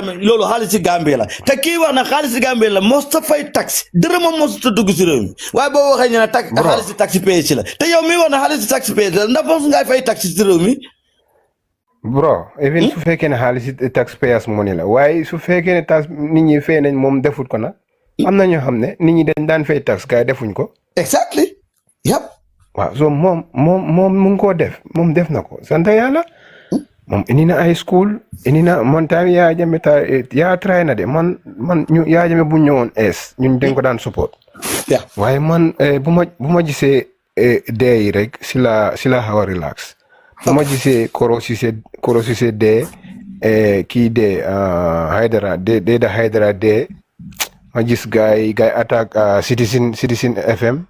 loolu xaalis Gambia la te kii wax na xaalis Gambia la mos ta fay tax dërëma mos ta dugg si réew mi waaye boo waxee ñu ne tax xaalis tax payé ci la te yow mi wax na xaalis tax payé la ndax mos ngay fay tax si réew mi bro even su fekkee ne xaalis taxpayers money la waaye su fekkee ne tax nit ñi fay nañ moom defut ko nag am na ñoo xam ne nit ñi dañ daan fay tax gars yi defuñ ko exactly yep waaw so moom mu ngi koo def moom def na ko sant yàlla moom indi na ay school indi na man tamit Yaya Jammeh yaa try na de man ñu Yaya Jammeh bu ñëwoon ñun dañ ko daan support waaye man bu ma gisee dee yi rek si la xaw a relax bu ma gisee Koro Ceesay dee kii dee Haidara dee ma gis gaay attaque Citizen FM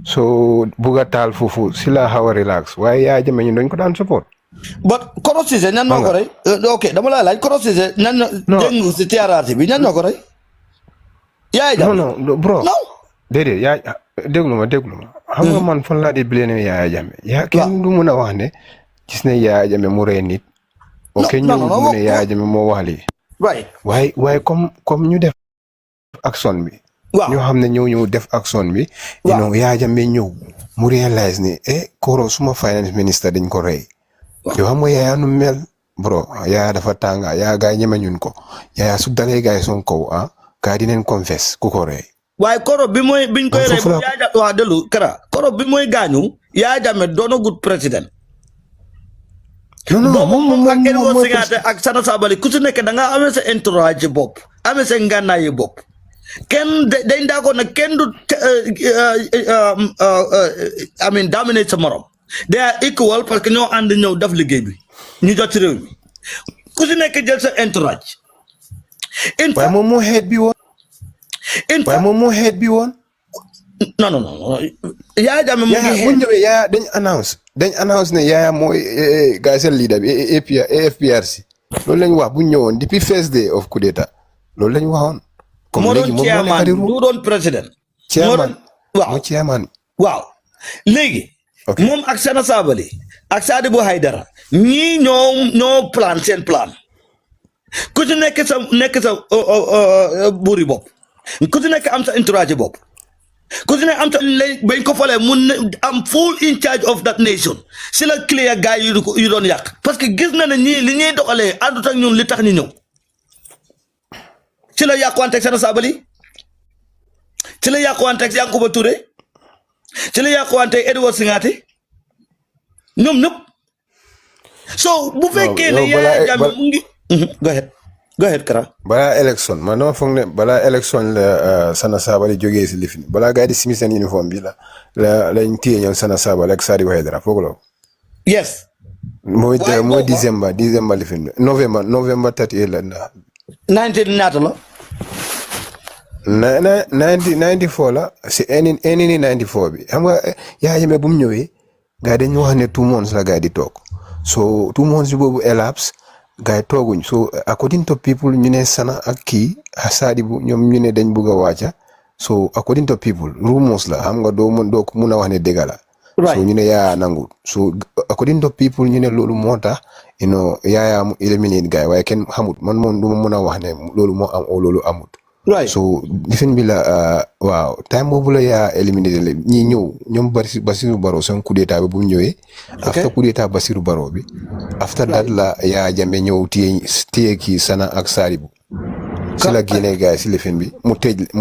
so bugga taal foofu si la xaw a relax waaye Yaya Jammeh ñun dañ ko daan support but Koro Ceesay ñan moo ko rey ok dama la laaj Koro Ceesay ñan dégg si TRRC bi ñan ñoo ko rey Yaya Jammeh non bro déedéet yaa déglu ma xam nga man fan laa di blame Yaya Jammeh kenn du mun a wax ne gis ne Yaya Jammeh mu rey nit ok ñu mu ne Yaya Jammeh moo wax lii waaye comme ñu def action bi ñoo xam ne ñëw def action bi Yaya Jammeh ñëw mu réalise ne Koro suma finance minister dañ ko rey yow xam nga Yaya nu mel bro Yaya dafa tànga Yaya gaay ñeme ñun ko Yaya su dalee gaay son kaw gaay dinañ confess ku ko rey waaye Koro bi biñ koy rey bu Yaya waa delu Kara Koro bi mooy gaañu Yaya Jammeh doon a good président moom ak Edward Singate ak Sana Sabally ku si nekk da nga amee sa entourage bopp amee sa ngànnaay bopp kenn dañ daa ko nag kenn du I mean dominate sa morom they are equal parce que ñoo ànd ñëw def liggéey bi ñu jot ci réew mi ku si nekk jël sa entourage waaye moom moo xeet bi woon non Yaya Jammeh mu ngi bu ñëwee Yaya dañ announce ne Yaya mooy gars seen leader bi APRC loolu lañ wax bu ñëwoon depuis first day of coup d'état loolu lañ waxoon moo doon chairman du doon président chairman waaw léegi moom ak Sana Sabally ak Sadibou Haidara ñii ñoo plan seen plan ku ci nekk sa buuri bopp ku ci nekk am sa entourage bopp ku ci nekk am sa bañ ko falee mun am full in charge of that nation si la clear gars yu doon yàq parce que gis na ne ñii li ñuy doxalee àndut ak ñun li tax ñu ñëw ci la yàquwanteeg Sana Sabally ci la yàquwanteeg Yankuba Touré ci la yàquwanteeg Edward Singate ñoom ñëpp so bu fekkee ne Yaya Jammeh mu ngi go ahead Kara balaa élection man dama foog ne balaa élection la Sana Sabally jógee si lifin balaa gars yi di simi seen uniforme bi lañ téye ñoom Sana Sabally ak Sadibou Haidara foog la yes mooy décembre lifin bi novembre 30 la ndax 19 ñaata la 94 la si eni 94 bi xam nga Yaya Jammeh bu mu ñëwee gars dañu wax ne 2 months la gars di toog so 2 months boobu elapse gars tooguñ so according to people ñu ne Sana ak kii Sadibou ñoom ñu ne dañ bugg a wàcca so according to people rumors la xam nga doo ko mun a wax ne dëgg la so ñu ne Yaya nangu so according to people ñu ne loolu moo tax Yaya mu éliminer gars waaye kenn xamut man moom du ma mun a wax ne loolu moo am o loolu amut so lifin bi la waaw time boobu la Yaya éliminer la ñi ñëw ñoom Bassirou Barrow seen coup d'état bi bu mu ñëwee after coup d'état Bassirou Barrow bi after that la Yaya Jammeh ñëw téye kii Sana ak Sadibou si la génnee gars yi si lifin bi mu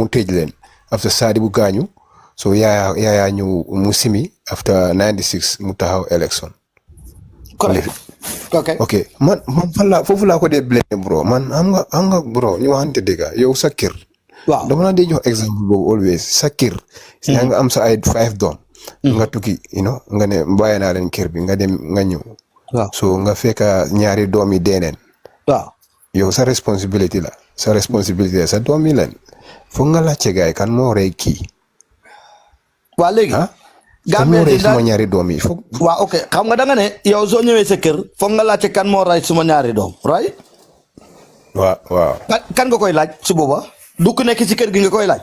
tëj leen after Sadibou gaañu so Yaya ñëw mu simi after 96 mu taxaw élection ok man foofu laa ko dee blame bro man xam nga bro ñu waxante dëgg yow sa kër waaw dama la dee jox exemple boobu always sa kër si nga am sa ay 5 doom nga tukki nga ne bàyyi naa leen kër bi nga dem nga ñëw so nga fekk ñaari doom yi deeneen waaw yow sa responsibility la sa doom yi leen foog nga laajte gaay kan moo rey kii waa léegi Gambia di suma ñaari doom yi waaw ok xam nga da nga ne yow soo ñëwee sa kër foog nga laajte kan moo rey suma ñaari doom right waaw kan nga koy laaj su booba du ku nekk ci kër gi nga koy laaj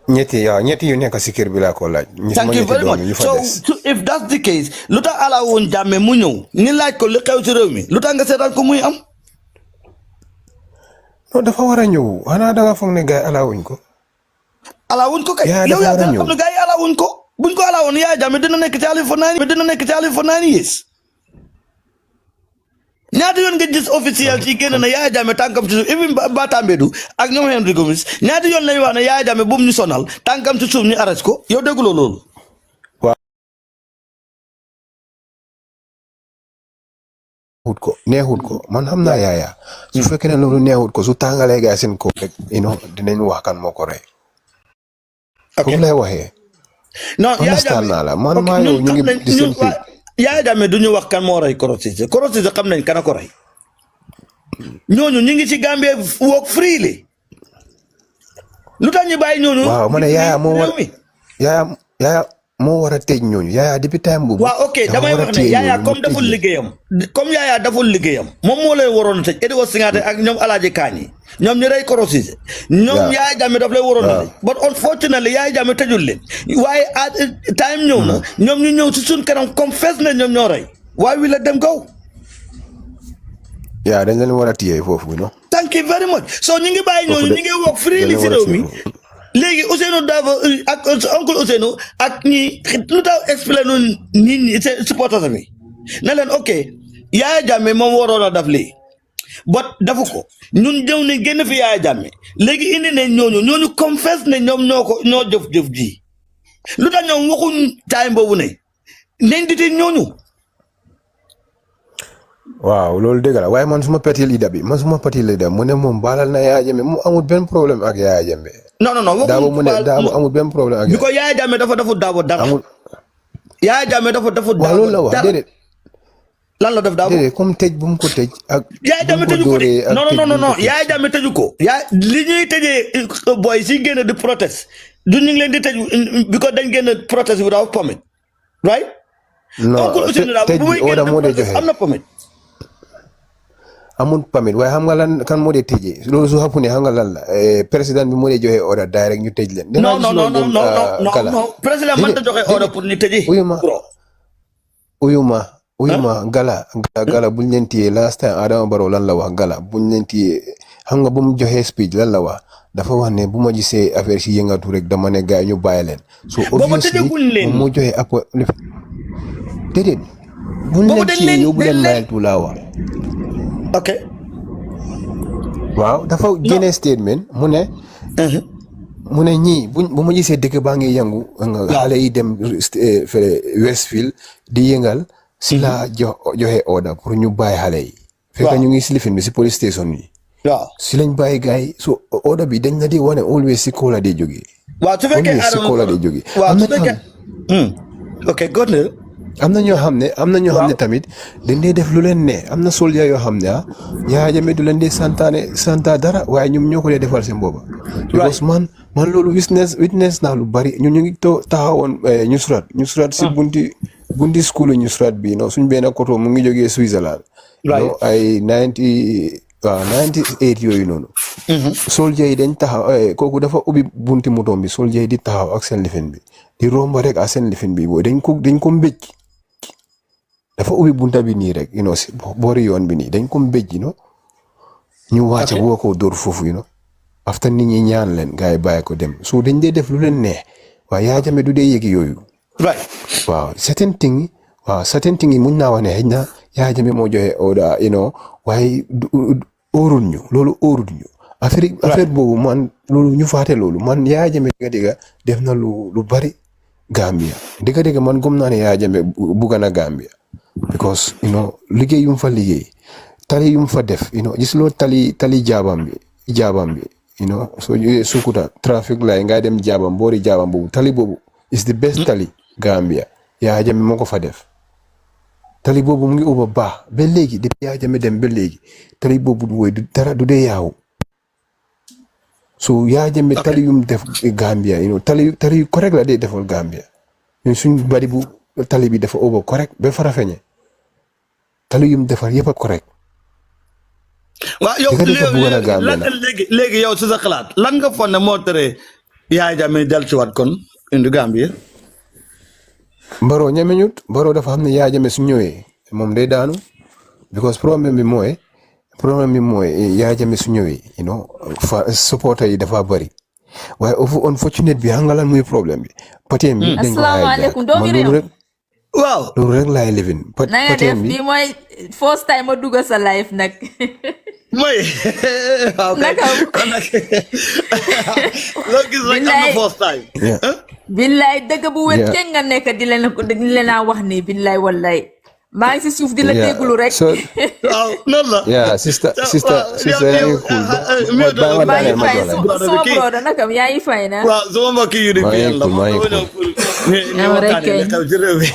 ñetti yu nekk si kër bi laa ko laaj thank you very much so if that's the case lu tax ala woon Jammeh mu ñëw ñu laaj ko li xew ci réew mi lu tax nga seetaan ko muy am non dafa war a ñëw xanaa da nga foog ne gars yi alaawuñ ko. alaawuñ ko kay. Yaya yow dafa yaa war a xam ñëw. ne gars yi alaawuñ ko buñ ko alaawoon Yaya Jammeh dina nekk ci àll for 9 years. ñaata yoon nga gis officiel ci génn na Yaya Jammeh tànkam ci suuf even Batambedu ak ñoom Henry Gomis ñaata yoon lañu wax ne Yaya Jammeh bu mu ñu sonal tànkam ci suuf ñu arrest ko yow dégguloo loolu. neexut ko man xam naa Yaya su fekkee ne loolu neexut ko su tàngalee gaa seen ko rek dinañ wax kan moo ko rey. foofu lay waxee. non Yaya understand Jammeh naa la man maa yow ñu ngi di seen fii. Yaya Jammeh du ñu wax kan moo rey Koro Ceesay xam nañ kan a ko rey ñooñu ñu ngi ci Gambia work freely lu tax ñu bàyyi ñooñu. waaw ma ne Yaya moo war a tëj ñooñu Yaya depuis time boobu. waaw ok damay wax ne Yaya comme daful liggéeyam moom moo lay waroon a tëj Edouard Singate ak ñoom Alaaji Kani ñoom ñu rey Koro Ceesay ñoom Yaya Jammeh daf lay waroon a tëj but unfortunately Yaya Jammeh tëjul leen waaye at time ñëw na ñoom ñu ñëw si suñ kanam confess na ñoom ñoo rey why we let them go. yaa dañ leen war a téye foofu no. thank you very much so ñu ngi bàyyi ñooñu ñu ngi work freely si réew mi léegi Ousseynou Dabo ak oncle Ousseynou ak ñi lu tax expliqué noonu nit ñi supporters bi ne leen ok Yaya Jammeh moom waroon a def lii but dafu ko ñun jëw ne génn fi Yaya Jammeh léegi indi ne ñooñu confess ne ñoom ñoo jëf ji lu tax ñoom waxuñ time boobu ne nañ diti ñooñu. waaw loolu dëgg la waaye man suma parti leader bi mu ne moom baalal na Yaya Jammeh mu amul benn problème ak Yaya Jammeh. non Daabo mu ne Daabo amul benn problème ak. bi ko Yaya Jammeh dafa Daabo dara. Yaya Jammeh dafa Daabo waaw loolu la wax déedéet. lan la def Daabo déedéet comme tëj bu mu ko tëj. ak Yaya Jammeh tëju ko de non Yaya Jammeh tëju ko. li ñuy tëjee boy si génn di protest du ñu ngi leen di tëj bi ko dañ génn protest without permit right. non tëj bi order moo dee joxe am na permit. amul permit waaye xam nga lan kan moo dee tëjee loolu su xapu ne xam nga lan la président bi moo dee joxe order direct ñu tëj leen. non président mënta joxe order pour ñu tëjee. uyuma gala buñ leen téye last time Adama Barrow lan la wax gala buñ leen téye xam nga bu mu joxee speech lan la wax dafa wax ne bu ma gisee affaire si yëngatu rek dama ne gars yi ñu bàyyi leen. so obviously moom moo joxe apport déedéet buñ leen téye yóbbu leen Nile tout laa wax. ok. waaw dafa génne statement mu ne ñii bu ma gisee dëkk baa ngi yëngu. xale yi dem fële Westfield di yëngal. si la joxe order pour ñu bàyyi xale yi. fekk ñu ngi si lifin bi si police station yi. waaw si lañ bàyyi gars yi so order bi dañ la di wane always si kaw la di jógee. waaw su fekkee always si kaw la di jógee. waaw su fekkee ok good na. am na ñoo xam ne tamit dañ dee def lu leen ne am na soldier yoo xam ne Yaya Jammeh du leen dee santa dara waaye ñoom ñoo ko dee defal seen booba. because man loolu witness naa lu bari ñun ñu ngi taxawoon Nusrat si bunti school Nusrat bi suñ benn koto mu ngi jógee Switzerland. ay 98 yooyu noonu. soldier yi dañ taxaw kooku dafa ubbi bunti motoom bi soldier yi di taxaw ak seen lifin bi di romba rek ak seen lifin bi booy dañ ko mbéj. dafa ubbi bunta bi nii rek si boori yoon bi nii dañ ko mbéj ñu wàcce boo ko dóor foofu after nit ñi ñaan leen gars yi bàyyi ko dem so dañ dee def lu leen neex waaye Yaya Jammeh du dee yëgi yooyu. right waaw certain thing yi muñ naa wax ne xëy na Yaya Jammeh moo joxe order waaye óorul ñu loolu óorul ñu. affaire boobu man loolu ñu faate loolu man Yaya Jammeh dëgg def na lu bari Gambia dëgg man gëm naa ne Yaya Jammeh bugg na Gambia. because liggéey yu mu fa liggéey tali yu mu fa def gis loo tali jaabam bi soo jógee Sukuta trafic lay ngay dem jaabam boori jaabam boobu tali boobu is the best tali Gambia Yaya Jammeh moo ko fa def tali boobu mu ngi ubba baax ba léegi depuis Yaya Jammeh dem ba léegi tali boobu woy du dara du dee yaawu so Yaya Jammeh tali yu mu def Gambia tali yu correct la dee defal Gambia ñun suñ bari bu tali bi dafa ubba correct ba Farafeñe tali yu mu defar yëpp a correct. waaw yow léegi yow si sa xalaat lan nga foog ne moo tere Yaya Jammeh dellusiwaat kon indi Gambie. Barrow ñemeñut Barrow dafa xam ne Yaya Jammeh su ñëwee moom day daanu because problème bi mooy problème bi mooy Yahya Jammeh su ñëwee you know supporter yi dafa bari waaye unfortunate bi xam nga lan muy problème bi pateem bi dañ ko asalaamaaleykum doomi réew waaw loolu rek laay livin na nga def bi mooy first time ma dugg sa live nag mooy naka loo gis rek am na first time billaay dëgg bu wet ke nga nekk di leen a wax ni billaay wallaay maa ngi si suuf di la déglu rek waaw noonu la yeah sister yaa ngi cool maa ngi fay sama broda nakam yaa ngi fay na waaw sama mbokk yi di bien la ma ñëw rek xew ci réew mi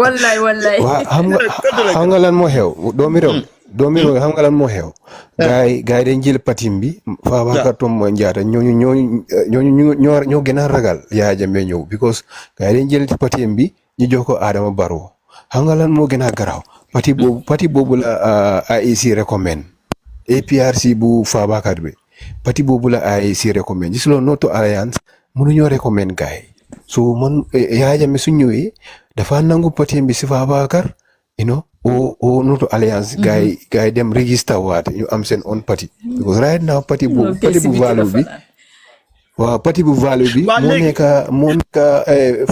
wallaay waaw xam nga lan moo xew doomi réew xam nga lan moo xew gaay dañ jël patim bi Fabakary Tombong Jatta ñoo gën a ragal Yahya Jammeh ñëw because gaay dañ jël patim bi ñu jox ko Adama Barrow xam nga lan moo gën a garaaw parti boobu la AIC recommend APRC bu Fabakary bi parti boobu la AIC recommend gis loolu Noto Alliance mënuñoo recommend gaay so man Yahya Jammeh su ñëwee dafa nangu patim bi si Fabakary you know o Noto Alliance gaay dem register waate ñu am seen own parti because right now parti bu value bi waaw parti bu value bi moo nekk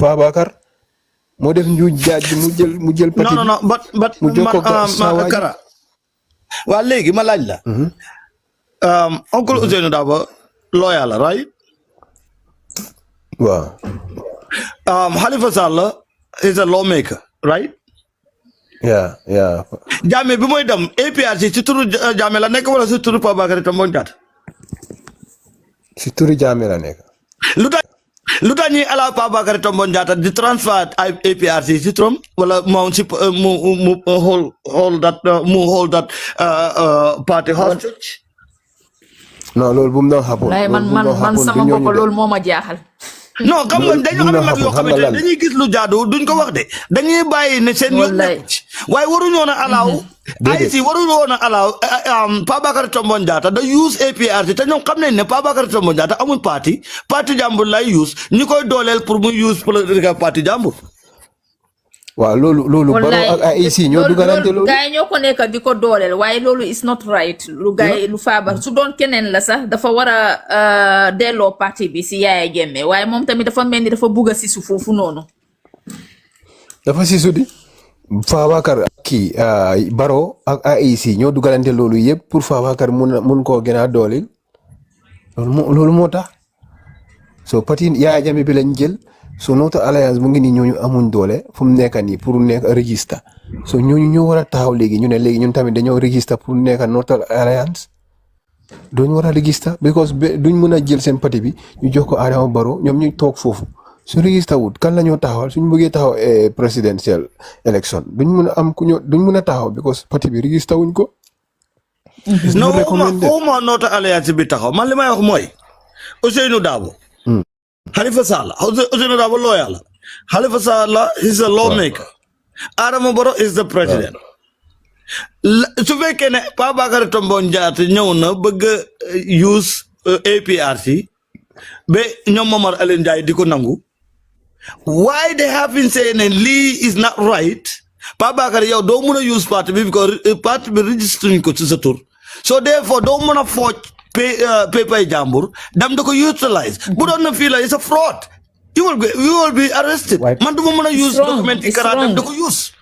Fabakary moo def nju jaaj bi mu jël parti non but mu jox ko Kara waa léegi ma laaj la oncle Ousainou Darboe lawyer la right waaw Halifa Sallah is a lawmaker right yeah Jammeh bi mooy dem APRC ci turu Jammeh la nekk wala ci turu Fabakary Tombong Jatta ci turu Jammeh la nekk lu tax ñuy ala Fabakary Tombong Jatta di transfer APRC ci turam wala moom ci mu hold that party hostage non loolu bu mu doon xapoon man sama bopp loolu moo ma jaaxal non xam nga dañu am mag yoo xamante ne dañuy gis lu jaadu duñ ko wax de dañuy bàyyi ne seen yoon nekk ci waaye waruñu woon a alaaw AIC waruñu woon a alaaw Fabakary Tombong Jatta da use APRC te ñoom xam nañ ne Fabakary Tombong Jatta amul parti jàmbur lay use ñu koy dooleel pour mu use politique parti jàmbur waaw loolu Barrow ak AIC ñoo dugalante loolu gaay ñoo ko nekk di ko dooleel waaye loolu is not right lu Fabakary su doon keneen la sax dafa war a delloo parti bi si Yahya Jammeh waaye moom tamit dafa mel ni dafa bugg a sisu foofu noonu dafa sisu di Fabakary ak kii Barrow ak AIC ñoo dugalante loolu yëpp pour Fabakary mun koo gën a dooleel loolu moo tax so parti Yahya Jammeh bi lañ jël so Noto Alliance mu ngi nii ñooñu amuñ doole fu mu nekk nii pour nekk register so ñooñu ñoo war a taxaw léegi ñu ne léegi ñun tamit dañoo register pour nekk Noto Alliance dooñu war a register because duñ mën a jël seen parti bi ñu jox ko Adama Barrow ñoom ñu toog foofu su register wut kan la ñoo taxawal suñu bëggee taxaw presidential election duñ mën a am duñ mën a taxaw because parti bi register wuñ ko. non waxuma Noto Alliance bi taxaw man li may wax mooy Ousainou Darboe Halifa Sallah Ousainou Darboe lawyer la Halifa Sallah is a lawmaker Adama Barrow is the president su fekkee ne Fabakary Tombong Jatta ñëw na bëgg use APRC ba ñoom Momar Allen Njie di ko nangu why they have been saying ne lii is not right Fabakary yow doo mën a use parti bi because parti bi registré ñu ko ci sa tur so therefore doo mën a fooj paper jàmbur dam da ko utilize bu doon na fii la it's a fraud you will be arrested man du ma mën a use document yi Kara dam da ko use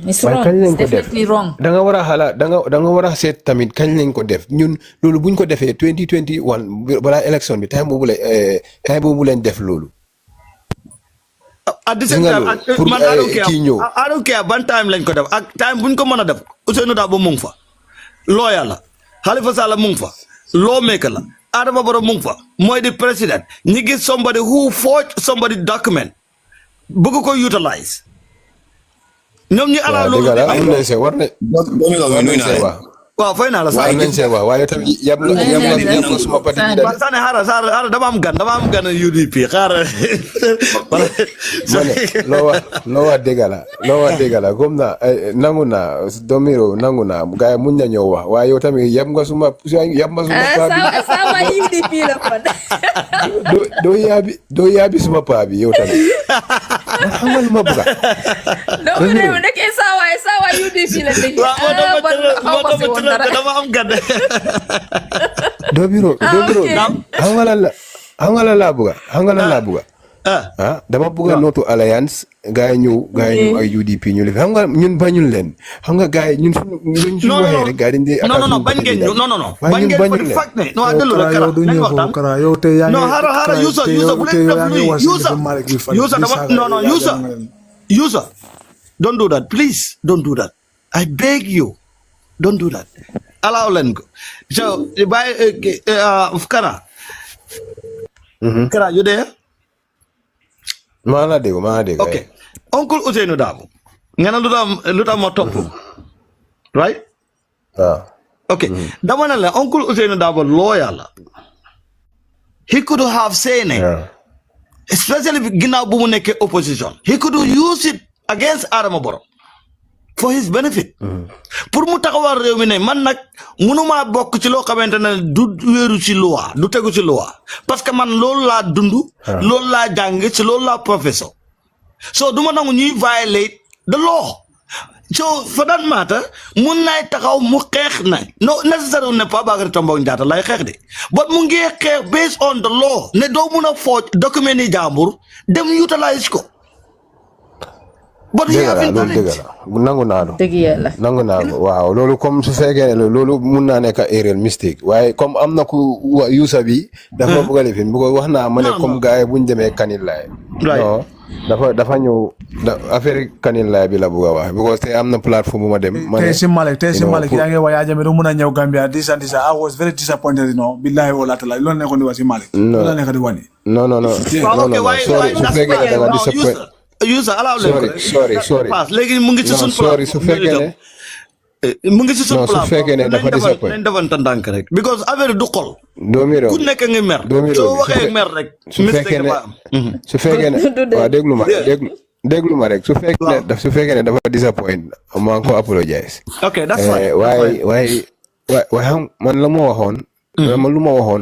it's wrong it's definitely wrong da nga war a xalaat da nga war a seet tamit kañ lañ ko def ñun loolu buñ ko defee 2021 balaa élection bi time boobu lañ def loolu at the same time man I don't care ban time lañ ko def ak time buñ ko mën a def Ousainou Darboe mu ngi fa lawyer la Halifa Sallah mu ngi fa lawmaker la Adama Barrow mu ngi fa mooy di président ñi gis somebody who forged somebody document bëgg ko utilize ñoom ñi ala loolu war na waaw fay naa la sax waaye tamit yab na suma parti bi da sane xaaral dama am gan UDP xaaral loo wax dëgg la comme na nangu na domiro nangu na gaay muñ na ñëw wax waaye yow tamit yab nga suma sama UDP la kon doo yaabi suma paa bi yow tamit xam nga lu ma bëgg do mu ne nek sawa waa UDP la dëgg. dama am gàdd. doo biro xam nga la laa bëgga dama bëgg nootu alliance gars yi ñëw ay UDP ñu li xam nga ñun bañul leen xam nga gars yi ñun suñu waxee rek gars yi dañ dee non bañ ngeen ñu non bañ ngeen for the fact ne non delu la nañ waxtaan yow te yaa ngi non xara Yusa bu leen def luy Yusa dama non Yusa don't do that please don't do that I beg you don't do that allow leen ko so by Kara you there maa la dégg ok oncle Ousseynou Dabo nga ne lu tax ma topp right ok dama ne la oncle Ousseynou Dabo lawyer la he could have said it especially ginnaaw bu mu nekkee opposition he could use it against Adama Barrow for his benefit pour mu taxawal réew mi ne man nag mënuma bokk ci loo xamante ne du wéeru ci loi du tegu ci loi parce que man loolu laa dund loolu laa jàng ci loolu laa professeur so duma nangu ñuy violate the law so for that matter mun naay taxaw mu xeex na no necessarily ne pas Bakary Tombong Jatta lay xeex de but mu ngi xeex based on the law ne doo mun a fooj document yi jàmbur dem utilize ko nangu naa dëgg yàlla nangu naa ko waaw loolu comme su fekkee ne loolu mun naa nekk erreur mistake waaye comme am na ku Yusa bi dafa bëgg a lifin bu ko wax naa ma ne comme gars yi buñ demee kanil laay non dafa ñëw affaire kanil laay bi la bëgg a wax because te am na plateforme bu ma dem tey si Malick yaa ngi wax Yahya Jammeh du mun a ñëw Gambia disa I was very disappointed billahi wala taala loolu nekkoon di wax si Malick loolu nekk di wani non sorry su fekkee ne da nga disappointed Yusa allow leen sorry léegi mu ngi ci suñu sorry su fekkee ne mu ngi ci suñu plan su fekkee ne dafa disappoint nañ defante ndànk rek because affaire du xol doomi réew ku nekk ngi mer soo waxee mer rek su fekkee ne waaw déglu ma rek su fekkee ne dafa disappoint maa ngi ko apologize ok that's fine waaye xam man lu ma waxoon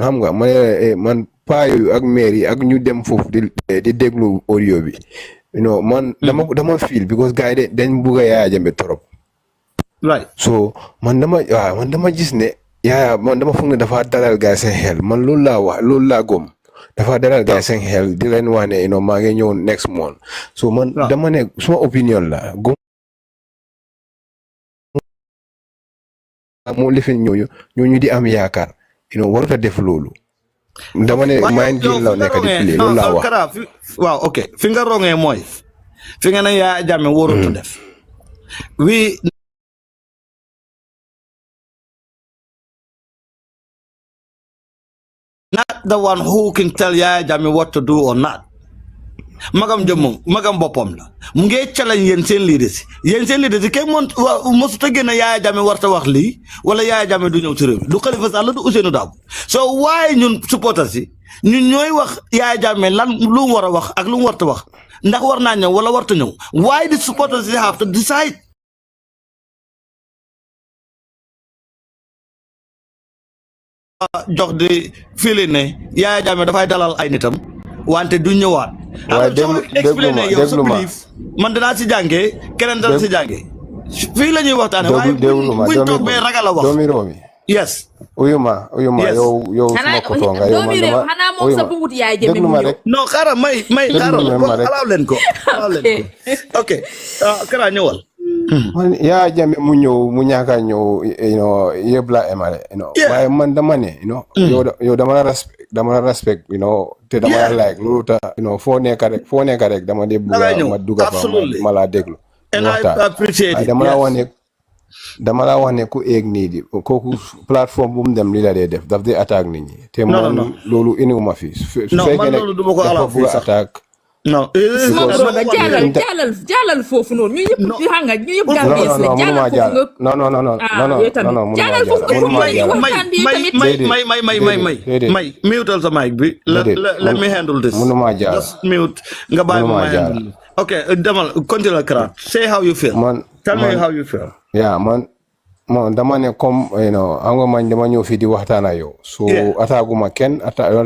xam nga man paa yooyu ak maire yi ak ñu dem foofu di déglu audio bi man dama feel because gars yi dañ bugg a Yahya Jammeh trop right so man dama gis ne man dama foog ne dafa dalal gars seen xel man loolu laa gom dafa dalal gars seen xel di leen wax ne maa ngi ñëw next month so man dama ne suma opinion la gom moo lifin ñooñu di am yaakaar warut a def loolu dama ne mind game la nekk di play loolu laa wax waaw ok fi nga rongee mooy fi nga ne Yahya Jammeh warutu def we not the one who can tell Yahya Jammeh what to do or not magam boppam la mu ngi challenge yéen seen leaders yi kay mosut a génn Yahya Jammeh warta wax lii wala Yahya Jammeh du ñëw ci réew mi du Khalifa Sall du Ousseynou Dabo so waaye ñun supporters yi ñun ñooy wax Yahya Jammeh lan lu mu war a wax ak lu mu warta wax ndax war naa ñëw wala warta ñëw waaye the supporters yi have to decide jox di fili ne Yahya Jammeh dafay dalal ay nitam wante du ñëwaat. waaye déglu ma man danaa si jàngee keneen dana si jàngee. fii la ñuy waxtaanee. waaye buñ toog bee ragal a wax. doomi Romi. yes. uyuma yow suma ko toog nga yow man dama xanaa moom sa bungut yaay jëmee déglu ma rek. non xaaral may xaaral alaaw leen ko. ok Kara ñëwal. man Yahya Jammeh mu ñëw mu ñàkk a ñëw yëpp la emale waaye man dama ne yow dama la respect te dama la like loolu tax foo nekk rek dama dee bëgg ma dugg fa ma laa déglu waxtaan dama la wax ne ku eeg nii di kooku plateforme bu mu dem li la dee def daf dee attaque nit ñi te man loolu indiwuma fi su fekkee ne dafa bëgg attaque non jàllal foofu noonu ñu yëpp xam nga ñu yëpp Gambians la jàllal foofu non jàllal foofu may mutal sa mic bi let me handle this mënuma jaar just mute nga bàyyi ma handle ok demal continue Kara say how you feel tell me how you feel man dama ne comme xam nga man dama ñëw fii di waxtaan ak yow so ataaguma kenn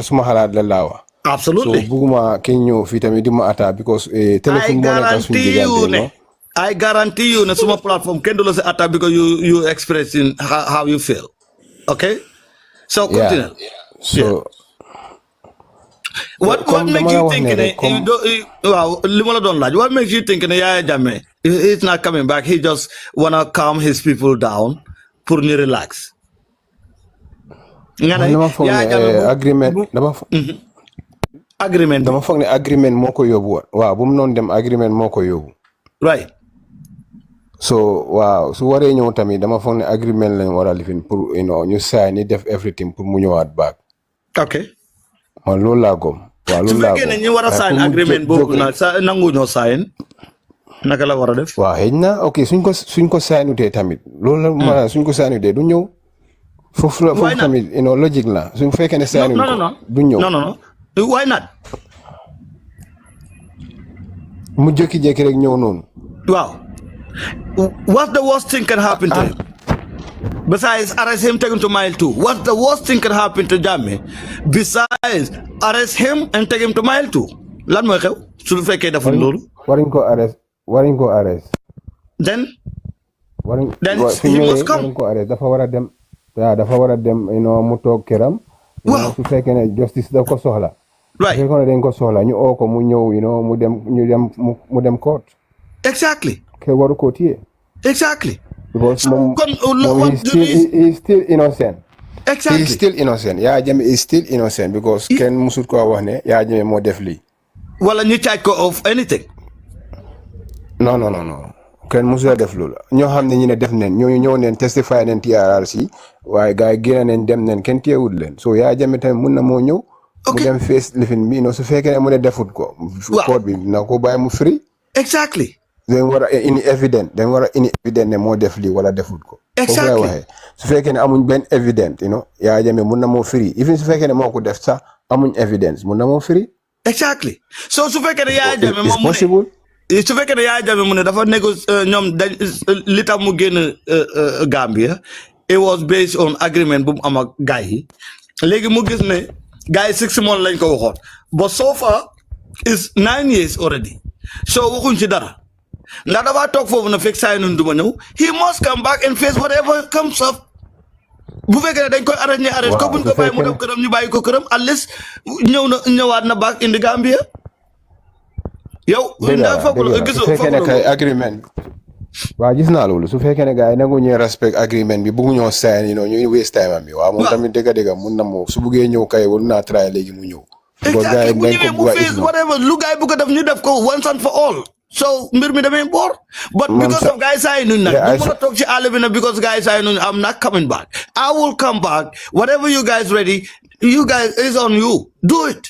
suma xalaat la laa wax absolutely so buguma kenn ñëw fii tamit di ma attaque because téléphone moo nekk suñu diggante I guarantee you, na suma platform can do the attack because you expressing how you feel. Okay, so continue. So. What makes you think what makes you think Yahya Jammeh he's not coming back? He just wanna calm his people down, pour ñu relax. Agreement. Agreement. Dama foog ne agreement moo ko yóbbu waaw bu mu noonu dem agreement moo ko yóbbu. Right. So waaw su waree ñëw tamit dama foog ne agreement lañ war a lifin pour ñu sign ni def everything pour mu ñëwaat back. Okay. Man loolu laa gëm. Waaw loolu laa gëm. su fekkee ne ñu war a sign agreement boobu nag sa nangu ñoo sign naka la war a def. waaw xëy na ok suñ ko signutee tamit loolu la ma suñ ko signutee du ñëw. foofu tamit logique la suñ fekkee ne sign du ñëw. non why not. mu jékki-jékki rek ñëw noonu. waaw. What's the worst thing can happen to him? Besides arrest him, take him to mile 2. What's the worst thing can happen to Jammeh? Besides arrest him and take him to mile 2. Lan mooy xew su fekkee dafa loolu. Waruñ ko arrest. Then he must come. Waruñ ko arrest dafa war a dem. waaw dafa war a dem mu toog këram. waaw su fekkee ne justice da ko soxla. right su fekkee ne dañ ko soxla ñu oo ko mu ñëw mu dem court. exactly. ke waru ko téye. exactly. Because he's still innocent. Exactly. He's still innocent. Yahya Jammeh is still innocent because kenn musut ko wax ne Yahya Jammeh moo def lii. wala ñu charge ko of anything. non. kenn musu def loolu ñoo xam ne ñu ne def neen ñooñu ñëw neen testify neen TRRC waaye gars yi génn neen dem neen kenn teewul leen so Yahya Jammeh tamit mun na moo ñëw. mu dem face lifin bi su fekkee ne mu ne defut ko. court bi na ko bàyyi mu free. exactly. dañ war a indi evident ne moo def lii wala defut ko. exactly foofu lay waxee su fekkee ne amuñ benn evident Yahya Jammeh mun na moo free even su fekkee ne moo ko def sax amuñ evidence mun na moo free. exactly so su fekkee ne Yahya Jammeh moom mu ne su fekkee ne Yahya Jammeh mu ne dafa ñoom dañ li tax mu génn Gambia it was based on agreement bu mu am ak gars yi léegi mu gis ne gars yi 6 months lañ ko waxoon but so far is 9 years already so waxuñ ci dara. ndax dafa toog foofu na fekk saa yi noonu du ma ñëw he must come back and face whatever comes up bu fekkee ne dañ koy arrêté ko buñ ko bàyyi mu dem këram ñu bàyyi ko këram at least ñëwaat na back in the Gambia. yow. su fekkee ne kay agreement. waaw gis naa loolu su fekkee ne gars yi nangu ñuy respect agreement bi bëggu ñoo sign ñuy waste time am bi waaw moom tamit dëgg mun na moo su buggee ñëw kay war naa try léegi mu ñëw. exactly bu ñëwee mu face whatever lu gars yi bëgg a def ñu def ko once and for all. so mbir mi damay boor. but because of guys I know nag du mën a toog ci àll bi nag because guys I know I'm not coming back. I will come back whatever you guys ready you guys is on you do it.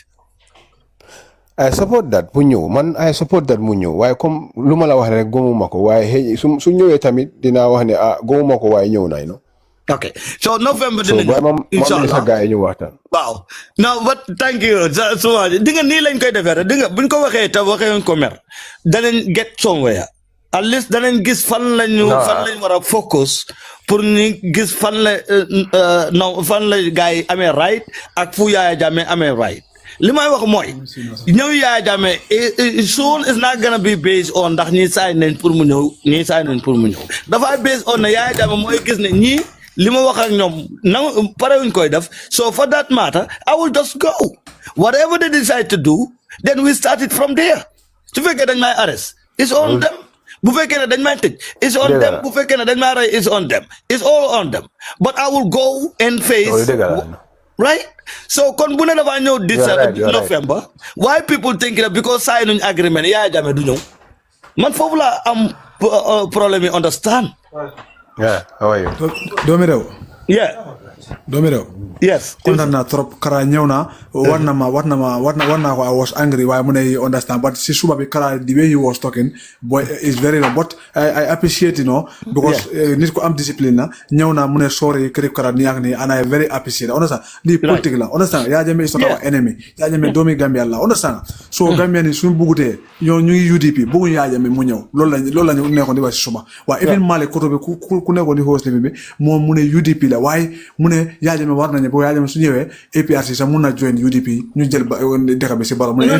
I support that mu ñëw I support that mu ñëw waaye comme lu ma la wax rek gëmuma ko waaye su ñëwee tamit dinaa wax ne gëmuma ko waaye ñëw na okay so November dina ñëw inshallah gars yi ñu waxtaan. waaw now but thank you so much di nga nii lañ koy defee rek di nga buñ ko waxee te waxee ko mer danañ get somewhere at least danañ gis fan lañ war a focus pour ñu gis fan la gars yi amee right ak fu Yahya Jammeh amee right li may wax mooy ñëw Yahya Jammeh soon is not gonna be based on ndax ñii sign nañ pour mu ñëw dafa based on ne Yahya Jammeh mooy gis ne ñii li ma wax ak ñoom pare wuñ koy def so for that matter I will just go whatever they decide to do then we start it from there su fekkee dañ may arrest it's on them bu fekkee ne dañ may tëj it's on them bu fekkee ne dañ may rey it's on them it's all on them but I will go and face right so kon bu ne dafa ñëw November why people think that because sign nuñ agreement Yahya Jammeh du ñëw man foofu la am problème yi understand. Yeah, how are you? Doomi réew. Yeah. Doomi réew. Yes. Kontaan naa trop Kara ñëw na. war naa ko I was angry waaye mu ne understand but si suba bi Kara the way he was talking boy is very wrong but I appreciate because nit ko am discipline na ñëw na mu ne sorry kërib Kara nii ak nii and I very appreciate understand lii politique la understand Yahya Jammeh is not our enemy Yahya Jammeh doomi Gambia la understand so Gambia ni suñu bugutee ñu ngi UDP bëgguñu Yahya Jammeh mu ñëw loolu la ñu nekkoon di wax si suba waaye even Malick Koto bi ku nekkoon di host bi moom mu ne UDP la waaye mu ne Yahya Jammeh war nañu bo Yahya Jammeh su ñëwee APRC sax mun na join UDP ñu jël dëkk bi si baro mu ne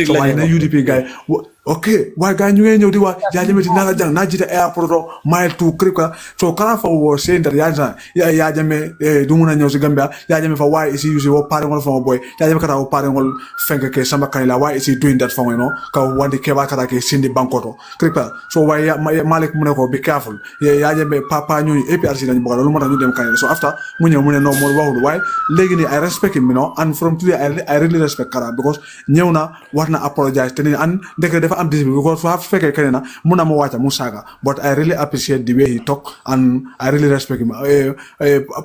waaye na UDP gars yi okay why ga ñu ñew di wa Yahya Jammeh ti nala jang na jita airport mile 2 krika so kala fa wo saying that Yahya Jammeh du mëna ñew ci Gambia Yahya Jammeh fa why is he using what party ngol fa boy Yahya Jammeh kata wo party ngol fenke ke sama kanila why is he doing that for ka wandi ke ba kata ke sindi bankoto krika so why Malik mu ne ko be careful Yahya Jammeh papa ñu APRC lañu bëgg lu mo tax ñu dem kanila so after mu ñew mu ne no mo waxul why legi ni I respect him and from today I really respect Kara because ñew na war na apologize te ni an dek dafa am discipline because fa fekke kenena muna mo wacha musaga but I really appreciate the way he talk and I really respect him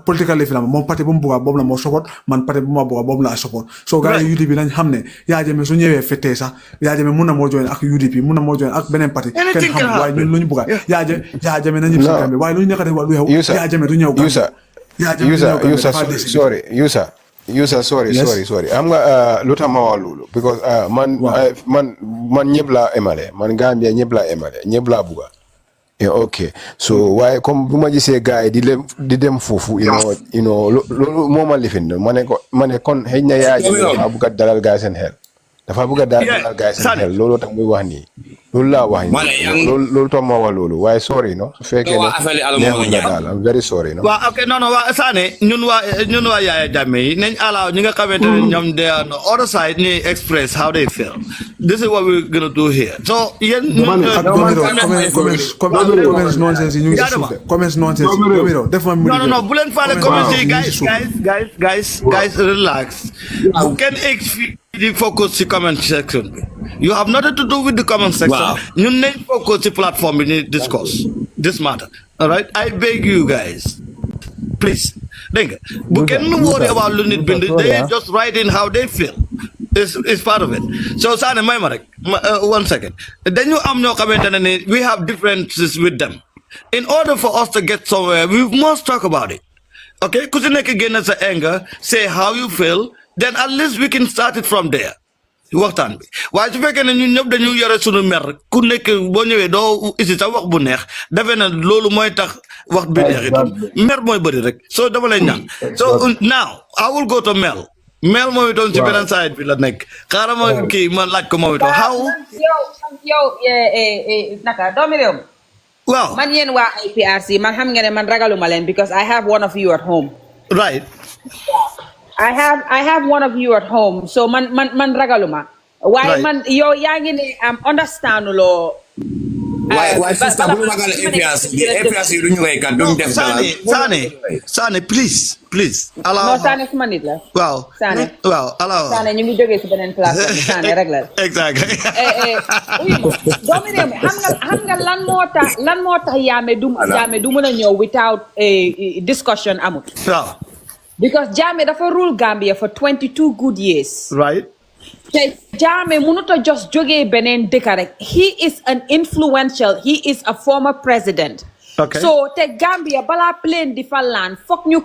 politically film mon parti bu mu buga bobu la mo support man parti bu ma buga bobu la support so gars yi UDP lañ xamne Yahya Jammeh su ñewé fété sax Yahya Jammeh muna mo join ak UDP muna mo join ak benen parti ken xam way ñun luñu buga Yahya Jammeh nañu ci Gambie way luñu nekati wa lu xew Yahya Jammeh du ñew sorry am nga lu tax ma wax loolu because man ñëpp laa emale man Gambia ñëpp laa emale ñëpp laa buga okay so waaye comme bu ma gisee gars yi di dem foofu you know loolu moo ma lifin ma ne kon xëy na Yahya Jammeh dafa bëgg a dalal gars seen xel dafa bëgg a dalal gars seen xel loolu tax muy wax nii loolu laa wax nii loolu tax ma wax loolu waaye sorry su fekkee ne neexul na daal I'm very sorry waaw ok non waa Sané ñun waa Yahya Jammeh yi nañ allow ñi nga xamante ne ñoom they are on the other side ni express how they feel this is what we're gonna do here so yéen comments nonsense ñu ngi suuf comments nonsense non bu leen faale comments yi guys relax bu kenn di focus ci comment section bi you have nothing to do with the comment section ñun nañ focus ci platform bi ni discuss this matter all right I beg you guys please dégg nga bu kenn worry about lu nit bind they just write in how they feel is part of it so Sané may ma rek 1 second dañu am ñoo xamante ne ni we have differences with them in order for us to get somewhere we must talk about it okay ku si nekk génn sa anger say how you feel then at least we can start it from there waxtaan bi waaye su fekkee ne ñun ñëpp dañu yore suñu mer ku nekk boo ñëwee doo isi sa wax bu neex defe na loolu mooy tax wax bi neex itam mer mooy bëri rek so dama lay ñaan so now I will go to Mel moom itam ci beneen side bi la nekk xaaral ma kii ma laaj ko moom itam yow naka doomi réew waaw man yéen waa APRC man xam nga ne man ragaluma leen because I have one of you at home right I have one of you at home so man ragaluma waaye man yow yaa ngi ne understand loo waaye sister bu ragal APRC duñu way kat duñu def dara Sané please non Sané suma nit la waaw alors Sané ñu ngi jógee ci beneen plateforme Sané rek la exactly doomi réew mi xam nga lan moo tax Jammeh du mën a ñëw without a discussion amut waaw because Jammeh dafa rule Gambia for 22 good years right te Jammeh mënut a just jógee beneen dëkk rek he is an influential he is a former president okay so te Gambia balaa plane di fa land foog ñu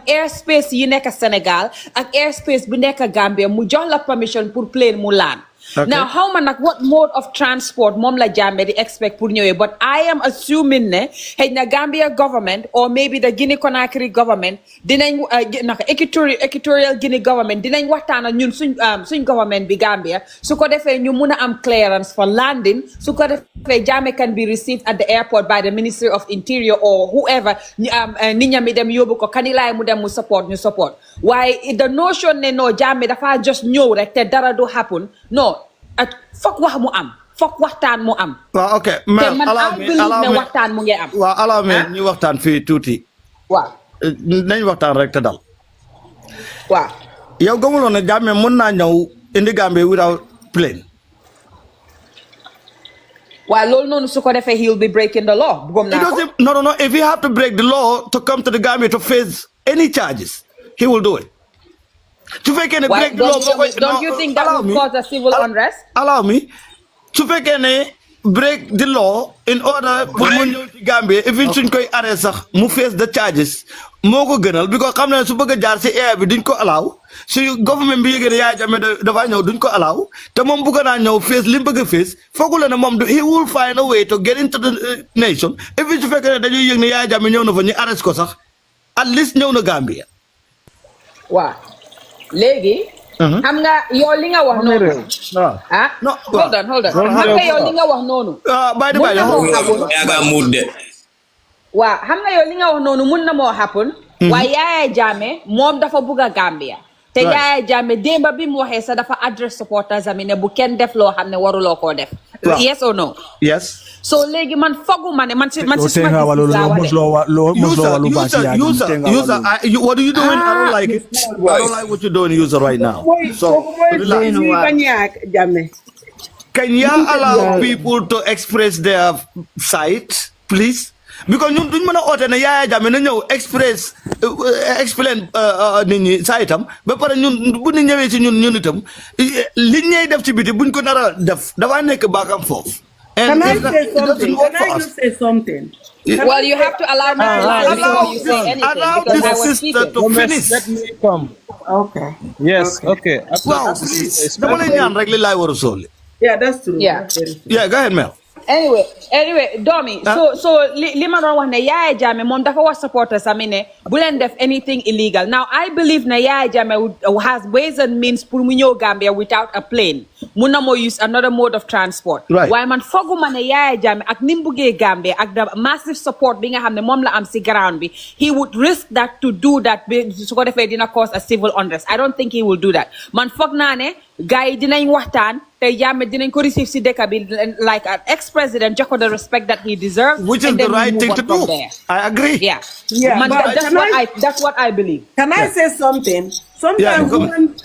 airspace yi nekk Sénégal ak airspace bi nekk Gambia mu jox la permission pour plane mu land now how ma nag what mode of transport moom la Jammeh di expect pour ñëwee but I am assuming ne xëy na Gambia government or maybe the Guinea Conakry government dinañ naka Equatorial Guinea government dinañ waxtaan ak ñun suñ government bi Gambia su ko defee ñu mun a am clearance for landing su ko defee Jammeh can be received at the airport by the Ministry of Interior or whoever nit ña mi dem yóbbu ko kanilaay mu dem mu support waaye the notion ne no Jammeh dafa just ñëw rek te dara du happen no fokk wax mu am fokk waxtaan mu am waaw ok man ne waxtaan mu ngi am waaw allow me ñu waxtaan fii tuuti waaw nañ waxtaan rek te dal waaw yow gëmuloon ne Jammeh mën naa ñëw indi Gambia without plane waaw loolu noonu su ko defee he'll be breaking the law bëggoon naa ko no if he have to break the law to come to the Gambia to face any charges he will do it su fekkee ne break the law don't you think that would cause a civil unrest allow me su fekkee ne break the law in order pour mu ñëw ci Gambie even suñ koy arrest sax mu face the charges moo ko gënal because xam ne su bëgg a jaar si air bi duñ ko allow su government bi yëgee ne Yahya Jammeh dafaa ñëw duñ ko allow te moom bëgg naa ñëw face li mu bëgg a face foogu la ne moom he will find a way to get into the nation even su fekkee ne dañuy yëg ne Yahya Jammeh ñëw na fa ñu arrest ko sax at least ñëw na Gambia waaw léegi xam nga yow li nga wax noonu. ah No, hold on. xam nga yow li nga wax noonu. by the way, yaga mudde waaw xam nga yow li nga wax noonu mun na moo happen. waaye Yaya Jammeh moom dafa bugg a Gambia. te Yaya Jammeh démba bi mu waxee sax dafa address supporters am ne bu kenn def loo xam ne waruloo koo def. yes or no. yes. so léegi man fogu ma ne man si suma user, what are you doing? I don't like it. I don't like what you're doing, user, right now. So can you allow people to express their side, please? Because ñun duñ mëna oté né Yaya Jammeh na ñëw explain nit ñi side am ba paré ñun bu ñu ñëwé ci ñun itam li ñay def ci biti buñ ko dara def dafa nekk baakam foofu. Can I say something? Well, you have to allow me to before you say anything. Allow because this I was sister speaking. to finish. Let me come. Okay. Yes, okay. Wow, please. Dama lay ñaan rek li laay war a sooli. Yeah, that's true. Yeah. Yeah, go ahead, Mel. Anyway, Domi, so li ma doon wax ne Yaya Jammeh moom dafa wax supporters am ne bu leen def anything illegal. Now I believe na Yaya Jammeh has ways and means pour mu ñëw Gambia without a plane. Mun na moo use another mode of transport. Right. Waaye man fooguma ne Yaya Jammeh ak ni mu buggee Gambia ak the massive support bi nga xam ne moom la am si ground bi, he would risk that to do that su ko defee dina cause a civil unrest. I don't think he will do that. Man foog naa ne gars yi dinañ waxtaan te Jammeh dinañ ko receive si dëkk bi like an ex-president jox ko the respect that he deserves. Which is the right thing to do. I agree. Yeah. Yeah, Man, but that's what I believe. Can I say something? Sometimes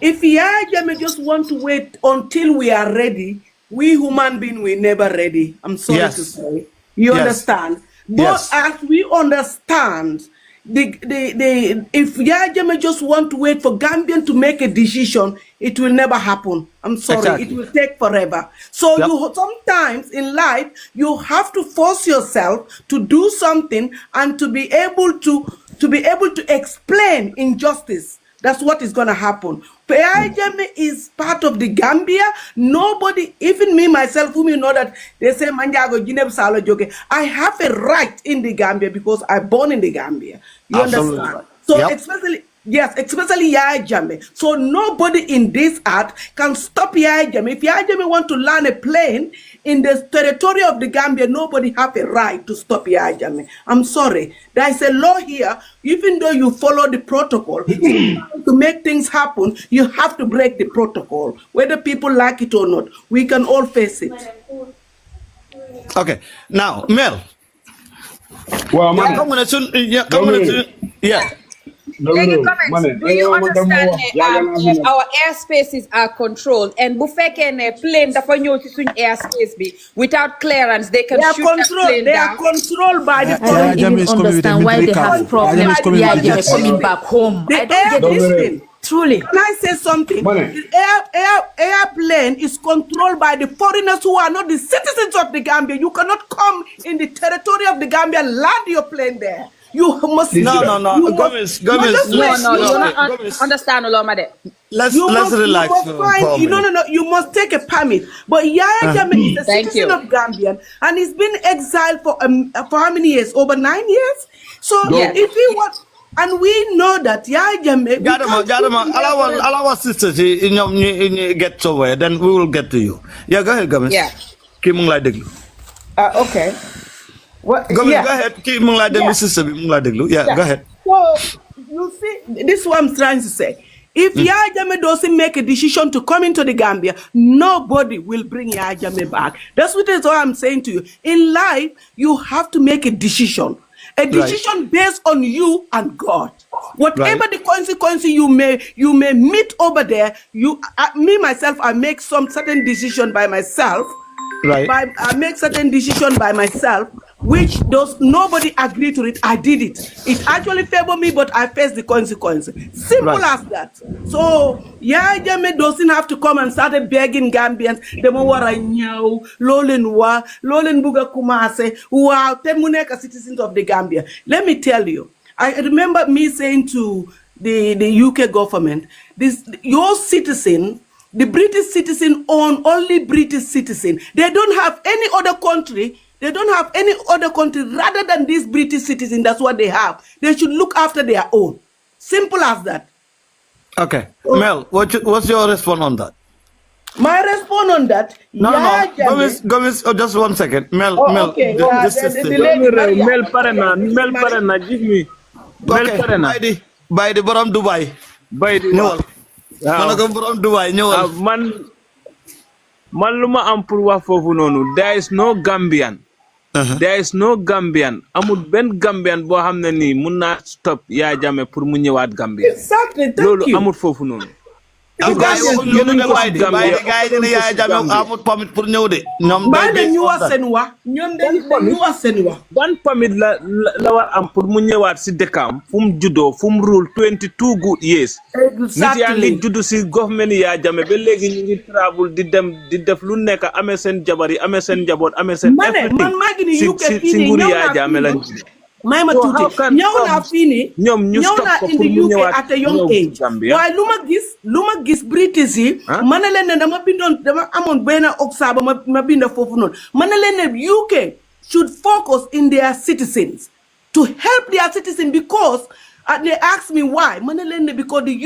if Yaya Jammeh just want to wait until we are ready, we human beings we never ready. I'm sorry to say. You understand? But as we understand, if Yaya Jammeh just want to wait for Gambian to make a decision, it will never happen. I'm sorry, Exactly. It will take forever. So you sometimes in life you have to force yourself to do something and to be able to explain injustice. That's what is going to happen. Yaya Jammeh is part of the Gambia. Nobody, even me myself, whom you know that they say Manjago Gineb Salo Joke, I have a right in the Gambia because I'm born in the Gambia. You understand? So especially Yaya Jammeh. So nobody in this earth can stop Yaya Jammeh. If Yaya Jammeh want to land a plane in the territory of the Gambia, nobody have a right to stop Yaya Jammeh. I'm sorry. There is a law here. Even though you follow the protocol, to make things happen, you have to break the protocol. Whether people like it or not, we can all face it. Okay. Now, Mel. Well, man. Yeah. Do you understand that our airspaces are controlled and bu fekkee ne plane dafa ñëw ci suñ airspace bi without clearance they can shoot that plane They down. are controlled by the I don't even understand why they have problems with Yaya Jammeh coming back home. I don't get it. Truly. Can I say something? The airplane is controlled by the foreigners who are not the citizens of the Gambia. You cannot come in the territory of the Gambia and land your plane there. You must No. Gomez. No, you're not understand Olomade. Let's relax. You must take a permit. But Yaya Jammeh is a Thank citizen you. of Gambian and he's been exiled for how many years? Over 9 years? So if he was, and we know that Yaya Jammeh... Jadama, allow our sisters get somewhere, then we will get to you. Yeah, go ahead, Gomez. Yeah. Keep on like deglu. Okay. Well, Gomez, go ahead. Keep on like deglu, sister. Yeah, go ahead. So, you see, this is what I'm trying to say. If Yaya Jammeh doesn't make a decision to come into the Gambia, nobody will bring Yaya Jammeh back. That's what I'm saying to you. In life, you have to make a decision. A decision based on you and God. Whatever the consequence you may meet over there, me myself, I make some certain decision by myself. Right. I make certain decision by myself, which does nobody agree to it. I did it. It actually favored me, but I faced the consequences. Simple as that. So Yaya Jammeh doesn't have to come and start begging Gambians. Demo wara nyaw, lolen buga kumase, wow, temuneka citizens of the Gambia. Let me tell you, I remember me saying to the UK government, your citizen. The British citizen own only British citizen. They don't have any other country. They don't have any other country rather than this British citizen. That's what they have. They should look after their own. Simple as that. Okay. Mel, what's your response on that? My response on that, No. Yahya Jammeh. Gomez, just 1 second. Mel, Okay. this The system. lady, Maria. Mel Parana, give me. Mel Okay. Parana. By the borom Dubai. By the ñëwal. Ma ne ko borom Dubai ñëwal. man luma am pour wax fofu nonu. There is no Gambian. There is no Gambian. Amul ben Gambian bo xamne ni mun na stop Yahya Jammeh pour mu ñëwaat Gambia. Exactly. Thank Lolu you. amul fofu nonu. Gars yi ne Yahya Jammeh amul permit pour ñëw de. ñoom Bàyyi leen ñu wax seen wax. ñoom dañu wax seen wax. Ban permit la war am pour mu ñëwaat si dëkkam fu mu juddoo fu mu rule 22 good years. Nit yaa ngi juddu si government Yahya Jammeh ba léegi ñu ngi travel di dem di def lu nekk amee seen jabar yi amee seen njaboot amee seen everything man maa ngi ni UK fii si nii nguuru ñëw Yahya naa Jammeh lañ may ma tuuti ñëw naa fii nii ñoom ñu ñëw stop naa ko in pour the mu UK ñëwaat at a young age waaye lu ma gis British yi ma ne leen ne dama amoon benn oksa ba ma binda foofu noonu ma ne leen ne UK should focus in their citizens to help their citizens because they ask me why ma ne leen ne because the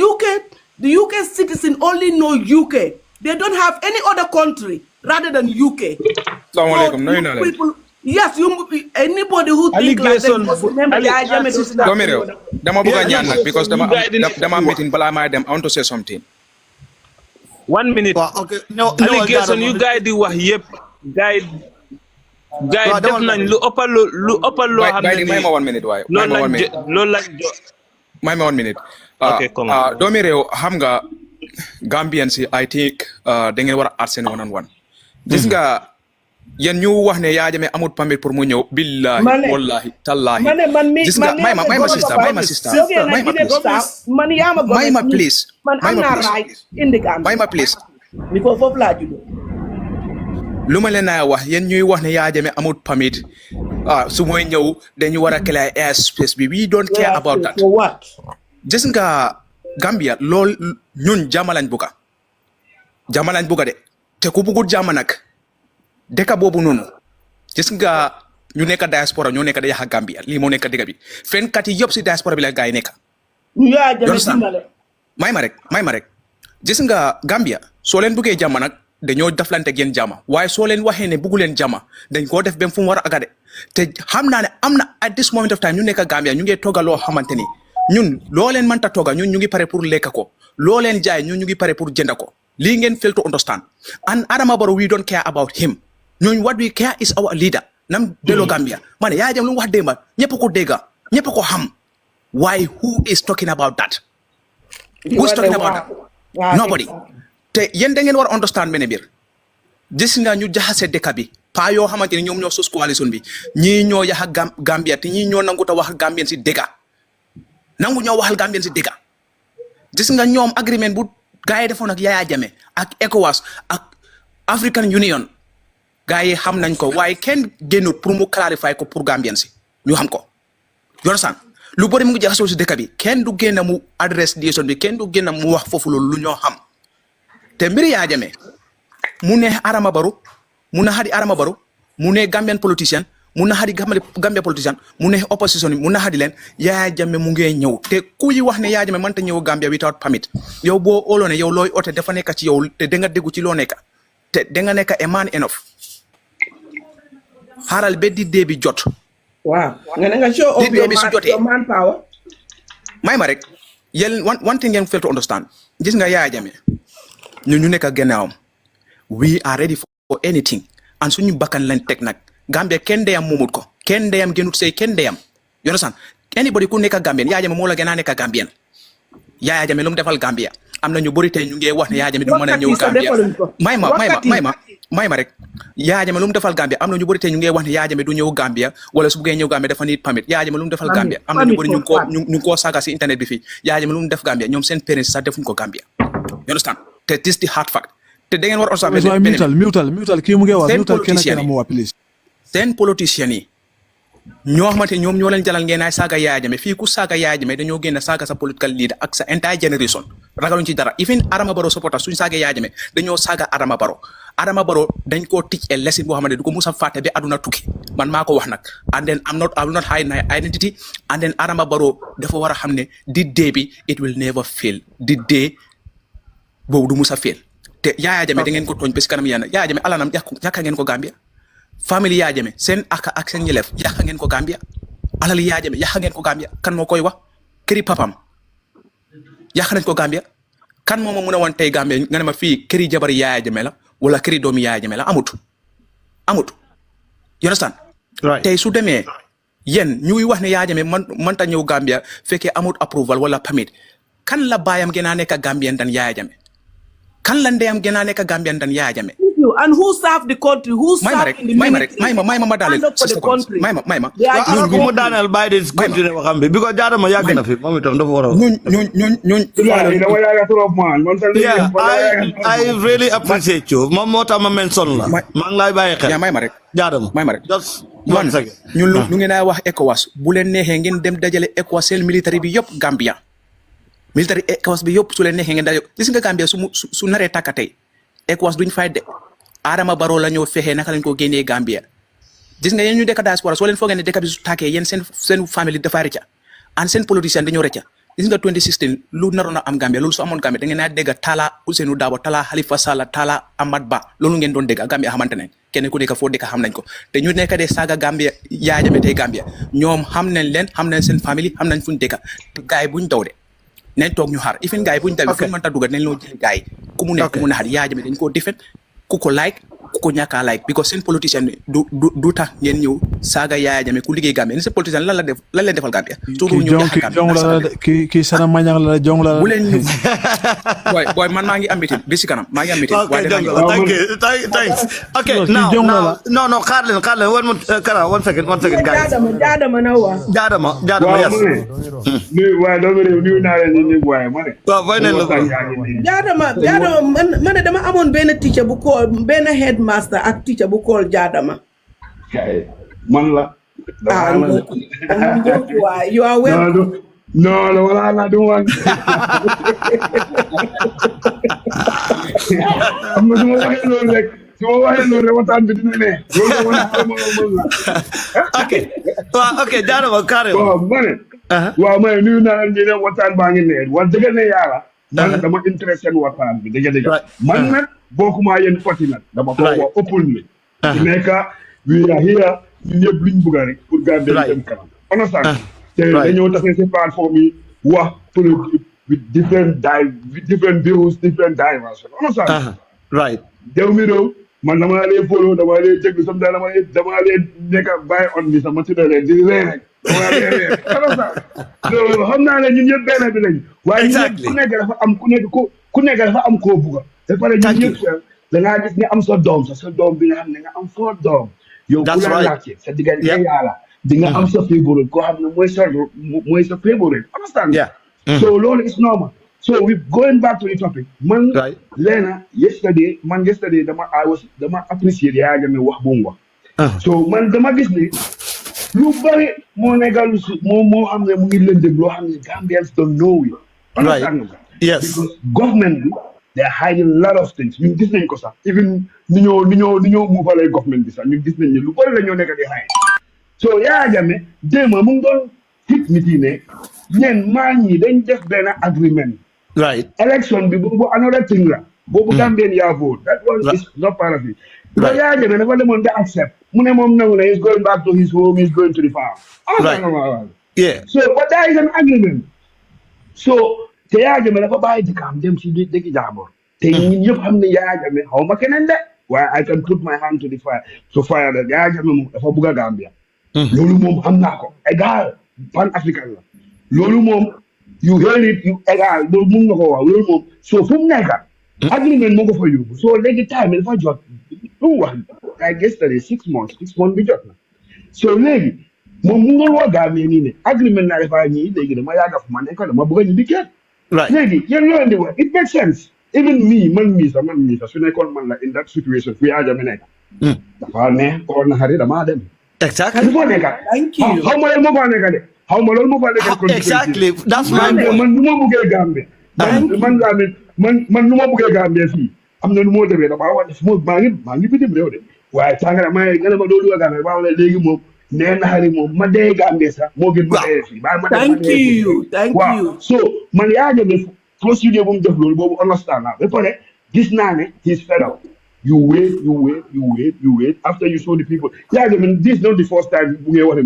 UK citizen only know UK they don't have any other country rather than UK. Assalamualaikum. No, no, people. Yes, anybody who think like that, remember Yahya Jammeh doesn't have Domiro, dama buga ñaan nak because dama meeting bala may dem I want to say something. 1 minute. Okay. Allegation you guys di wax yépp guys def nañ lu ëppal loo xam ne may ma 1 minute waay. Loolu lañ may ma 1 minute. Okay, come on. Doomi réew xam nga Gambian si I think da ngeen war a aar seen one on one. Gis nga yéen ñu wax ne Yahya Jammeh amul permit pour mu ñëw billahi wallahi tallahi gis nga may ma sister may ma please because foofu laa juddoo lu ma leen naa wax yéen ñuy wax ne Yahya Jammeh amul permit su mooy ñëw dañu war a clear air space bi we don't care about that gis nga Gambia lool ñun jàmm lañ bugga de te ku bugul jàmm nag dëkk boobu noonu gis nga ñu nekk diaspora ñoo nekk da yàq Gambia lii moo nekk dëkk bi fenkat yi yëpp si diaspora bi la gaa yi nekk may ma rek gis nga Gambia soo leen buggee jàmm nag dañoo deflante ak yéen jàmm waaye soo leen waxee ne buggu leen jàmm dañ koo def ba fu mu war a agade te xam naa ne am na at this moment of time ñu nekk Gambia ñu ngi togga loo xamante ni ñun loo leen mënta togga ñun ñu ngi pare pour lekk ko loo leen jaay ñun ñu ngi pare pour jënd ko lii ngeen fail to understand and Adama Barrow we don't care about him ñooñu what we care is our leader nam delloo Gambia ma ne Yahya Jammeh lu mu wax démba ñëpp ko dégga ñëpp ko xam why who is talking about that who is talking about that nobody te yéen da ngeen war a understand benn biir gis nga ñu jaxase dëkk bi pas yoo xamante ni ñoom ñoo sos coalition bi ñii ñoo yaxa Gambia te ñii ñoo nangu ta wax Gambien si dëgga nangu ñoo waxal Gambien si dëgga gis nga ñoom agreement bu gars yi defoon ak Yahya Jammeh ak ECOWAS ak African Union gars yi xam nañ ko waaye kenn génnut pour mu clarifier ko pour Gambien si ñu xam ko yoon san lu bëri mu ngi jaxasoo si dëkk bi kenn du génn mu adresse décision bi kenn du génn mu wax foofu loolu lu ñoo xam te mbiri Yahya Jammeh mu ne Adama Barrow mu na hadi Adama Barrow mu ne Gambian politicien mu na hadi Gambia politicien mu ne opposition mu na hadi leen Yahya Jammeh mu ngee ñëw te ku yi wax ne Yahya Jammeh mënta ñëw Gambia without permit yow boo óoloo ne yow looy ote dafa nekk ci yow te da nga déggu ci loo nekk te da nga nekk a man enough xaaral ba di dee bi jot. waaw nga show up your manpower. may ma rek yéen one thing ngeen fail to understand gis nga Yahya Jammeh ñu nekk gannaawam we are ready for anything and suñu bakkan lañ teg nag Gambia kenn deyam moomut ko kenn deyam gënut sey kenn deyam you understand anybody ku nekk Gambien Yahya Jammeh moo la gën a nekk Gambien Yahya Jammeh lu mu defal Gambia am na ñu bëri tey ñu ngi wax ne Yahya Jammeh du mën a ñëw Gambia may ma rek Yahya Jammeh lu mu defal Gambia am na ñu bëri tey ñu ngi wax ne Yahya Jammeh du ñëw Gambia wala su bëggee ñëw Gambia dafa need permit Yahya Jammeh lu mu defal Gambia am na ñu bëri ñu koo saaga si internet bi fii Yahya Jammeh lu mu def Gambia ñoom seen parents sax defuñ ko Gambia you understand te this the hard fact te da ngeen war a mutal kii mu ngi wax mutal kenn mu wax please seen politiciens yi ñoo xamante ñoom ñoo leen jalal ngeen ay saaga Yahya Jammeh fii ku saaga Yahya Jammeh dañoo génn saaga sa political leader ak sa entire generation ragaluñ ci dara even Adama Barrow supporter suñ saaga Yahya Jammeh dañoo saaga Adama Barrow Adama Barrow dañ koo teach a lesson boo xamante ne du ko musa fàtte ba aduna tukki man maa ko wax nag and then I will not hide my identity and then Adama Barrow dafa war a xam ne di day bi it will never fail di day boobu du musa fail te Yahya Jammeh da ngeen ko tooñ ba si kanam yàlla Yahya Jammeh alanam yàqa ngeen ko Gambia famille Yahya Jammeh seen ak seen ñelef yàqa ngeen ko Gambia alal Yahya Jammeh yàqa ngeen ko Gambia kan moo koy wax këri papam yàq nañ ko Gambia kan moo ma mën a wan tey Gambia nga ne ma fii këri jabari Yahya Jammeh la wala këri doomi Yahya Jammeh la amut you understand tey su demee yéen ñuy wax ne Yahya Jammeh mënta ñëw Gambia fekkee amut approval wala permit kan la baayam gën a nekk Gambian dan Yahya Jammeh kan la ndeyam gën a nekk Gambian dan Yahya Jammeh and who served the country? Who served in the military? May ma dalil sister country. May ma. Ñun ko mo Daniel by this country ne waxam bi because jaarama yàgg na fi moom itam dafa war a yeah I really appreciate you moom moo tax ma mention la maa ngi lay bàyyi xel may ma rek jaarama just one second ñun lu ngeen a wax ECOWAS bu leen neexee ngeen dem dajale ECOWAS seen military bi yëpp Gambia military ECOWAS bi yëpp su leen neexee ngeen dajale gis nga Gambia su naree tàkka tey ECOWAS duñ fay de Adama Barrow la ñoo fexee naka lañ ko génnee Gambia gis nga yéen ñu dëkk diaspora soo leen foogee ne dëkk bi su tàkkee yéen seen famille dafa rëcca an seen politicien dañoo rëcca gis nga 2016 lu naroon a am Gambia loolu su amoon Gambia da ngeen a dégg Talla Ousainou Darboe Talla Halifa Sallah Talla Amat Bah loolu ngeen doon dégg Gambia xamante ne kenn ku nekk foo dëkk xam nañ ko te ñu nekk de saaga Gambia Yahya Jammeh tey Gambia ñoom xam nañ leen xam nañ seen famille xam nañ fuñ dëkk te gars yi buñ daw de nañ toog ñu xaar ifin gars yi buñ daw fu mënta dugg nañ loo jël gars yi ku mu nekk ku mu naxat Yahya Jammeh dañ koo defet ku ko like ku ko ñàkk a like because seen politicien du tax ngeen ñëw saaga Yahya Jammeh ku liggéey Gambia ni seen politicien lan leen defal Gambia surtout ñu ki sana mañang la jong la bu leen ñu boy man maa ngi am meeting bi si kanam maa ngi am meeting thanks okay now no xaar leen one second guys jaadama na wa jaadama yes ni waaye doomu réew ni naa leen ni waaye ma ne waaw fay nañ la jaadama man dama amoon benn teacher bu ko benn headmaster ak teacher bu kool jaadama man la you are welcome no wala na du wan am na duma waxee loolu rek su ma waxee loolu rek waxtaan bi dina ne loolu okay jaadama carré waaw ma ne waaw ma ne nuyu naa leen ñu ne waxtaan baa ngi ne wax dëgg ne yàlla man dama intéressé waxtaan bi dëgg man nag bokkuma yéen foti nag dama ko wax openly nekk we are here ñun ñëpp luñ bëgg rek pour Gambia dem kanam understand te dañoo tase si plateforme yi wax with different views different dimensions understand right dew mi réew man dama lee follow dama lee jéglu sam da dama lee nekk bàyyi on bi sama tudda leen di ree rek dama lee ree understand loolu xam naa ne ñun ñëpp benn bi lañ waaye ñëpp ku nekk dafa am ku nekk dafa am koo bugga te pare ñun ñëpp da ngaa gis nga am sa doom bi nga xam ne nga am foo doom yow ku la laajte sa diggante yàlla di nga am sa favorite koo xam ne mooy sa favorite understand so loolu is normal so we going back to the topic man leena yesterday dama appreciate Yahya Jammeh wax bu mu wax so man dama gis ne lu bari moo nekka moo xam ne mu ngi lëndëm loo xam ne Gambians don't know it understand yes because government bi they are hiding a lot of things ñun gis nañ ko sax even ni ñoo muufalee government bi sax ñun gis nañ ne lu bari la ñoo nekk di hide so Yahya Jammeh déema mu ngi doon hit nit yi ne ñeen maa ñi dañ def benn agreement election bi boobu another thing la boobu Gambian yaa vote that one is not part of it but Yahya Jammeh dafa demoon da accept mu ne moom nangu na he's going back to his home he's going to the farm so but there is an agreement so te Yahya Jammeh dafa bàyyi dëkkam dem si dëkki jàmbur te ñun ñëpp xam ne Yahya Jammeh xaw ma keneen de waaye I can put my hand to the fire that Yahya Jammeh moom dafa bugg a Gambia loolu moom xam naa ko égal pan africain la loolu moom you heard it you égal loolu mun nga ko wax loolu moom so fu mu nekk agreement moo ko fa yóbbu so léegi time dafa jot lu mu wax I guess that is 6 months bi jot na so léegi moom mu ngi wax Gambia nii ne agreement naa dafa ñii léegi dama yàgg fu ma nekk dama bëgg a ñibbi kenn léegi yéen loolu di wax it makes sense even man mii sax su nekkoon man la in that situation fu Yahya Jammeh nekk dafa ne ko na xari damaa dem exactly foo nekk xaw ma loolu moo faa nekk de xaw ma loolu moo faa nekk exactly that's my man nu ma buggee Gambia man nu ma buggee Gambia fii am na nu moo demee damaa wax ne fu ma maa ngi bitim réew de waaye tàngara maa ngi nga ne ma doo dugal Gambie baa ne léegi moom nee na xari moom ma dee Gambie sax moo gën ma dee fii baa ma dee Thank you. so man yaa def procédure bu mu def loolu boobu understand naa ba pare gis naa ne he's fed up. You wait. After you show the people, this is not the first time we are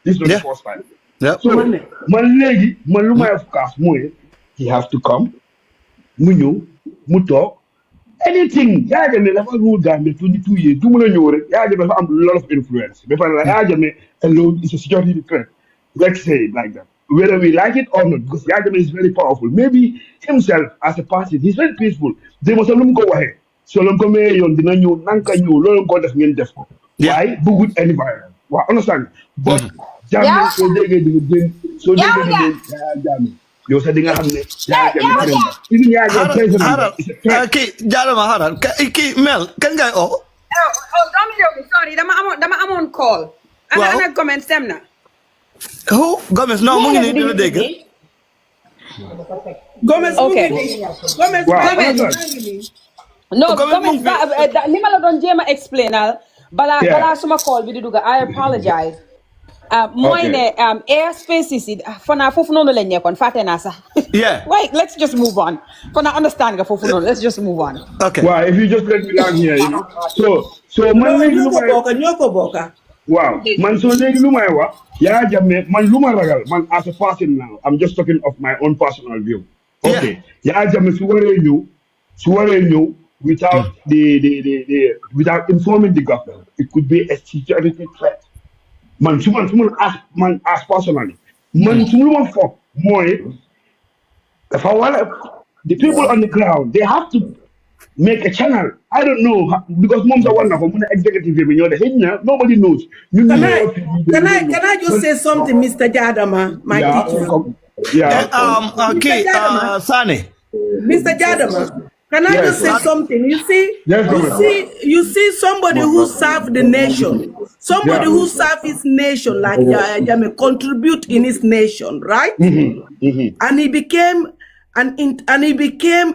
this is not the first time. Yeah. So, he has to come. Mu talk. Anything. Never rule Gambia 22 years. Do have a lot of influence. Alone is a security threat. Let's say it like that. Whether we like it or not, because Yajame is very powerful. Maybe himself as a person, he's very peaceful. They must have go ahead. So long come yon dina ñu nanka ñu loolu ko def ngeen def ko waaye bëggut environment waaw understand but Jammeh so déggee di gën so déggee di Jammeh yow sax di nga xam ne Jammeh kii jaarama xaaral kii Mel kan ngay oo sorry dama amoon call ana comment sem na Gomez non mu ngi nii dina dégg Gomez no comment li ma la doon jéem a explainal balaa suma call bi di dugg I apologize mooy ne airspace yi fanaa foofu noonu lañ nekkoon fàtte naa sax wait let's just move on fanaa understand nga foofu noonu let's just move on okay wow if you just let me down here you know so man léegi lu may ñoo ko bokka waaw man so léegi lu may wax Yahya Jammeh man lu ma ragal man as a person now I'm just talking of my own personal view okay Yahya Jammeh su waree ñëw without without informing the government, it could be a security threat. Someone ask personally. Someone for more. If I want the people on the ground, they have to make a channel. I don't know because moms are wonderful. Executive, nobody knows. Can I just say something, Mr. Jadama, my teacher? Okay, Sani. Mr. Jadama. Can I just say something? You see somebody who served the nation, somebody who served his nation like Yahya Jammeh contribute in his nation, right? And he became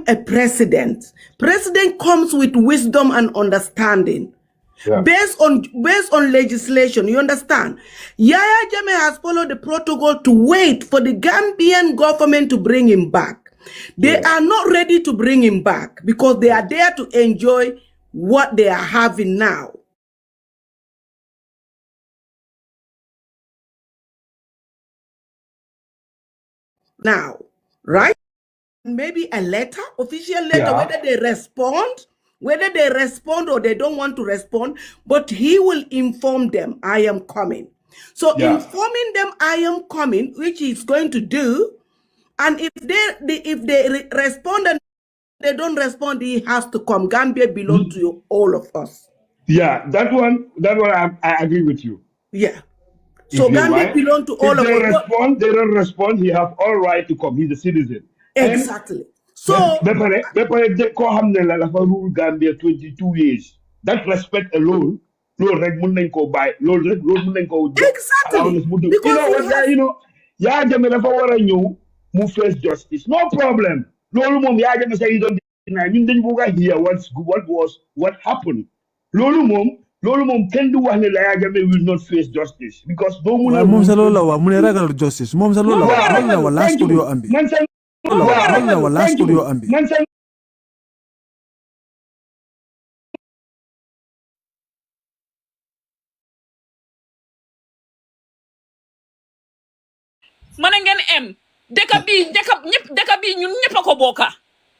a president. President comes with wisdom and understanding. Based on legislation, you understand? Yahya Jammeh has followed the protocol to wait for the Gambian government to bring him back. They are not ready to bring him back because they are there to enjoy what they are having now. Now, right? Maybe a letter, official letter, whether they respond or they don't want to respond, but he will inform them, I am coming. So informing them, I am coming, which he's going to do. And if they respond and they don't respond, he has to come. Gambia belongs to all of us. Yeah, that one I agree with you. Yeah. So Gambia belongs to all of us. If they don't respond, he have all right to come. He's a citizen. Exactly. So Gambia 22 years. That respect alone, exactly. Because Yahya Jammeh dafa wara ñew mu face justice. No problem. Lolu mom Yahya Jammeh say you don't deny. Ñun dañ bëgg hear what happened. Lolu mom kenn du wax ne Yahya Jammeh will not face justice because do mu ne mom sa lolu la wax mu ne ragal justice. Mom sa lolu la wax last studio ambi. Man sa last studio ambi. mané ngeen em deka bi ñun ñepp ko boka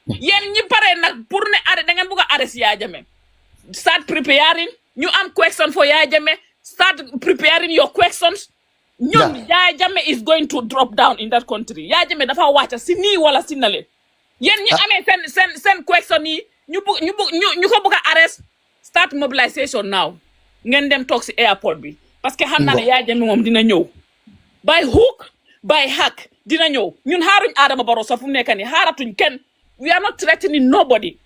yeen ñi paré nak pour né arrêt da ngeen bëgg arrest Yahya Jammeh start preparing ñu am question for Yahya Jammeh start preparing your questions ñun Yahya Jammeh is going to drop down in that country Yahya Jammeh dafa wacca ci ni wala ci nalé yeen ñi amé sen question yi ñu ko bëgg arrest start mobilization now ngeen dem tok ci airport bi parce que xamna né Yahya Jammeh mom dina ñëw by hook by hack dina ñëw ñun xaaruñ Adama Barrow sa fu nekk ni xaaratuñ kenn we are not threatening nobody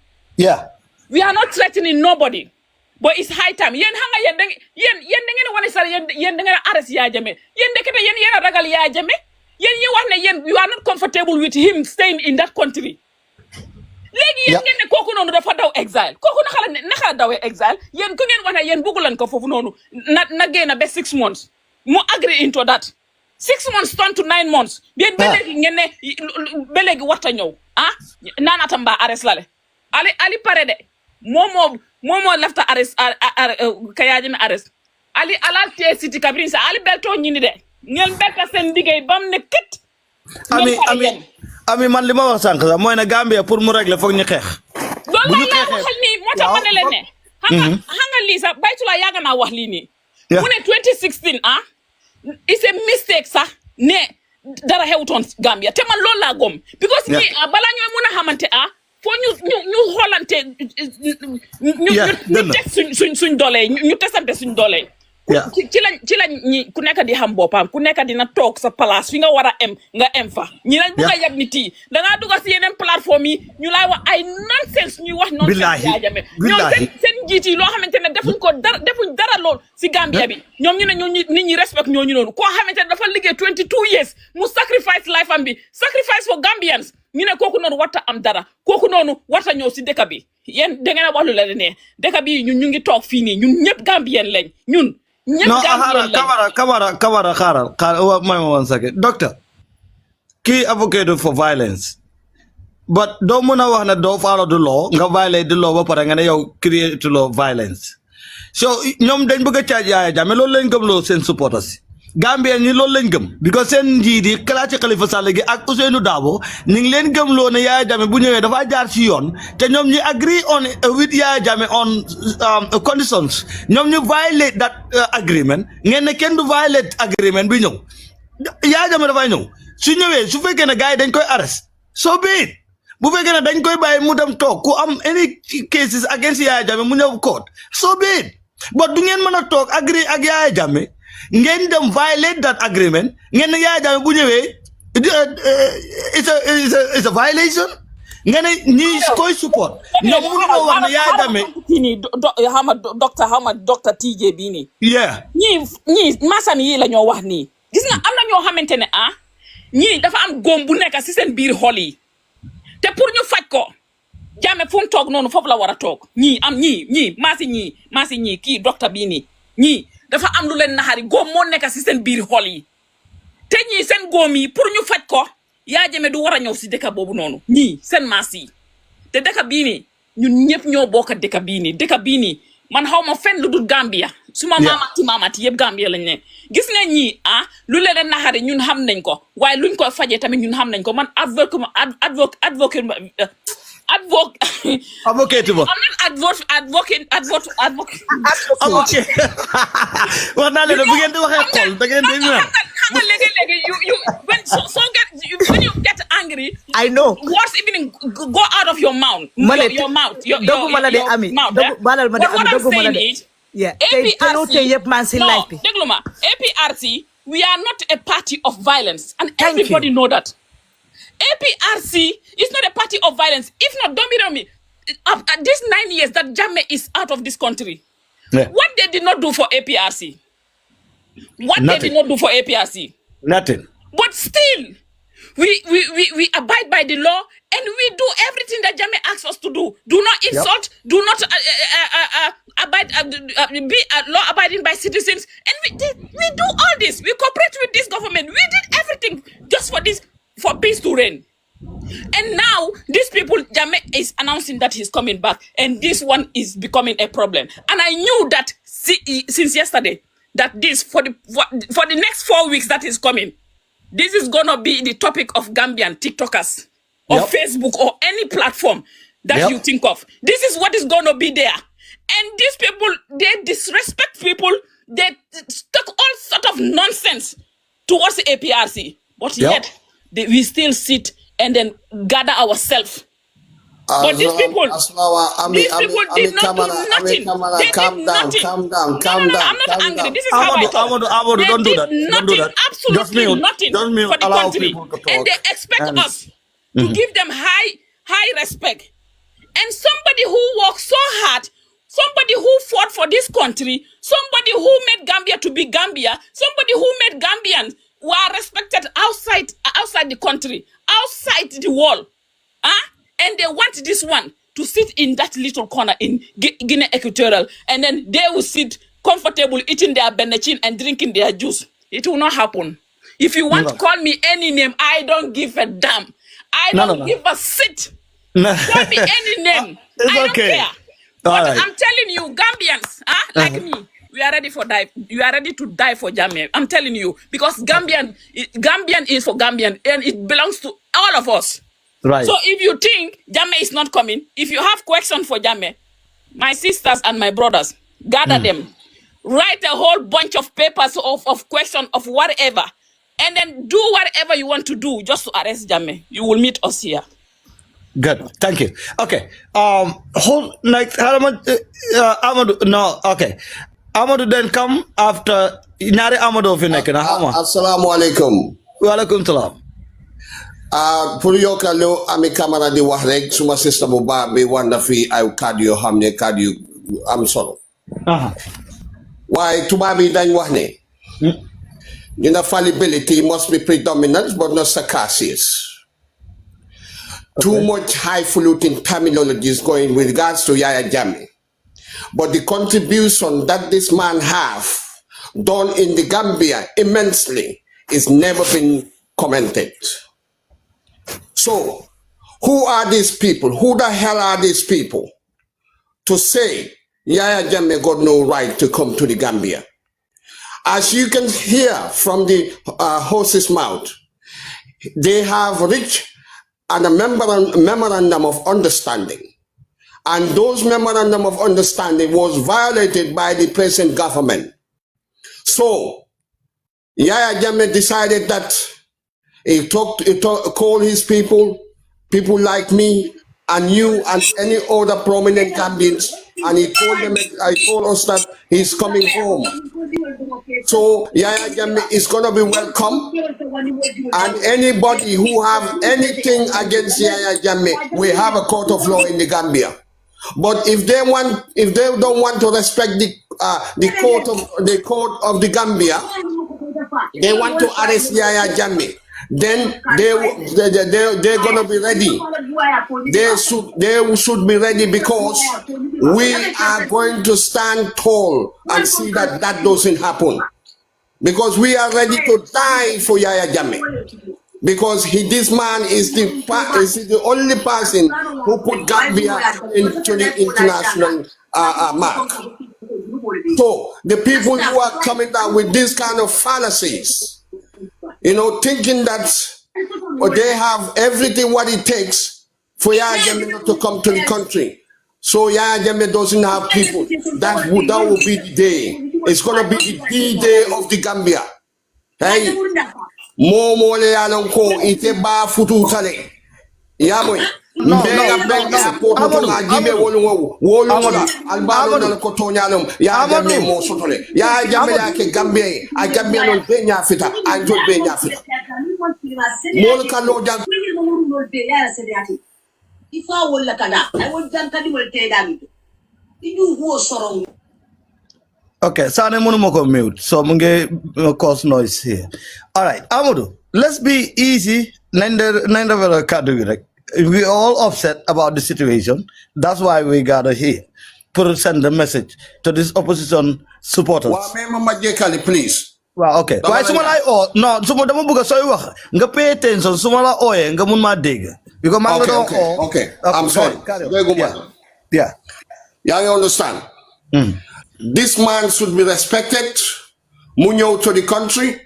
we are not threatening nobody but it's high time yeen xam nga yeen da ngeen wone sar yeen da ngeen arrest Yahya Jammeh yeen dekete yeen ragal Yahya Jammeh yeen wax ne yeen you are not comfortable with him staying in that country léegi yéen ngeen ne kooku noonu dafa daw exile kooku naka la dawee exile yéen ku ngeen wax ne yéen bëggu leen ko foofu noonu na génn ba 6 months mu agree into that 6 months turn to 9 months bien ba léegi ngeen ne ba léegi warta ñëw naanata mbaa arrest la le ali pare de momo lefta arrest kayaji mi arrest ali alal te city kabrin sa ali belto ñini de ngeen bekka seen liggéey bam ne kit ami man li ma wax sànq sax mooy ne Gambia pour mu régler foog ñu xeex loolu laa waxal nii moo tax ma ne leen ne xam nga lii sax baytulaa yàgg naa wax lii nii mu ne 2016 it's a mistake sax ne dara xewutoon Gambia te man loolu laa gom because ñi balaa ñooy mun a xamante foo ñu xoolante ñu teg suñ doole ñu tesante suñ doole ci lañ ñi ku nekk di xam boppam ku nekk dina toog sa place fi nga war a nga fa ñi lañ bëgg a yab nit yi dangaa dugga si yeneen plateforme yi ñu lay wax ay nonsense ñuy wax nonsense Yahya Jammeh ñoom seen njiit yi loo xamante ne defuñ dara lool si Gambia bi ñoom ñu ne nit ñi respect ñooñu noonu koo xamante ne dafa liggéey 22 years mu sacrifice life am bi sacrifice for Gambians ñu ne kooku noonu warta am dara kooku noonu warta ñëw si dëkk bi yéen da ngeen a wax lu la ne dëkk bi ñun ñu ngi toog fii nii ñun ñëpp Gambien lañ ñun no Kamara xaaral may ma 1 second doctor kii advocate for violence but doo mën a wax ne doo follow the law nga violate the law ba pare nga ne yow create law violence so ñoom dañ bëgg a charge Yahya Jammeh loolu lañ gëm loo seen supporters Gambien ñi loolu lañ gëm because seen njiit yi Kalachi Khalifa Sall gi ak Ousainou Darboe ñu ngi leen gëm loo ne Yahya Jammeh bu ñëwee dafa jaar ci yoon te ñoom ñu agree on with Yahya Jammeh on conditions ñoom ñu violate that agreement ngeen ne kenn du violate agreement bi ñëw Yahya Jammeh dafay ñëw su ñëwee su fekkee ne gars yi dañ koy arrest so be it bu fekkee ne dañ koy bàyyi mu dem toog ku am any cases against Yahya Jammeh mu ñëw court so be it but du ngeen mën a toog agree ak Yahya Jammeh ngeen dem violate that agreement ngeen ne Yahya Jammeh bu ñëwee it's a violation ngeen ne ñi koy support ñoom mu ngi wax ne Yahya Jammeh ni docteur TJ bii nii ñii masan yi la ñoo wax nii gis nga am na ñoo xamante ne ñii dafa am góom bu nekk si seen biir xol yi te pour ñu faj ko Jammeh fu mu toog noonu foofu la war a toog ñii maasi ñii kii docteur bii nii ñii dafa am lu leen naxari góom moo nekk si seen biir xol yi te ñii seen góom yi pour ñu faj ko Yahya Jammeh du war a ñëw si dëkk boobu noonu ñii seen maas yi te dëkk bii nii ñun ñëpp ñoo bokk dëkk bii nii man xaw ma fenn lu dul Gambia suma maamati yëpp Gambia lañ ne gis nga ñii lu leen naxari ñun xam nañ ko waaye luñ koy fajee tamit ñun xam nañ ko man advocate wax naa leen bu ngeen di waxee xol da ngeen di ñaan xam nga léegi when you get angry I know words even go out of your mouth your mouth doguma la de ami balal ma de ami doguma la de APRC dégluma APRC we are not a party of violence and everybody know that APRC is not a party of violence. If not, don't be me. These 9 years that Jammeh is out of this country, what they did not do for APRC? They did not do for APRC? Nothing. But still, we abide by the law and we do everything that Jammeh asks us to do. Do not insult. Do not be law-abiding by citizens. And we do all this. We cooperate with this government. We did everything just for this. For peace to reign. And now, these people, Jammeh is announcing that he's coming back. And this one is becoming a problem. And I knew that since yesterday, that this, for the next 4 weeks that is coming, this is going to be the topic of Gambian TikTokers or Facebook or any platform that you think of. This is what is going to be there. And these people, they disrespect people. They talk all sort of nonsense towards the APRC. But yet, we still sit and then gather ourselves. But these people did not do nothing. Calm down. I'm not angry. This is how I talk. They don't do that. Nothing, absolutely nothing for the country. And they expect us to give them high respect. And somebody who worked so hard, somebody who fought for this country, somebody who made Gambia to be Gambia, somebody who made Gambians who are respected outside the country, outside the world. and they want this one to sit in that little corner in Guinea Equatorial, and then they will sit comfortable eating their benachin and drinking their juice. It will not happen. If you want to call me any name, I don't give a damn. I don't give a shit. Call me any name. It's I don't okay. care. But I'm telling you, Gambians, like me, we are ready for die. You are ready to die for Jammeh. I'm telling you, because Gambian is for Gambian, and it belongs to all of us. Right. So if you think Jammeh is not coming, if you have question for Jammeh, my sisters and my brothers, gather them, write a whole bunch of papers of question of whatever, and then do whatever you want to do just to arrest Jammeh. You will meet us here. Good. Thank you. Okay. Hold like Amadou. No. Okay. Amadou then come after. Nyari Amadou fi nek na xama. Assalamu alaikum. Wa alaikum salam. Pour yokka lo ami camara di wax rek suma sister bu baax bi wanda fi ay kàddu yoo xam ne kàddu yu am solo. Waaye tubaab yi dañ wax ne. Fallibility must be predominant but not sarcastic. Too much highfalutin terminology is going with regards to Yahya Jammeh. But the contribution that this man have done in the Gambia immensely is never been commented. So, who are these people? Who the hell are these people to say Yahya Jammeh got no right to come to the Gambia? As you can hear from the horse's mouth, they have reached a memorandum of understanding. And those memorandum of understanding was violated by the present government. So, Yahya Jammeh decided that he called his people like me and you and any other prominent Gambians, and he told us that he's coming home. So Yahya Jammeh is going to be welcome, and anybody who have anything against Yahya Jammeh, we have a court of law in the Gambia. But if they don't want to respect the court of the Gambia, they want to arrest Yahya Jammeh, then they're gonna be ready. They should be ready, because we are going to stand tall and see that that doesn't happen. Because we are ready to die for Yahya Jammeh. Because this man is the only person who put Gambia into the international mark. So the people who are coming down with this kind of fallacies, thinking that they have everything what it takes for Yahya Jammeh not to come to the country. So Yahya Jammeh doesn't have people. That will be the day. It's going to be the D-Day of the Gambia. Hey, Momo le alonko ite ba futu tale. Yamoy. No. Okay, so I'm going to mute, so I'm going to cause noise here. All right, Amadou, let's be easy. We all upset about the situation. That's why we gather here to send a message to these opposition supporters. Please. Well, okay. Why someone like no, someone don't buga soy wax nga pay attention someone la oye nga mun ma deg because man okay. I'm sorry. Yeah. You understand? This man should be respected. Mu ñew to the country.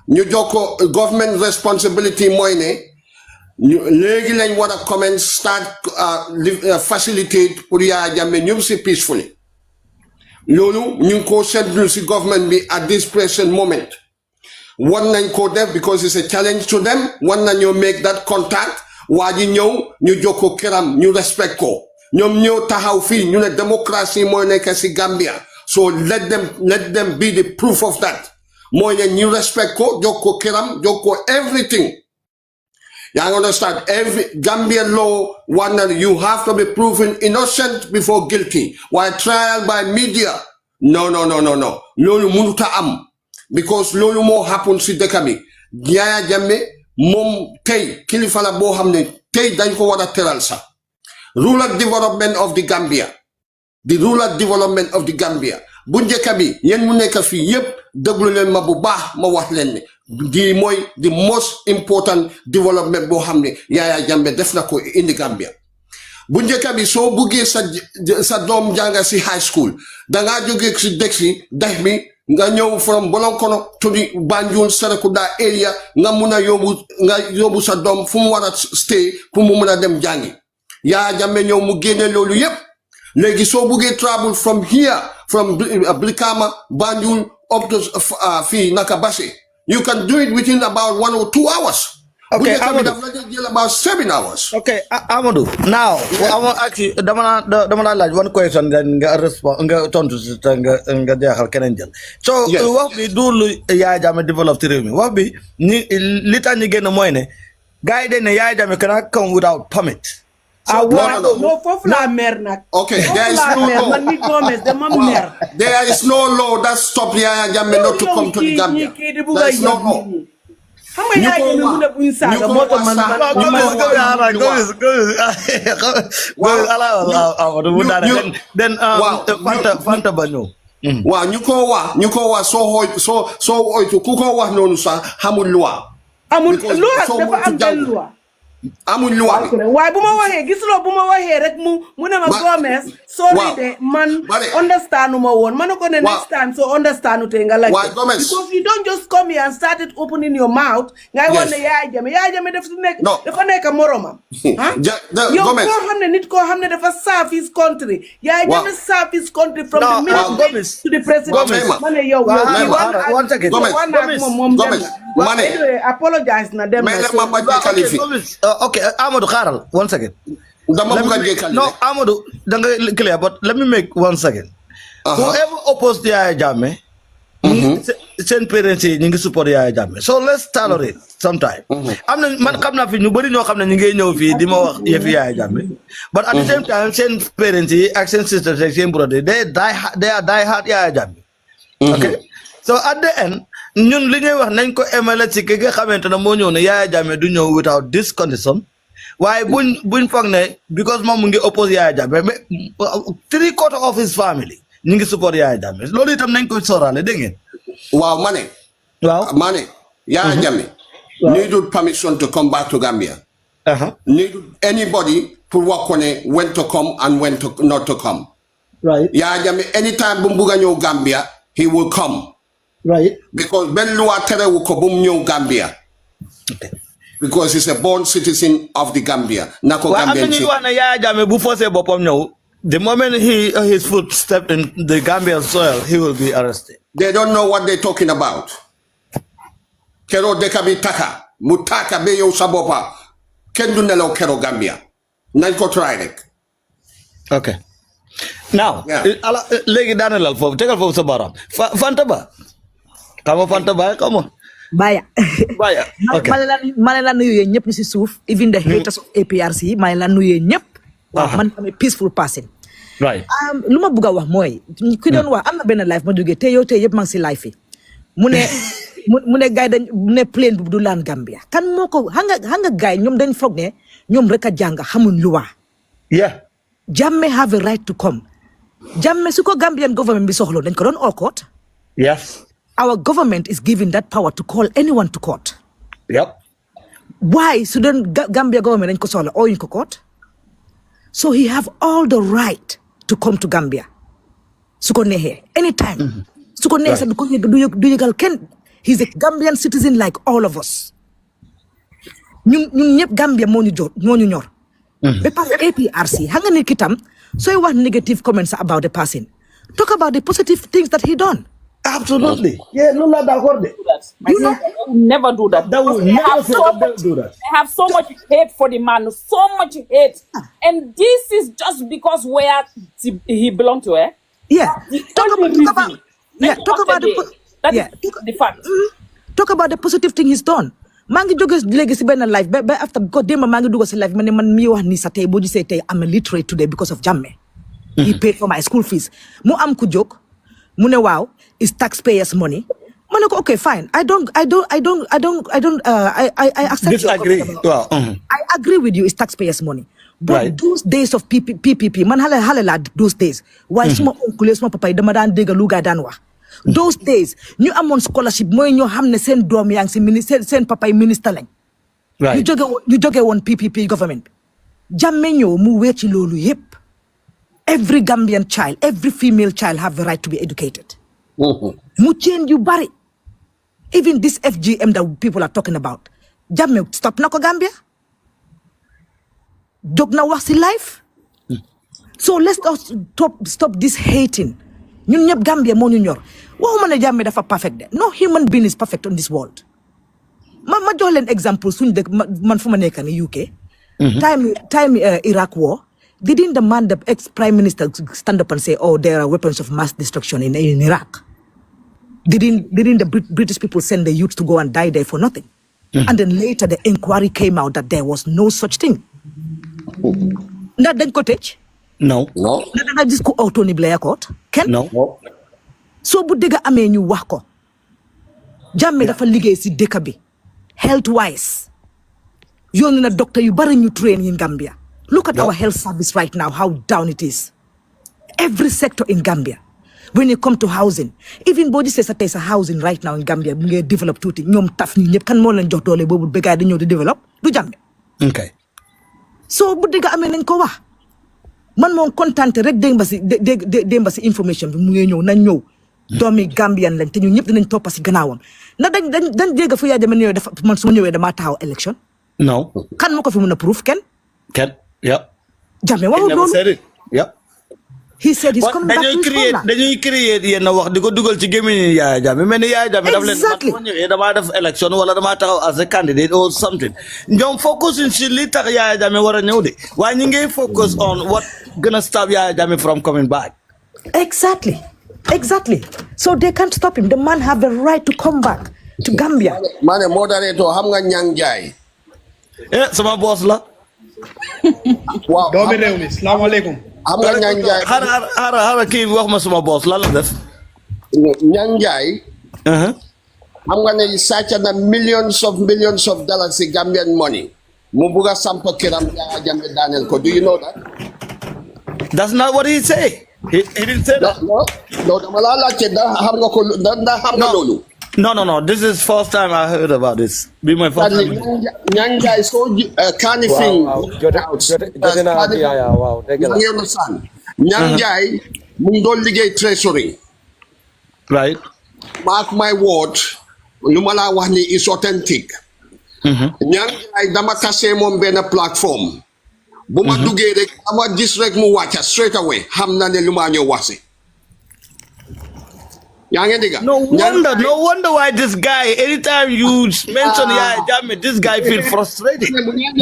Ñu joko government responsibility moy ne légui lañ wara commence start facilitate pour Yahya Jammeh ñum ci peacefully. Lolu ñu ko setlu ci government bi at this present moment. One nañ ko def because it's a challenge to them. One nañ make that contact. Waji ñew ñu joko keram ñu respect ko. Ñom ñoo taxaw fi ñu ne democracy moy nekk ci Gambia. So let them be the proof of that. Moy ne ñu respect ko joko keram joko everything. You understand? Every Gambian law, you have to be proven innocent before guilty. While trial by media, no. Lolu munuta am. Because lolu mo happen si dekabi. Yahya Jammeh, mom tay, kilifa la bo hamne, tey dañ ko war a teral sax rural development of the Gambia the rural development of the Gambia bu njëkk bi yéen mu nekk fii yépp déglu leen ma bu baax ma wax leen ne di mooy the most important development boo xam ne Yaya Jammeh def na ko in the Gambia bu njëkk bi soo buggee sa doom jànga si high school dangaa jógee si dëkk si dex bi nga ñëw from Bolonkono to the Banjul Serekunda area nga mun a yóbbu sa doom fu mu war a stay pour mu mun a dem jàngi Yaya Jammeh ñëw mu génne loolu yépp léegi soo buggee travel from here from Brikama Banjul up to fii Nakabase you can do it within about 1 or 2 hours. Okay, about 7 hours. Okay, Amadou. Now, I want actually, dama like one question then respond. Turn to So, Yes. what we do, Yaya Jammeh develop the revenue. What we later you get the money. Guy then Yaya Jammeh cannot come without permit. No, fofla mer nak. Okay, there is no law. Man ni Gomez, the man mer. There is no law that stop Yaya Jammeh not to come to the Gambia. There is no law. How many years you gonna bring saga motor man? Then Fanta Banyo. Wa nyuko wa so oito kuko wa nonu sa hamul loi. Amul loi dafa am ben loi. Amul loi. Why buma waxe gislo buma waxe rek mu ne ma Gomez sorry de man understand uma won manako ne next time so understand ute nga like because you don't just come here and start it opening your mouth ngay won ne Yaya Jammeh def nek dafa nek moromam yow ko xamne nit ko xamne dafa serve his country Yaya Jammeh serve his country from the minister to the president mané yow one second Gomez mané apologize na dem okay, Amadou Kharal, 1 second. No, Amadou, clear, but let me make 1 second. Whoever opposed the Yaya Jammeh, send parents in support Yaya Jammeh. So let's tolerate sometime. I'm not coming up in nobody know coming in Yaya Jammeh. But at the same time, send parents, action sisters, same brother, they are die-hard Yaya Jammeh. Okay? So at the end, ñun li ñuy wax nañ ko émale ci ki nga xamantene mo ñëw ne Yaya Jammeh du ñëw without this condition waaye buñ foog ne because moom mu ngi oppose Yaya Jammeh mais 3/4 of his family ñu ngi support Yaya Jammeh loolu itam nañ ko sorale dégg ngeen waaw mané Yaya Jammeh needed permission to come back to Gambia needed anybody to work on it when to come and when to not to come Right. Yaya Jammeh anytime bu mbuga ñëw Gambia he will come. Right. Because Ben Lua Terewu Kobum New Gambia. Okay. Because he's a born citizen of the Gambia. Nako Gambian. The moment his foot step in the Gambian soil, he will be arrested. They don't know what they're talking about. Kero dekabi taka. Mutaka beyo sabopa. Kendu nelo kero Gambia. Nanko tridek. Okay. Now, legi Daniel Alfo, take Alfo Sabaram. Fanta ba? Kamu Fanta ba? Kamu? Baya. Baya. Okay. Malela nuyu yeen ñep ci suuf, even the haters of APRC, malela nuyu ñep. Man am a peaceful person. Right. Luma bëgga wax moy, ku doon wax amna ben life ma joggé té yow té yépp mang ci life yi. Mu ne gaay dañ ne plane bu du lan Gambia. Kan moko hanga gaay ñom dañ fogg ne ñom rek a jang xamuñ loi. Yeah. Jammeh have a right to come. Jammeh suko Gambian government bi soxlo dañ ko don all court. Yes. Our government is given that power to call anyone to court. Yep. Why Sudan Gambia government dañ ko soxla or ko court? So he have all the right to come to Gambia. Suko nehe anytime. Suko nehe sa du yegal ken. He's a Gambian citizen like all of us. Ñun ñep Gambia mo ñu ñor. Be par APRC hanga nit kitam soy wax negative comments about the person. Talk about the positive things that he done. Absolutely. Yeah, no, d'accord. You know, never do that. That will never do that. I have so much hate for the man, so much hate. And this is just because where he belonged to, eh? Yeah. Talk about the fact. Talk about the positive thing he's done. Mangi joges legacy ben life. But after because dem mangi do life, man mi wax ni sa tay bo gisé tay I'm illiterate today because of Jammeh. He paid for my school fees. Mu am ku jog mu ne wow, it's taxpayers' money. Manako, okay, fine. I accept Disagree. your Well, I agree with you. It's taxpayers' money. But Right. those days of PPP, man, halala those days. Why suma uncle, suma papa, damadan dega luga danwa. Those days, ñu amon scholarship moy ñoo xamne sen doom yang ci ministère sen papa minister lañ. right. ñu joge won PPP government. Jammeh ñoo mu wéci lolu yépp. Every Gambian child, every female child have the right to be educated. Mu change you bari. Even this FGM that people are talking about. Jammeh stop na ko Gambia. Dog na wax ci life. So let's stop this hating. Ñun ñep Gambia mo ñu ñor. Waxuma ne Jammeh dafa perfect de. No human being is perfect on this world. Ma jox leen example suñ dëkk man fu ma nekk ni UK. Time Iraq war, didn't the ex-prime minister stand up and say, oh, there are weapons of mass destruction in Iraq? Didn't the British people send the youth to go and die there for nothing? And then later the inquiry came out that there was no such thing. Not then cottage? No. Not just go Tony Blair court? Ken? No. So bu dega amé ñu wax ko. Jammeh dafa liggéey ci dëkk bi. Health wise. Yoon na doctor yu bari ñu train in Gambia. Look at our health service right now, how down it is. Every sector in Gambia. When you come to housing, even body says that there's a housing right now in Gambia, mu ngi develop tuuti ñoom taf ñu ñëpp kan moo leen jox doole boobu ba gaay dañoo di develop du Jammeh. Okay. So bu dega amé nañ ko wax. Man moom contente rek démba si information bi mu ngi ñëw nañ ñëw. Doomi Gambian lañ te ñu ñëpp dinañ toppa si gannaawam na dañ dégg fu Yahya Jammeh ñëwee dafa man su ma ñëwee damaa taxaw election. No. Kan moo ko fi mën a proof kenn. Yeah. Jammeh waxul Never loolu. said it. Yeah. He said he's coming back to his homeland. dañuy créer yenn wax di ko dugal ci gémmiñ Yahya Jammeh mais ni Yahya Jammeh daf leen Exactly. man ñëwee damaa def election wala damaa taxaw as a candidate or something ñoom focus ci li tax Yahya Jammeh war a ñëw de waaye ñu ngi focus on what gonna stop Yahya Jammeh from coming back. Exactly. So they can't stop him. The man have the right to come back to Gambia. Mane moderator xam nga Ñang Jaay. Sama boss la. Waaw. doomi réew mi salaamaaleykum. Xam nga Ñang Jaay. Xara kii wax ma sama boss lan la def. Ñang Jaay. Xam nga ne sàcc na millions of dollars ci Gambian money. Mu bugg a samp kiram Yahya Jammeh daaneel ko. Do you know that? That's not what he say. He didn't say that. No, dama la laajte ndax xam nga ko ndax xam nga loolu. No. This is first time I heard about this. Be my first time. Ñang Jaay so canifing. jote naa Yahya waaw dëgg la. Ngeen san. Ñang Jaay mu ngi doon liggéey treasury. Right. Mark my word, lu ma la wax ni is authentic. Ñang Jaay dama tase moom benn platform. Bu ma duggee rek ama gis rek mu wàcca straight away xam na ne lu ma ñëw wax si. Yaa ngi dégg? No wonder why this guy, anytime you mention Yahya Jammeh, this guy feel frustrated. lii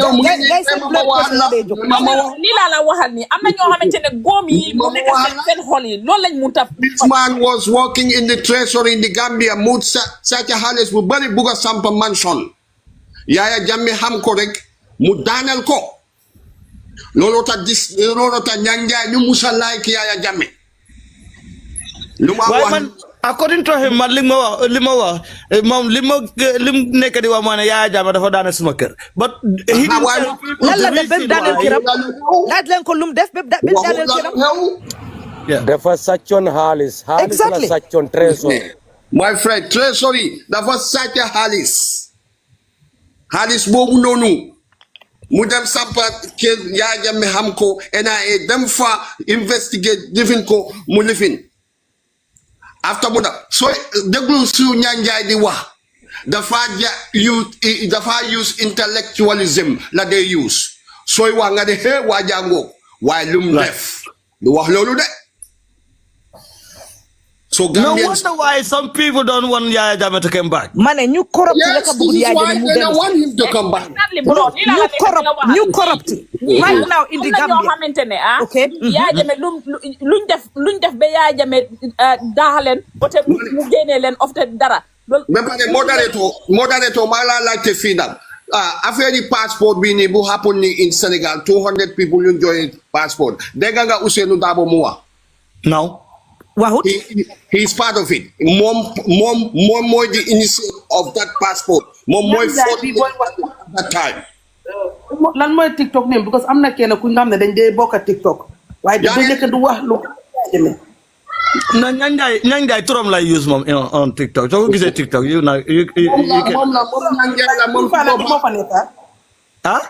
laa la waxal ni am na ñoo xamante ne góom yi mu nekk seen xol yi loolu lañ mun ta. This man was working in the treasury in the Gambia mu sàcc xaalis bu bari bugg a samp mansion. Yahya Jammeh xam ko rek mu daaneel ko. Loolu tax Ñang Jaay ñu musa like Yahya Jammeh. Lu ma wax according to him man li ma wax moom li nekk di wax moo ne Yahya Jammeh dafa daane suma kër but he didn't lan la def bépp daaneel kiram laaj leen ko lum def bépp daaneel kiram. dafa sàccoon xaalis. Exactly. la sàccoon trésor. My friend treasury dafa sàcc xaalis boobu noonu mu dem sampa kër Yahya Jammeh xam ko NIA dem fa investigate lifin ko mu lifin after mu da so déglu su Ñang Jaay di wax dafa use intellectualism la day use sooy wax nga de waa jàngoo waaye lu mu def du wax loolu de. So no wonder why some people don't want Yahya Jammeh to come back. Mane ñu corrupt la ka bëgg Yahya Jammeh mu they don't want him to come back. ñu corrupt right now in the Gambia. Am na ñoo xamante ne okay. Yahya Jammeh luñ def ba Yahya Jammeh daaxaleen ote mu génnee leen ofte dara. Mais pare moderator maa laa laajte fii nag affaire yi passport bi nii bu happen ni in Senegal 200 people ñu join passport dégg nga Ousainou Darboe mu wax. No. Wahut. He's part of it. Mom, more the initiative of that passport. Mom, more for at that time. lan mooy TikTok name because am na kenn ku nga xam ne dañ dee bokk TikTok waaye da nekk du wax lu na ñanjay turam lay use moom on TikTok soo ko gisee TikTok you moom moo fa nekk ah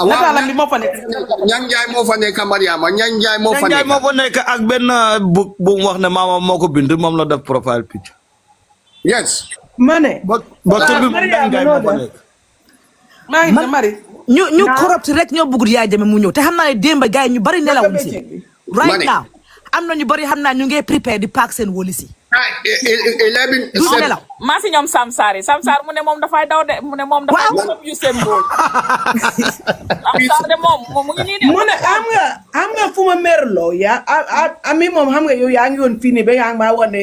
nataala bi moo fa nekk Ñanjay moo fa nekk Mariama Ñanjay moo fa nekk ak benn book bu mu wax ne maama moo ko bind moom la def profile picture yes ma ne ba tur bi Ñanjay moo fa nekk maa ngi ne Mari ñu corrupt rek ñoo bëgg Yaya Jammeh mu ñëw te xam naa ne démb gars yi ñu bari nelawuñ si right now am na ñu bari xam naa ñu ngi prepare di paak seen wóoli si 11 du nelaw maa si ñoom Samsar mu ne moom dafay daw de mu ne moom dafay daw yu seen bool Samsar de moom mu ngi nii de mu ne am nga fu ma merloo ami moom xam nga yow yaa ngi woon fii nii ba yaa ngi maa wane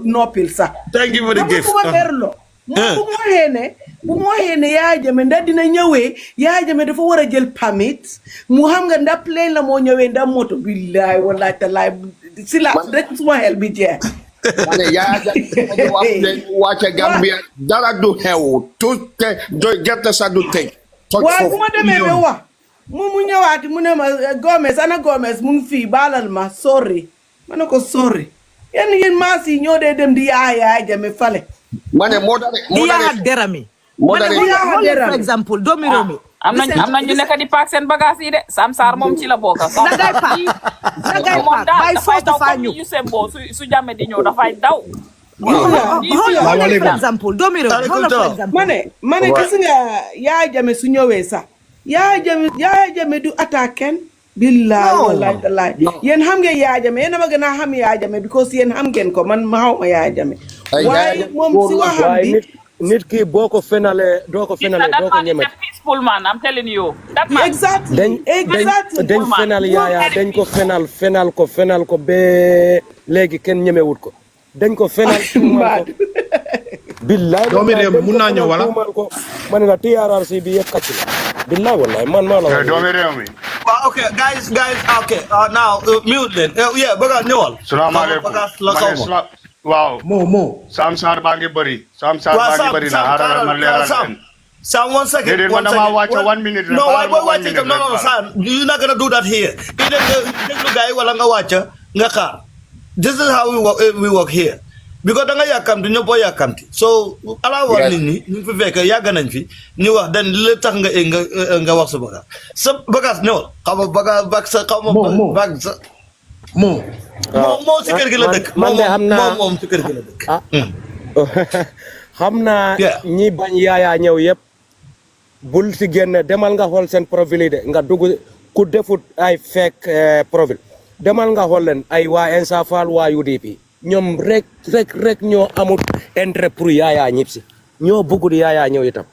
noppil sax thank you for the gift fu ma merloo bu mu waxee ne Yaya Jammeh ndax dina ñëwee Yaya Jammeh dafa war a jël permit mu xam nga ndax plane la moo ñëwee ndax moto billaay wallaay talaay si la rek suma xel bi jeex mane Yaya Jammeh wàcce Gambia dara du xew tout gerte sa du tëj waaye bu ma demee ba wax mu ñëwaati mu ne ma Gomez ana Gomez mu ngi fii baalal ma sorry ma ne ko sorry yéen maas yi ñoo dee dem di Yaya Jammeh fale mane moo dare derami for example doomi réew mi am na ñu nekk di paak seen bagage yi de Samsar moom ci la bokk nagay paak bay force dafa ñu yu sembo su Jammeh di ñëw dafay daw for example doomi réew for example ma ne gis nga Yaya Jammeh su ñëwee sax Yaya Jammeh du attaquer billahi wallahi tallahi yéen xam ngeen Yaya Jammeh yéen a ma gën a xam Yaya Jammeh because yéen xam ngeen ko man ma xaw ma Yaya Jammeh waaye moom si waxam bi nit ki boo ko fenalee doo ko ñeme peaceful man I'm telling you exactly dañ fenal Yaya dañ ko fenal ko ba léegi kenn ñemewut ko dañ ko fenal billahi doomi réew mi mun naa ñëw wala man nga TRRC bi yëpp kàcc la billahi wallahi man maa la doomi réew mi okay guys okay now mute leen yeah bëgg ñëwal salaamaaleykum waaw moo Samsar baa ngi bëri na xaaral ma leeral leen Sam, 1 second. Déedéet, man dama wàcc 1 minute. No, why watch it? No, Sam, you're not gonna do that here. Either the guy wala nga watch nga xaar. This is how we work here. Because da nga yakamti ñopo yakamti. So ala war nit ñi ñu fi fekk yàgg nañ fi ñu wax dañ le tax nga wax sa bagage. Sa bagage ñëw xam bagage bak sa xam bak sa mo ci kër gi la dëkk. man de xam naa moom ci kër gi la dëkk. xam naa ñi bañ Yaya ñëw yëpp bul si génn demal nga xool seen profil yi de nga dugg ku defut ay fekk profil demal nga xool leen ay waa Ensafal waa UDP ñoom rek ñoo amul intérêt pour Yaya ñib si ñoo bëggul Yaya ñëw itam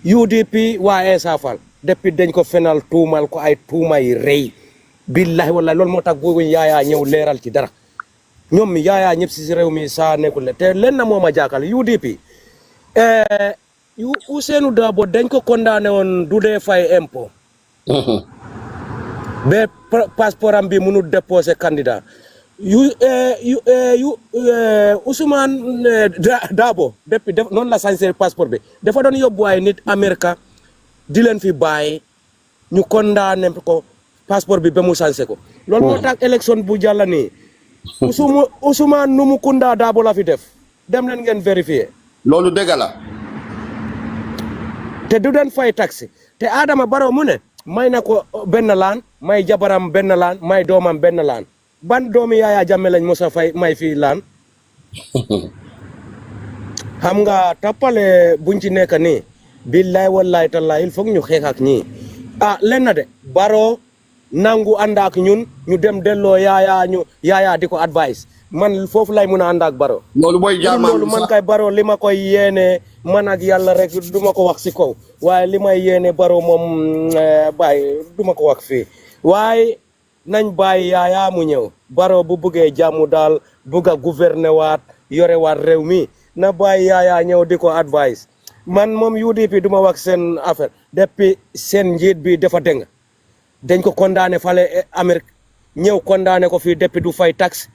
UDP waa Ensafal depuis dañ ko fenal tuumal ko ay tuuma yi rëy billahi wallahi loolu moo tax bëgguñ Yaya ñëw leeral ci dara ñoom mi Yaya ñib si réew mi saa nekkul le te len na moo ma jàkkal UDP Ousseynou Dabo dañ ko condamné woon du dee fay impôt ba passeport am bi mënul déposer candidat Ousmane Dabo depuis noonu la sañse passeport bi dafa doon yóbbu ay nit Amérique di leen fi bàyyi ñu condamné ko passeport bi ba mu sañse ko loolu moo tax élection bu jàll nii Ousmane Numukunda Dabo la fi def dem leen ngeen vérifier loolu dëgg la te du den fay taxi te Adama Barrow mu ne may na ko benn laan may jabaram benn laan may doomam benn laan ban doomi Yaya Jammeh lañ mos a fay may fii laan xam nga tappale buñ ci nekk nii billahi wallahi tallahi il faut ñu xeex ak ñii len na de Barrow nangu ànd ak ñun ñu dem delloo Yaya di ko advice man foofu lay mun a ànd ak Barrow loolu mooy loolu man kay Barrow li ma koy yéene man ak yàlla rek du ma ko wax si kaw waaye li may yéene Barrow moom bàyyi du ma ko wax fii waaye nañ bàyyi Yaya mu ñëw Barrow bu bëggee jàmm daal bëgg a gouverner waat yore waat réew mi na bàyyi Yaya ñëw di ko advice man moom UDP du ma wax seen affaire depuis seen njiit bi dafa dëng dañ ko condamné fale Amérique ñëw condamné ko fii depuis du fay taxe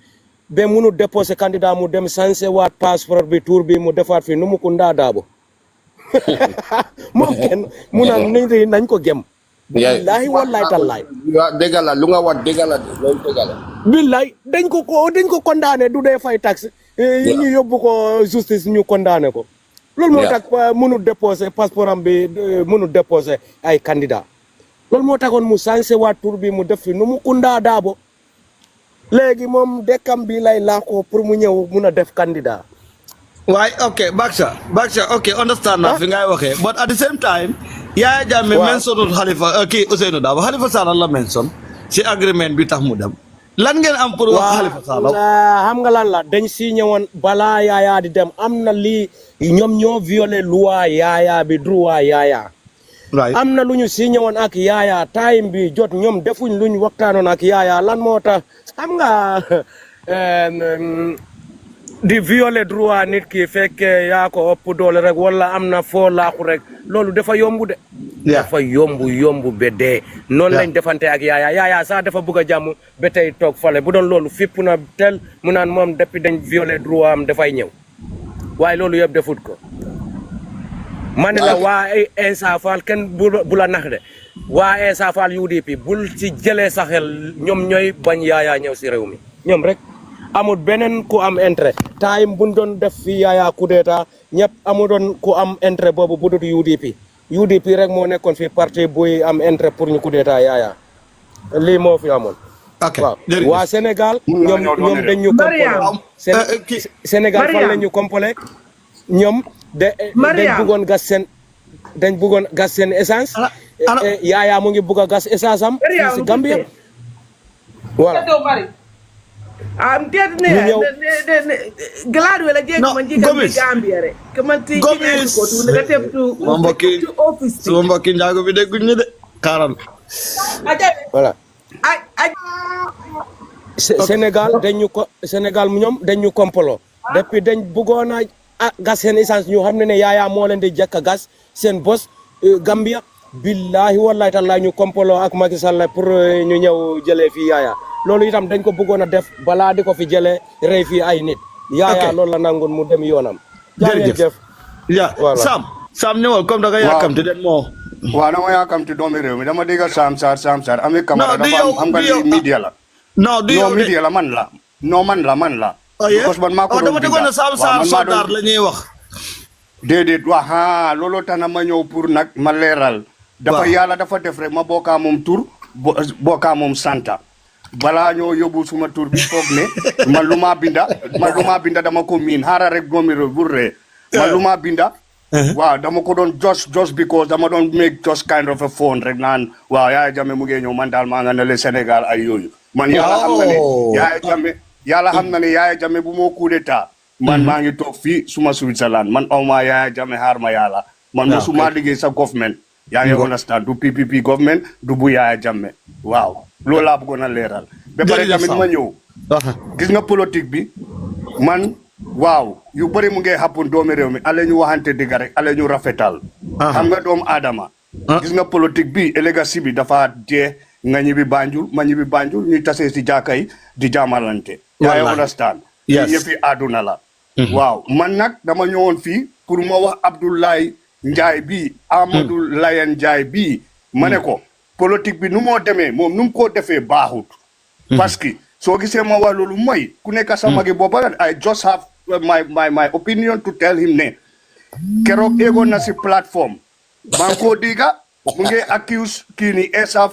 ba munu déposé candidat mu dem sansé waat passeport bi tour bi mu defaat fii nu mu Kunda Dabo moom kenn mu naan nañ ko gem billahi wallahi tallahi dégg la lu nga wax dégg la loolu dégg la billahi dañ ko condamné du dee fay taxe ñu yóbbu ko justice ñu condamné ko loolu moo tax munu déposé passeport am bi munu déposé ay candidat loolu moo taxoon mu sansé waat tour bi mu def fi nu mu Kunda Dabo léegi moom dekkam bi lay laaxoo pour mu ñëw mun a def candidat Why? Okay, Baksha, okay, understand now. Okay, but at the same time, Yahya Jammeh mentioned Halifa, okay, Usainu Dabo, Halifa Sallah la mention, si agreement bi tax mu dem. Lan ngeen am pour wax Halifa Sallah? Xam nga lan la dañ signé woon balaa Yahya di dem am na lii ñoom ñoo violé loi Yahya bi droit Yahya. Right. Am na lu ñu signé woon ak Yahya time bi jot ñoom defuñ lu ñu waxtaanoon ak Yahya lan moo tax xam nga di violer droit nit ki fekkee yaa ko ëpp doole rek wala am na foo laaxu rek loolu dafa yombu de. dafa yombu ba dee. noonu lañ defante ak Yahya sax dafa bëgg a jàmm ba tey toog fale bu doon loolu fipp na tel mu naan moom depuis dañ violer droit am dafay ñëw waaye loolu yëpp defut ko. ma ne la waa Essa Faal kenn bu la nax de waa Essa Faal UDP bul ci jëlee sa xel ñoom ñooy bañ Yahya ñëw si réew mi ñoom rek. amul beneen ku am intérêt time bu doon def fi Yahya coup d'état ñëpp amul doon ku am intérêt boobu bu dut UDP rek moo nekkoon fi parti buy am intérêt pour ñu coup d'état Yahya lii moo fi amoon. ok waa Sénégal ñoom dañ ñu compolé Sénégal fan la ñu compolé ñoom dañ bëggoon gas seen essence Yahya mu ngi bëgg a gas essence am fii si Gambia voilà. glad wala jego man jiga Gambia rek man ti ko tu negative to office so mbokki njaago bi dégguñ ñu de karam voilà Sénégal ñoom dañ ñu kompolo depuis dañ bëggoon a gas seen essence ñu xam ne Yahya moo leen di jëkk a gas seen bos Gambia billahi wallahi taala ñu kompolo ak Macky Sall pour ñu ñëw jëlee fii Yahya loolu itam dañ ko bëggoon a def balaa di ko fi jëlee rey fii ay nit. Yahya loolu la nangoon mu dem yoonam. jërëjëf Sam ñëwal comme da nga yàkkamti den moo. waaw dama yàkkamti doomi réew mi dama dégg Sam Sarr Ami Camara dafa am nga li media la. non du yow media la man la. non man la. parce que man maa ko doon dama tegoon na Sam Sarr soldat la ñuy wax. déedéet waa looloo tax na ma ñëw pour nag ma leeral. dafa yàlla dafa def rek ma bokkaa moom tur bokkaa moom santa. balaa ñoo yóbbu suma tur bi foog ne man lu ma binda dama ko miin xaaral rek doomi réew bu ree man lu ma binda waaw dama ko doon just because dama doon make just kind of a phone rek naan waaw Yahya Jammeh mu ngi ñëw man daal maa nga ne le Sénégal ay yooyu man yàlla xam na ne Yahya Jammeh bu moo coup d'état man maa ngi toog fii suma Switzerland man awma Yahya Jammeh xaar ma yàlla man mosuma liggéey sa government yaa ngi understand du PPP government du bu Yahya Jammeh waaw loolu laa bëggoon a leeral ba pare tamit ma ñëw gis nga politique bi man waaw yu bëri mu ngi happen doomi réew mi ale ñu waxante dëgg rek ale ñu rafetal xam nga doomu aadama gis nga politique bi legacy bi dafa dee nga ñibbi Banjul ma ñibbi Banjul ñuy tasee si jàkka yi di jaamalante yaa ngi understand yëppi àdduna la waaw man nag dama ñëwoon fii pour ma wax Abdoulaye Njaay bi Amadou Layan Njaay bi ma ne ko politique bi nu moo demee moom nu mu ko defee baaxut parce que soo gisee ma wax loolu mooy ku nekk sa magi boppa I just have my opinion to tell him ne keroog eegoon na si plateforme maa ngi koo diga mu ngi accuse kii ni Essa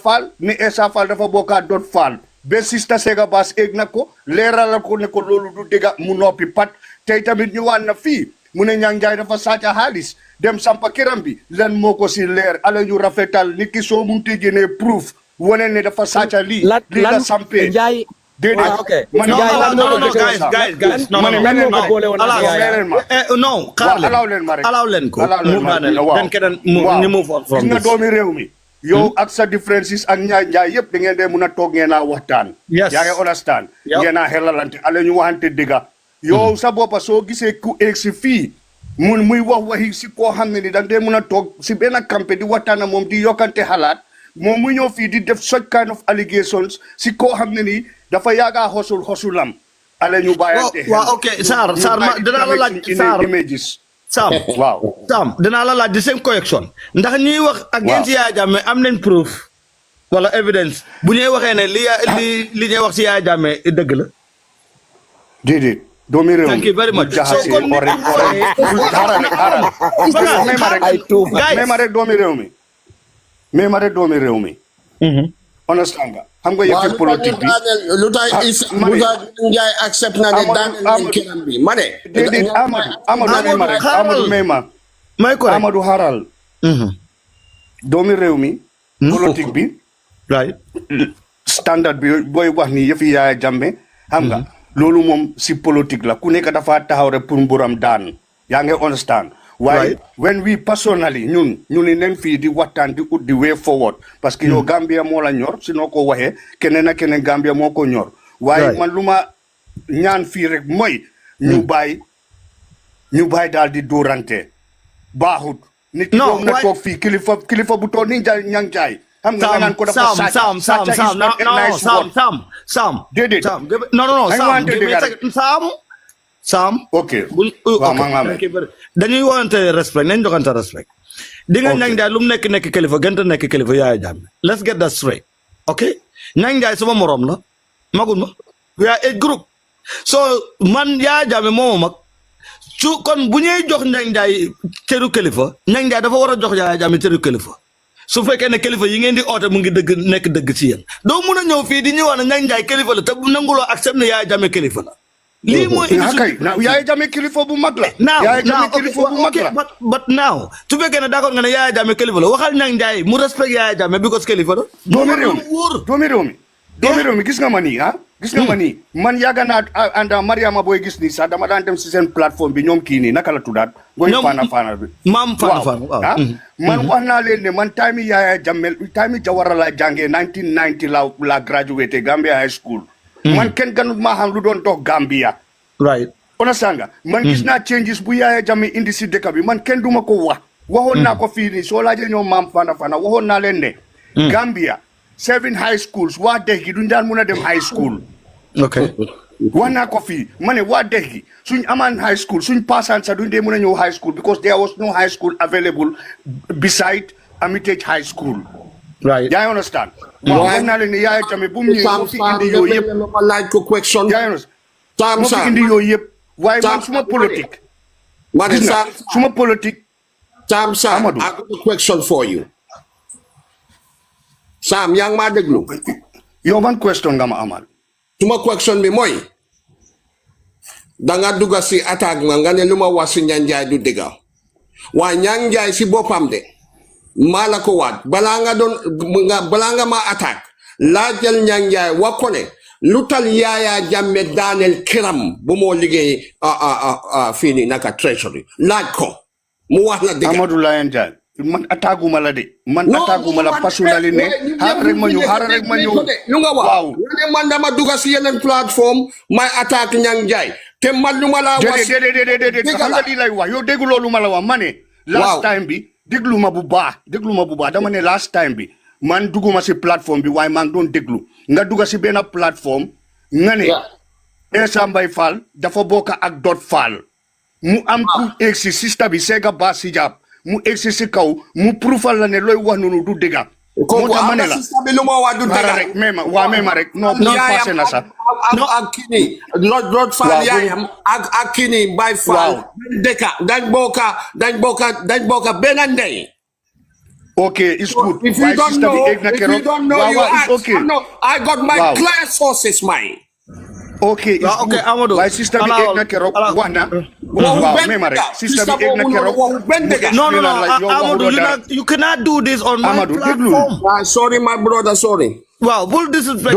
Faal dafa bokkaa dot Faal ba Sista Sega Bass eeg na ko leeralal ko ne ko loolu du dëgga mu noppi pat tey tamit ñu waan na fii mu ne Ñang Njaay dafa sàcca xaalis dem sampa këram bi lan moo ko si leer ala ñu rafetal nit ki soo munti génnee proof wane ne dafa sàcca lii la sampee déedéet allow leen ko ñu move on from nga doomi réew mi yow ak sa differences ak njaay yëpp da ngeen dee mun a toog ngeen a waxtaan yaa ngi understand ngeen a xelalante ala ñu waxante dëgga yow sa boppa soo gisee ku eeg si fii muy wax waxi si koo xam ne ni da ngeen mun a toog si benn campé di waxtaan moom di yokkante xalaat moom mu ñëw fii di def such kind of allegations si koo xam ne nii dafa yaaga xosulam ale ñu bàyyante waaw ok Sarr dinaa la laaj images Sam waaw Sam dinaa la laaj the same correction ndax ñuy wax against Yaya Jammeh am nañ proof wala evidence bu ñuy waxee ne li ñuy wax si Yaya Jammeh dëgg la déedéet doomi réew thank you very much jaxase may ma rek doomi réew mi understand nga xam nga yëfi politique bi lu tax Njaay accept na ne daaneel kiram bi ma ne déedéet Amadou may ko Amadou xaaral doomi réew mi politique bi right standard bi booy wax ni yëfi Yaya Jammeh xam nga loolu moom si politique la ku nekk dafa taxaw rek pour mburam daan yaa ngi understand waaye when we personally ñun nen fii di waxtaan di ut di way forward parce que yow Gambia moo la ñor si noo ko waxee keneen ak keneen Gambia moo ko ñor waaye man lu ma ñaan fii rek mooy ñu bàyyi daal di dóorante baaxut nit ki doom na toog fii kilifa bu toog ni ñang jaay xam nga naan ko dafa Sam déedéet non Sam ok dañuy woonte respect nañ joxante respect di nga Ñang Njaay lu mu nekk kilifa gënta nekk kilifa Yaya Jammeh let's get that straight ok Ñang Njaay sama morom la magul ma we are a group so man Yaya Jammeh moomu mag su kon bu ñuy jox Ñang Njaay cëru kilifa Ñang Njaay dafa war a jox Yaya Jammeh cëru kilifa su fekkee ne kilifa yi ngeen di oote mu ngi nekk dëgg ci yéen doo mun a ñëw fii di ñëwaat ne Ñang Njaay kilifa la te bu nanguloo accept ne Yaya Jammeh kilifa la lii mooy Yaya Jammeh kilifa bu mag la but now su fekkee ne d'accord nga ne Yaya Jammeh kilifa la waxal Ñang Njaay mu respect Yaya Jammeh because kilifa la doomi réew mi gis nga ma nii gis nga ma nii man yàgg naa ànda Mariama booy gis nii sax dama daan dem si seen plateforme bi ñoom kii nii naka la tuddaat booy faana bi maam faana man wax naa leen ne man time Yaya Jammeh time Jawara la jàngee 1990 la graduate Gambia High School man kenn ganut maa xam lu doon dox Gambia right understand nga man gis naa changes bu Yaya Jammeh indi si dëkk bi man kenn duma ko waxoon naa ko fii nii soo laajee ñoom maam faana waxoon naa leen ne Gambia 7 high schools waa dex gi duñ daan mun a dem high school ok wax naa ko fii ma ne waa dex gi suñ amaan high school suñ passaan sax duñ dee mun a ñëw high school because there was no high school available beside Armitage High School right yaa understand waaw wax naa leen ne Yaya Jammeh bu mu ñëwee moo fi indi yooyu yëpp laaj ko question yaa understand moo fi indi yooyu yëpp waaye man suma politique suma politique Sam I got a question for you Sam yaa ngi maa déglu yow man question nga ma amal suma question bi mooy danga dugga si attaque nga ne lu ma wax si Ñang Njaay du dëgga waaye Ñang Njaay si boppam de maa la ko waat balaa nga ma attaque laajal Ñang Njaay wax ko ne lu tal Yaya Jammeh daaneel kiram bu moo liggéey fii nii naka treasury laaj ko mu wax la dëgga Amadou Laye Ndiaye man attaquuma la de man attaquuma la personnalité ne xaaral rek ma ñëw lu nga wax ne man dama dugga si yeneen plateforme may attaque Ñang Njaay te man lu ma la wax déedéet xam nga lii lay wax yow déggu loolu ma la wax ma ne last time bi déglu ma bu baax dama ne last time bi man dugguma si plateforme bi waaye maa ngi doon déglu nga dugga si benn plateforme nga ne Essa Mbay Fall dafa bokk ak Dot Fall mu am ku egg si sista bi Sega Ba si jàpp mu egsi si kaw mu prouval la ne looy wax noonu du dëgg moo tax ma ne la rek même rek non passé na sax ak kini Dot Fall yaayam ak kini Mbay Fall dañ bokka benn ndey ok it's good if you don't know it's okay I got my clear sources mine okay Amadou waaye sister bi egg na keroog wax na waaw même rek sister bi egg na keroog no Amadou you cannot do this on my platform sorry my brother sorry wow bull disrespect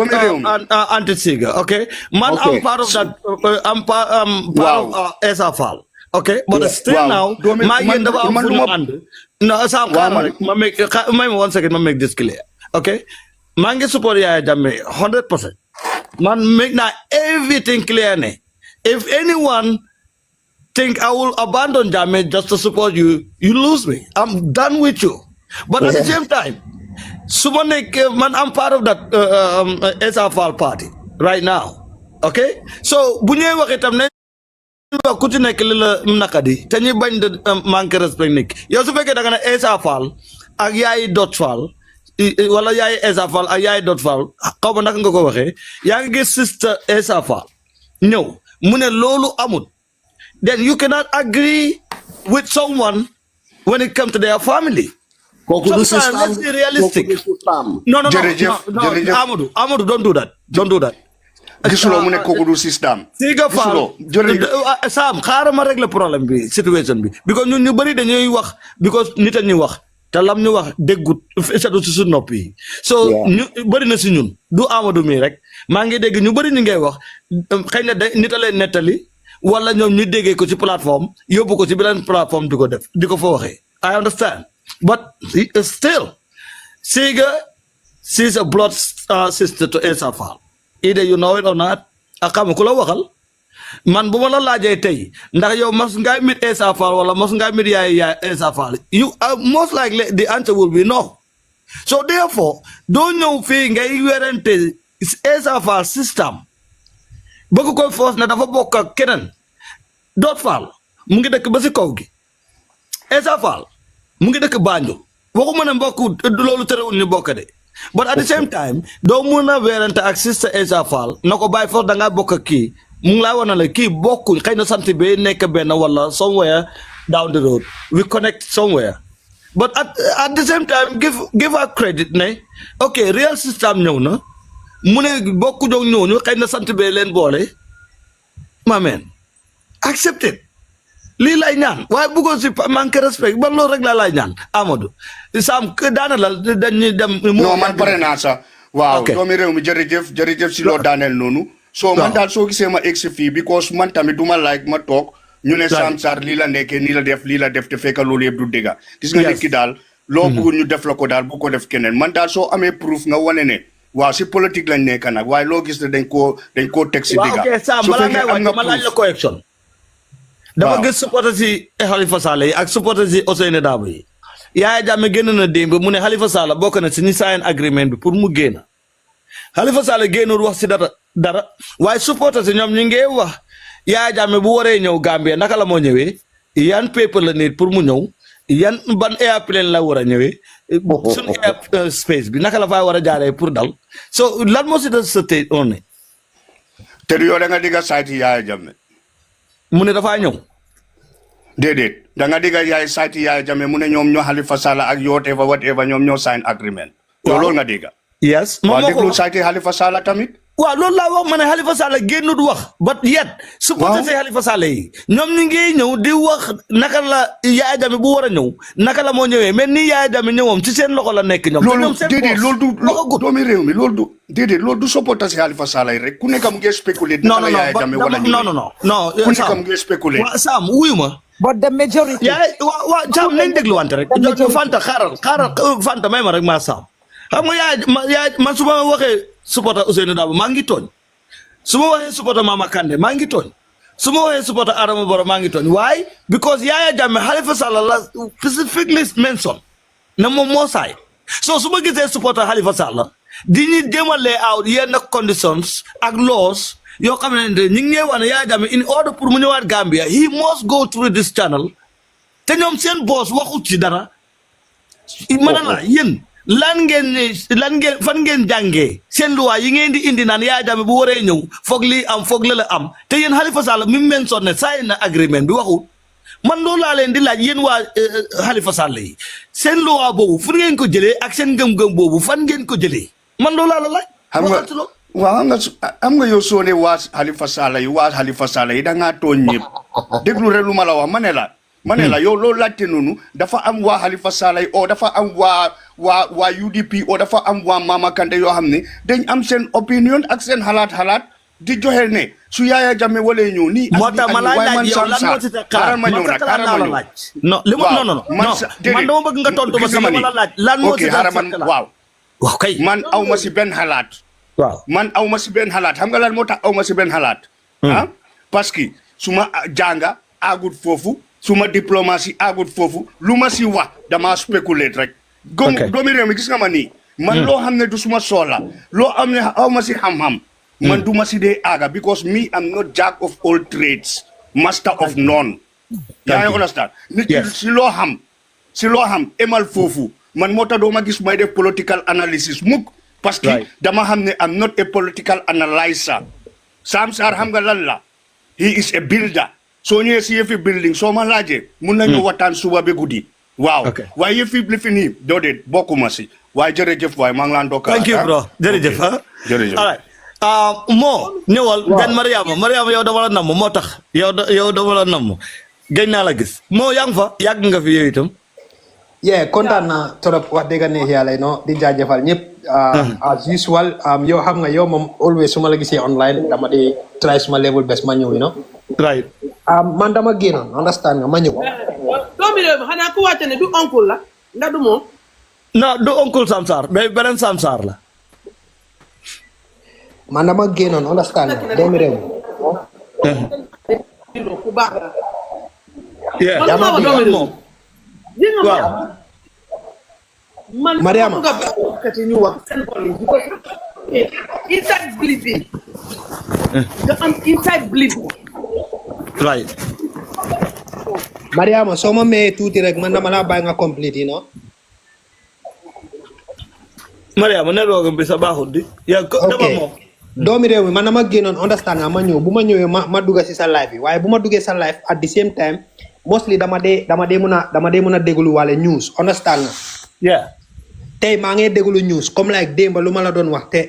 anti-Siga okay man I'm part of that I'm part of Essa Fall okay but still now maa ngi dafa am fu ñu ànd no Sam ma one second ma make this clear okay maa ngi support Yaya Jammeh 100% man make now everything clear ne if anyone think I will abandon Jammeh just to support you you lose me I'm done with you but at the same time Man, I'm part of that SFL party right now. Okay? So, bunye wakitam ne ku ci nek li la nakadi te ñi bañ de manque respect nek yow su fekkee da nga ne Essa Fall ak yaay Dot Fall wala yaay Essa Fall ak yaay Dot Fall xaw ma naka nga ko waxee yaa ngi gis sister Essa Fall ñëw mu ne loolu amut then you cannot agree with someone when it comes to their family. Sometimes let's be realistic. No, Amadou, don't do that. Don't do that. Gisulo mu ne koku du system. Siga Fall Sam xaaral ma régler problème bi situation bi because ñun ñu bari dañuy wax because nit ñi wax te lam ñu wax déggut setu ci suñu nopp yi so ñu bari na si ñun du Amadou mi rek maa ngi dégg ñu bari ñu ngay wax xëy na nit a leen nettali wala ñoom ñu déggee ko ci plateforme yóbbu ko ci beneen plateforme di ko def di ko fa waxee I understand but still Siga she's a blood sister to Essa Fall. Either you know it or not, akam kula wakal. Man bumala laje tay. Ndax yow mas ngay mit Essa Fall wala mas ngay mit yaay Essa Fall. You are most likely the answer will be no. So therefore, don't know fi ngay werante Essa Fall system. Bëgg ko force na dafa bokk ak keneen. Dot Fall mu ngi dëkk ba ci kaw gi. Essa Fall mu ngi dëkk Banjul. Waxuma ne mbokk loolu terewul ñu bokk de. But at the same time, don't muna werante ak sister Essa Fall nako bay for da nga bokk ki mu ngi la wana la ki bokku xeyna santi be nek ben wala somewhere down the road we connect somewhere but at the same time give her credit ne okay real system ñew na mu ne bokku jog ñooñu xeyna santi be len bolé ma men accept it li lay ñaan waaye bu ko ci manque respect ba lool rek la lay ñaan Amadou Sam ke daana la dañuy dem non man pare naa sax waaw doomi réew mi jërëjëf si loo daaneel noonu so man daal soo gisee ma egsi fii because man tamit duma like ma toog ñu ne Sam Sarr lii la nekkee nii la def te fekk loolu yëpp du dëgga gis nga nit ki daal loo bëgg ñu def la ko daal bu ko def keneen man daal soo amee proof nga wane ne waaw si politique lañ nekk nag waaye loo gis ne dañ koo teg si dëgga su fekkee am nga ma laaj la correction dafa gis supporter si Halifa Sallah yi ak supporter si Ousainou Darboe yi Yahya Jammeh génn na démb mu ne Halifa Sallah bokk na si ñu sign agreement bi pour mu génn Halifa Sallah génnul wax si dara waaye supporter si ñoom ñu ngi wax Yahya Jammeh bu waree ñëw Gambia naka la moo ñëwee yan paper la nit pour mu ñëw yan ban airplane la war a ñëwee suñu air space bi naka la fay war a jaaree pour dal so lan moo si des sa tey on ne te du yow da nga digga site Yahya Jammeh mu ne dafaa ñëw déedéet da nga digga yaay site Yahya Jammeh mu ne ñoom ñoo Halifa Sallah ak whatever ñoom ñoo sign agreement loolu nga digga yes moom moo ko déglu site Halifa Sallah tamit waaw loolu laa wax ma ne Halifa Sallah génnut wax but yet supporter si Halifa Sallah yi ñoom ñu ngi ñëw di wax naka la Yahya Jammeh bu war a ñëw naka la moo ñëwee mais ni Yahya Jammeh ñëwam ci seen loxo la nekk ñoom déedéet loolu du doomi réew mi loolu du supporter si Halifa Sallah yi rek ku nekk mu ngi spéculer naka la Yahya Jammeh wala non ku nekk mu ngi spéculer Sam wuyu ma but the majority waaw Sam nañ déglu wante rek Fanta xaaral Fanta may ma rek maa Sam xam nga yaay man su ma waxee supporter Ousainou Darboe maa ngi tooñ su ma waxee supporter Mama Kandeh maa ngi tooñ su ma waxee supporter Adama Barrow maa ngi tooñ why because Yahya Jammeh Halifa Sallah la specifically mention na moom moo saay so su ma gisee supporter Halifa Sallah di ñu jéem a lay out yenn conditions ak laws yoo xam ne ñu ngi wax ne Yahya Jammeh in order pour mu ñëwaat Gambia he must go through this channel te ñoom seen boss waxut ci dara mën la yéen lan ngeen fan ngeen jàngee seen luwaa yi ngeen di indi naan Yahya Jammeh bu waree ñëw foog lii am foog la am te yéen Halifa Sallah mi mu mention ne sign na agreement bi waxut man loolu laa leen di laaj yéen waa Halifa Sallah yi seen luwaa boobu fu ngeen ko jëlee ak seen ngëm-ngëm boobu fan ngeen ko jëlee man loolu laa la laaj. xam nga yow soo ne waa Halifa Sallah yi da ngaa tooñ ñëpp déglu rek lu ma la wax ma ne la yow loolu laajte noonu dafa am waa Halifa Sallah yi o dafa am waa UDP o dafa am waa Mama Kandeh yoo xam ne dañ am seen opinion ak seen xalaat di joxe ne su Yahya Jammeh walee ñëw nii. moo tax ma laaj yow lan moo ci sa xalaat ma ñëw rek man dama bëgg nga tontu ma sama la laaj lan moo ci sa xalaat waaw kay man aw ma si benn xalaat. waaw man aw ma si benn xalaat xam nga lan moo tax aw ma si benn xalaat. parce que su ma jànga agut foofu. suma diplomatie agut foofu lu ma si wax dama spéculer rek doomi réew mi gis nga ma nii man loo xam ne du suma soxla loo am ne aw ma si xam-xam man du ma si dee aaga because me am not jack of all trades master of none yaa ngi understand nit ki si loo xam emal foofu man moo tax doo ma gis may def political analysis mukk parce que dama xam ne am not a political analyzer Sam Sarr xam nga lan la he is a builder soo ñëwee si yëfi building soo ma laajee mun nañu waxtaan suba ba guddi waaw waaye yëfi li fi nii doo dee bokkuma si waaye jërëjëf waaye maa ngi laan dokka thank you bro jërëjëf jërëjëf all right moo ñëwal den Mariama yow dama la namm moo tax yow dama la namm gëj naa la gis moo yaa ngi fa yàgg nga fi yow itam kontaan naa trop wax dëgg neex yàlla no di jaajëfal ñëpp as usual yow xam nga yow moom always su ma la gisee online dama di try suma level best ma ñëw right man dama génnoon understand nga ma ñëw doomi réew mi xanaa ku wàcce ne du oncle la nga du moom non du oncle Sam Sarr mais beneen Sam Sarr la man dama génnoon understand nga doomi réew mi ku baax la waaw man Mariama kati ñu wax seen xol yi inside bleeding nga am inside bleeding right Mariama soo ma mayee tuuti rek man dama laa bàyyi nga complete Mariama ne roogam bi sa baaxul di yaa ko dama moom doomi réew mi man dama génnoon understand nga ma ñëw bu ma ñëwee ma dugga si sa live bi waaye bu ma duggee sa live at the same time mostly dama dee mën a déglu wàlle news understand nga tey maa ngi déglu news comme like démba lu ma la doon wax te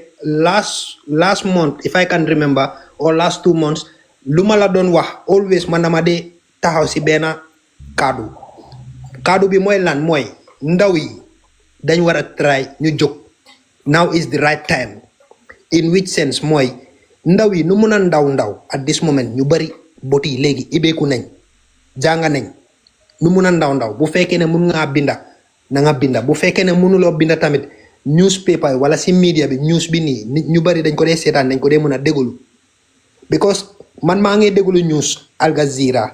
last month if I can remember or last 2 months lu ma la doon wax always man dama dee taxaw si benn kaddu bi mooy lan mooy ndaw yi dañ war a try ñu jóg now is the right time in which sense mooy ndaw yi nu mun a ndaw at this moment ñu bari bot yi léegi ibeeku nañ jànga nañ nu mun a ndaw bu fekkee ne mun ngaa binda na nga binda bu fekkee ne mënuloo binda tamit newspaper wala si media bi news bi nii nit ñu bari dañ ko dee seetaan dañ ko dee mën a déglu because man maa ngi déglu news Al Jazeera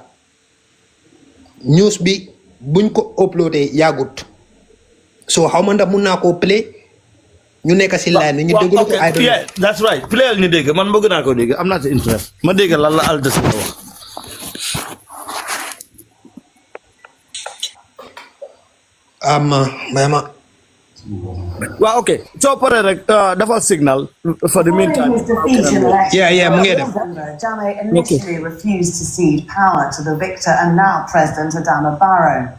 news bi buñ ko uploadé yàggut so xaw ma ndax mun naa koo play ñu nekk si line ñu déglu ko that's right playal ñu dégg man bëgg naa ko dégg am naa ci interest ma dégg lan la Al Jazeera wax well, okay. So, the signal for the meantime. Jammeh initially refused to cede power to the victor and now President Adama Barrow.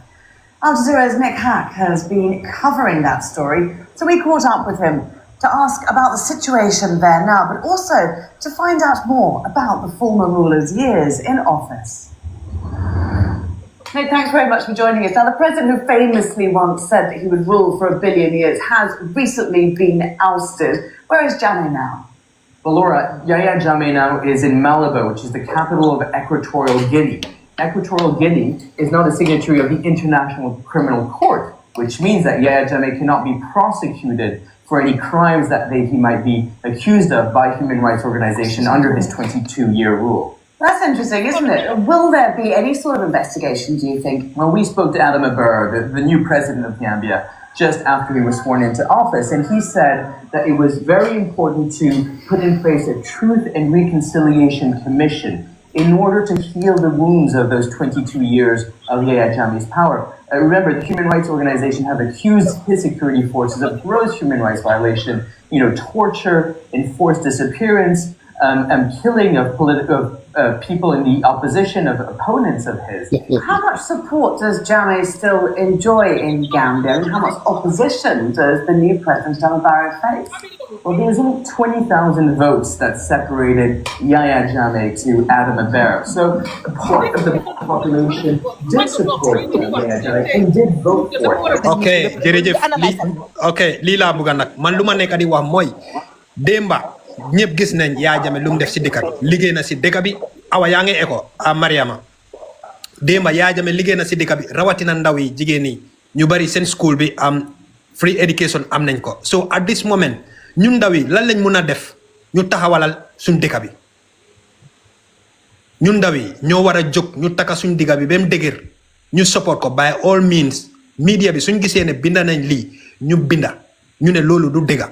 Al Jazeera's Nick Hack has been covering that story, so we caught up with him to ask about the situation there now, but also to find out more about the former ruler's years in office. Nick, thanks very much for joining us. Now, the president who famously once said that he would rule for 1 billion years has recently been ousted. Where is Jammeh now? Well, Laura, Yahya Jammeh now is in Malabo, which is the capital of Equatorial Guinea. Equatorial Guinea is not a signatory of the International Criminal Court, which means that Yahya Jammeh cannot be prosecuted for any crimes that he might be accused of by human rights organizations under his 22-year rule. That's interesting, isn't it? Will there be any sort of investigation, do you think? Well, we spoke to Adama Barrow, the new president of Gambia, just after he was sworn into office, and he said that it was very important to put in place a Truth and Reconciliation Commission in order to heal the wounds of those 22 years of Yahya Jammeh's power. Remember, the human rights organization have accused his security forces of gross human rights violation, torture, enforced disappearance, and killing of people in the opposition, of opponents of his. How much support does Jammeh still enjoy in Gambia, and how much opposition does the new president, Adama Barrow, face? Well, there's only 20,000 votes that separated Yahya Jammeh to Adama Barrow. So part of the population did support Yahya Jammeh and did vote for it. Okay, jërëjëf lii laa bëgg nag man lu ma nekk di wax mooy démba ñëpp gis nañ Yahya Jammeh lu mu def si dëkk bi liggéey na si dëkk bi awa yaa ngi eko a Mariama démba Yahya Jammeh liggéey na si dëkk bi rawatina ndaw yi jigéen ñi ñu bari seen school bi am free education am nañ ko so at this moment ñun ndaw yi lan lañ mun a def ñu taxawalal suñ dëkk bi ñun ndaw yi ñoo war a jóg ñu taka suñ digga bi ba mu dëgër ñu support ko by all means media bi suñ gisee ne binda nañ lii ñu binda ñu ne loolu du dëgga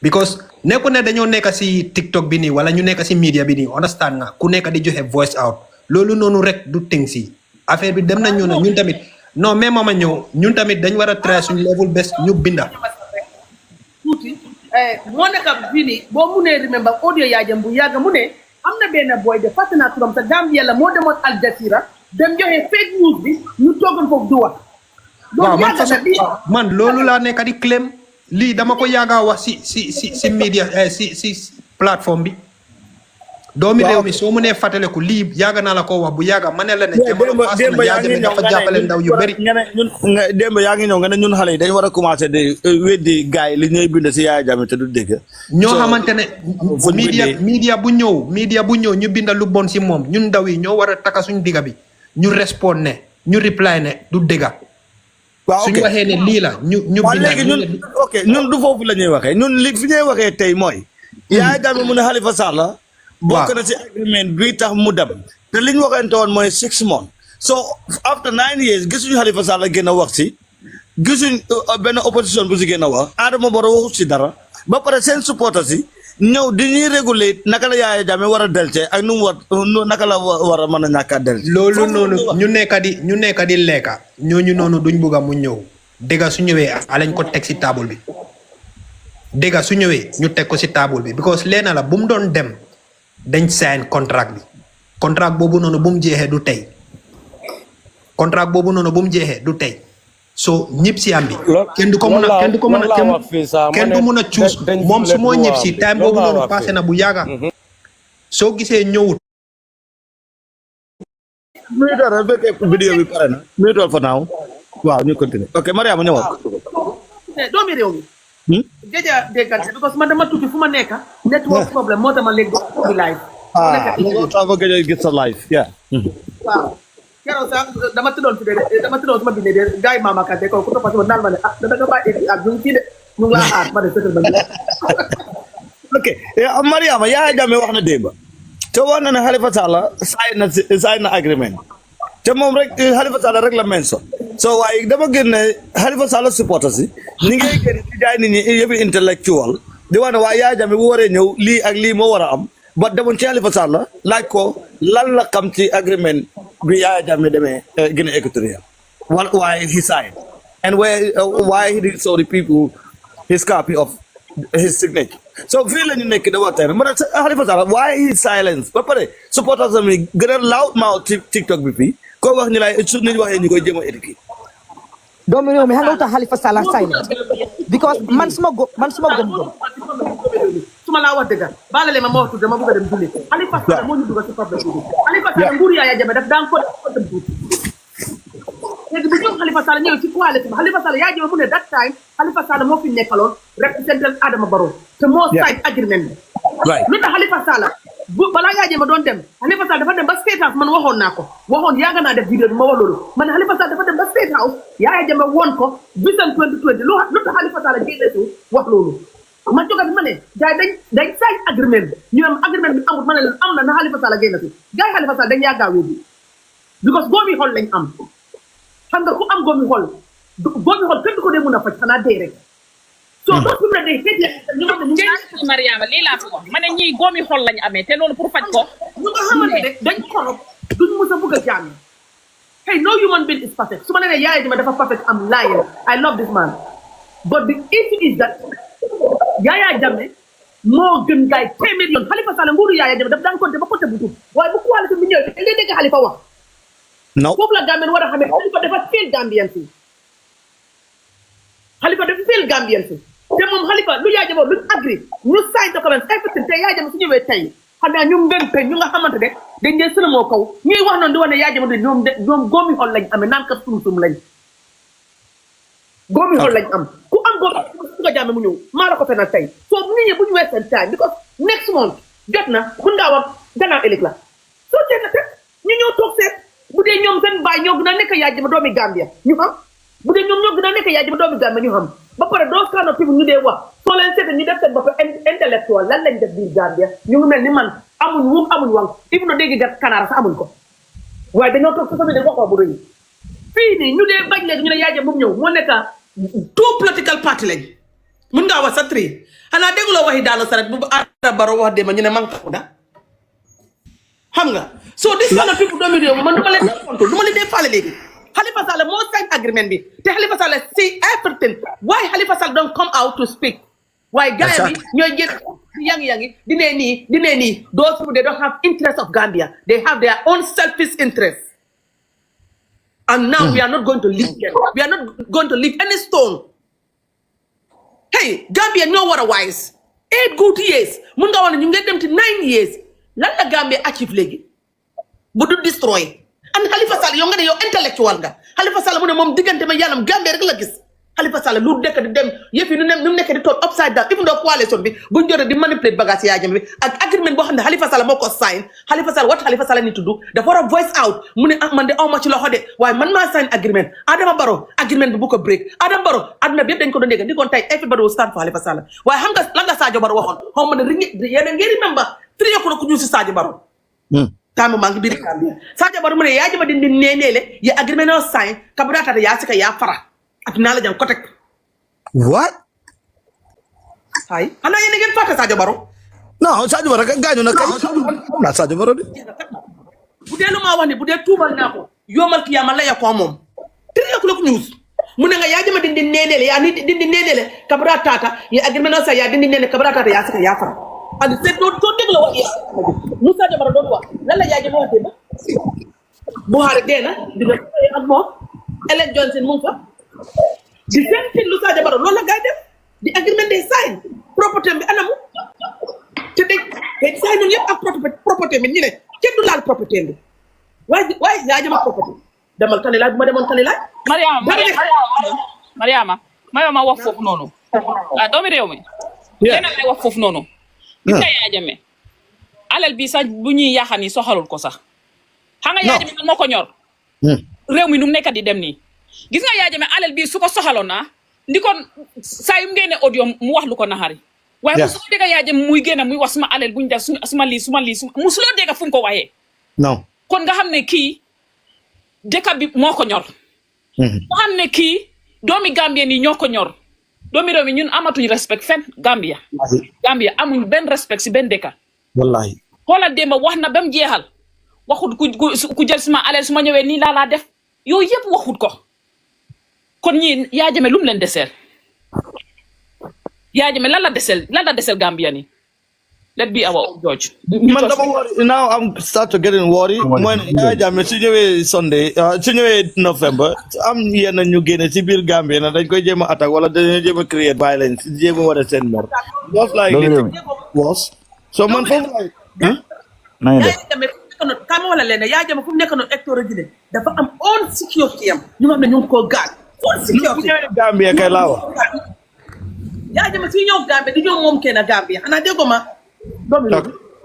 because nekku ne dañoo nekk si TikTok bi nii wala ñu nekk si media bi nii understand nga ku nekk di joxe voice out loolu noonu rek du ting si affaire bi dem nañ ñu ne ñun tamit non mais mama ñëw ñun tamit dañ war a try suñ level best ñu binda tuuti moo nekk fii nii boo mu ne remember audio yaajam bu yàgg mu ne am na benn boy de fàtte naa turam te Gambia la moo demoon Al Jazeera dem joxe fake news bi ñu toogoon foofu du wax waaw man loolu laa nekk di claim lii dama ko yàgga wax si media si plateforme bi doomi réew mi soo mënee fàttaleku lii yàgg naa la ko wax bu yàgga ma ne la ne démb yaa ngi ñëw dafa jàppale ndaw yu bëri démb yaa ngi ñëw nga ne ñun xale yi dañ war a commencé de weddi gars yi li ñuy bind si Yaya Jammeh te du dégg ñoo xamante ne media bu ñëw ñu binda lu bon si moom ñun ndaw yi ñoo war a taka suñ digga bi ñu respond ne ñu reply ne du dégga waaw suñu waxee ne lii la ñu binda léegi ñun ñun du foofu la ñuy waxee ñun li fi ñuy waxee tey mooy Yaya Jammeh mu ne Halifa Sallah bokk na si agreement bi tax mu dem te li ñu waxante woon mooy 6 months so after 9 years gisuñu Halifa Sallah gën a wax si gisuñ benn opposition bu si gën a wax Adama Barrow waxut si dara ba pare seen supporters yi ñëw di ñuy réguler naka la Yaya Jammeh war a delce ak nu mu war naka la war a mën a ñàkk a delce loolu noonu ñu nekk di lekka ñooñu noonu duñ bugga mu ñëw dégga su ñëwee alañ ko teg si table bi dégga su ñëwee ñu teg ko si table bi because leena la bu mu doon dem dañ sign contract bi contract boobu noonu bu mu jeexee du tey contract boobu noonu bu mu jeexee du tey so ñib si am bi kenn du ko mën a kenn du mën a choose moom su moo ñib si time boobu noonu passé na bu yàgga soo gisee ñëwut muy dara fekkee vidéo bi pare na muy dool fa naaw waaw ñu continuer ok Mariama ñëwal doomi réew mi géja déggante because man dama tukki fu ma nekk network problème moo tax ma léegi di live loolu tax ba gëj a gis sa live waaw keroog sax dama tëddoon fi de ma bindee de gars yi Mama Kante ko ku toppa si ma naan ma ne da nga bàyyi ak ñu ngi kii de ñu ngi laa xaar ma ne sëkkal ba ok Mariama Yaya Jammeh wax na démb te wax na ne Halifa Sallah sign na agreement te moom rek Halifa Sallah rek la mention so waaye dama gën ne Halifa Sallah supporters yi ni ngay gën di jaay nit ñi yëpp intellectual di wax ne waaye Yaya Jammeh bu waree ñëw lii ak lii moo war a am ba demoon ci Halifa Sallah laaj ko lan la xam ci agreement bi Yaya Jammeh demee Guinée Équatoriale why he signed and why he didn't show the people his copy of his signature so fii la ñu nekk da waxtaan ma ne Halifa Sallah why he silence ba pare supporters am yi gën a loud mouth ci TikTok bi fii koo wax ñu lay su nit waxee ñu koy jéem a éduquer doomi réew mi xam nga lu tax Halifa Sallah silent because man suma gom suma laa wax dëgg baalale ma wax tuuti dama bëgg a dem julli Halifa Sallah moo ñu dugal si problème tuuti Halifa Sallah nguur Yaya Jammeh daf daan ko dem tuuti léegi bu ñëw Halifa Sallah ñëw ci coalition bi Halifa Sallah Yaya Jammeh mu ne that time Halifa Sallah moo fi nekkaloon représentant Adama Barrow te moo sign agreement bi lu tax Halifa Sallah bu balaa Yaya Jammeh doon dem Halifa Sallah dafa dem ba State House man waxoon naa ko waxoon yaaga naa def vidéo bi ma wax loolu man Halifa Sallah dafa dem ba State House Yaya Jammeh woon ko vision 2020 lu tax Halifa Sallah génneetu wax loolu man jógat ma ne gars yi dañ sign agreement bi ñu am agreement bi amul ma ne leen am na Halifa Sallah génneetu gars yi Halifa Sallah dañ yaagaa wéddi because góomi xol lañ am xam nga ku am góomi xol kenn du ko dee mun a faj xanaa dee rek so doo fi mu ne day xëy Mariama lii laa fi wax ma ne ñii góomi xol lañ amee te loolu pour faj ko ñu nga xamante ne dañ korop duñ mës a bëgg a jaam hey no human being is perfect su ma nee Yaya Jammeh dafa perfect am lying I love this man but the issue is that Yaya Jammeh moo gën gaay téeméer yoon Halifa Sallah nguuru Yaya Jammeh daf daan compté ba côté bu tuut waaye bu coalition bi ñëwee da ngay dégg Halifa wax foofu la Gambien war a xamee Halifa dafa feel Gambien si Halifa dafa feel Gambien si te moom Halifa lu Yaya Jammeh luñ agree ñu sign document everything te Yaya Jammeh su ñëwee tey xanaa ñu mbémpe ñu nga xamante ne dañ dee sëna moo kaw ñuy wax noonu di wax ne Yaya Jammeh ñoom góomi xol lañ amee naan kat sum lañ góomi xol lañ am ku am góomi su nga Jammeh mu ñëw maa la ko fenal tey soo nit ñi bu ñu weeseen time because next month jot na bu ndaawam gannaaw ëllëg la soo tee na teg ñu ñëw toog seet bu dee ñoom seen baay ñoo gën a nekk Yaya Jammeh doomi Gambia ñu xam bu dee ñoom ñoo gën a nekk Yaya Jammeh doomi Gambia ñu xam ba pare doo kaano fi ñu dee wax soo leen seetee ñu def seen bopp intellectuel lan lañ def biir Gambia ñu ngi mel ni man amuñ wum amuñ wang if no dégg gat kanaara sax amuñ ko waaye dañoo toog sa famille de wax bu rëy Fini ñu dé bañ légui ñu né Yaya Jammeh mom ñew mo nekk two political party lañ mën nga wax sa tri xana déggulo waxi daalo saret bu Adama Barrow wax dem ñu né man ko da xam nga so this kind of people domi rew man duma leen control duma leen dé falé légui Halifa Sallah mo sign agreement bi té Halifa Sallah see everything why Halifa Sallah don't come out to speak why guy bi ñoy jël yangi diné ni those people they don't have interest of Gambia they have their own selfish interest and now we are not going to leave them. We are not going to leave any stone. Hey, Gambia no otherwise. 8 good years. Mun nga wone ñu ngi dem ci 9 years. Lan la Gambia achieve legi? Bu du destroy. And Halifa Sallah yow nga ne yow intellectual nga. Halifa Sallah mu ne mom digënté ma yàllam Gambia rek la gis. Halifa Sallah lu dekk di dem yëf yi nu nekk di top upside down even though coalition bi buñ jotté di manipulate bagage Yaya Jammeh bi ak agreement bo xamné Halifa Sallah moko sign Halifa Sallah what Halifa Sallah need to do da for a voice out mu ne man de awma ci loxo de way man ma sign agreement Adama Barrow agreement bi bu ko break Adama Barrow aduna bi dañ ko do ndégg di kon tay everybody will stand for Halifa Sallah way xam nga la nga Sadio Barrow waxon xom na yene ngeen remember tri ko ko ñu ci Sadio Barrow tamu mangi bi Gambia Sadio Barrow mu ne Yaya Jammeh di nénéle ya agreement no sign kabura tata ya sika ya fara ak na la jam ko tek what hay ana yene ngeen faté Sadio Barrow non Sadio Barrow gañu na kay na Sadio Barrow bu dee lu ma wax ni bu dee tuubal naa ko yomal kiyama la ya ko moom téré ko news mu ne nga Yaya Jammeh dindi nénéle ya ni dindi nénéle kabra tata ya agreement no sa ya dindi néné kabra tata ya saka ya fara and c'est to déglo wax ya mu Sadio Barrow doon wax lan la Yaya Jammeh waxé ba Buhari déna dina ak mo Ellen Johnson mu fa di senti lu Sadio Barrow loolu la gay def di agreement day sign property bi anamu te de sign ñu yépp ak property bi ñu ne kenn du laal property bi waaye Yaya Jammeh property demal tane laaj bu ma demoon tane laaj Mariama ma wax foofu noonu doomi réew mi yéen lay wax foofu noonu gis nga Yaya Jammeh alal bi sax bu ñuy yaxani soxalul ko sax xam nga Yaya Jammeh moo ko ñor réew mi nu mu nekk di dem nii gis nga Yaya Jammeh alal bi su ko soxaloon na ndikon saa yu mu génne audio mu wax lu ko naxari waaye mu su ko dégg Yaya Jammeh muy génne muy wax suma alal buñ def suma lii mu su loo dégg fu mu ko waxee non kon nga xam ne kii dëkk bi moo ko ñor nga xam ne kii doomi Gambien yi ñoo ko ñor doomi réew mi ñun amatuñ respect fenn Gambia amuñ benn respect si benn dëkk wallahi xoolal démba wax na ba mu jeexal waxut ku jël suma alal suma ñëwee nii laa def yooyu yëpp waxut ko kon ñi Yaya Jammeh lu mu leen deseel Yaya Jammeh lan la deseel Gambia ni let be our judge man dama worry now I'm start to getting worried when Yaya Jammeh su ñëwee Sunday su ñëwee November am yenn ñu génne ci biir Gambia na dañ koy jéem a attaque wala dañu jéem a create violence jéem a war a seen mer was like was so man foofu like Yaya Jammeh kama wala leen Yaya Jammeh fu mu nekk noonu hectare Guinée dafa am own security am ñu xam ne ñu ngi koo gaal own security Gambia kay laa wax Yaya Jammeh si ñëw Gambia di ñëw moom kenn Gambia xanaa déggoo ma doomi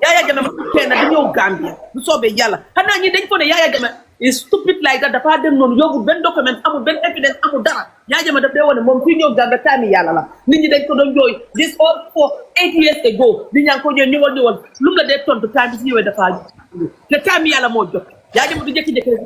Yaya Jammeh kenn di ñëw Gambia bu soobee yàlla xanaa ñi dañ ko ne Yaya Jammeh is stupid like that dafa dem noonu yóbbu benn document amul benn evidence amul dara Yaya Jammeh daf dee wane moom fii ñëw Gambia taami yàlla la nit ñi dañ ko doon jooy this all for 8 years ago di ñaa ngi ko jooy ñëwal lu mu la dee tontu taami si ñëwee dafa te taami yàlla moo jot Yaya Jammeh du jékki-jékki rek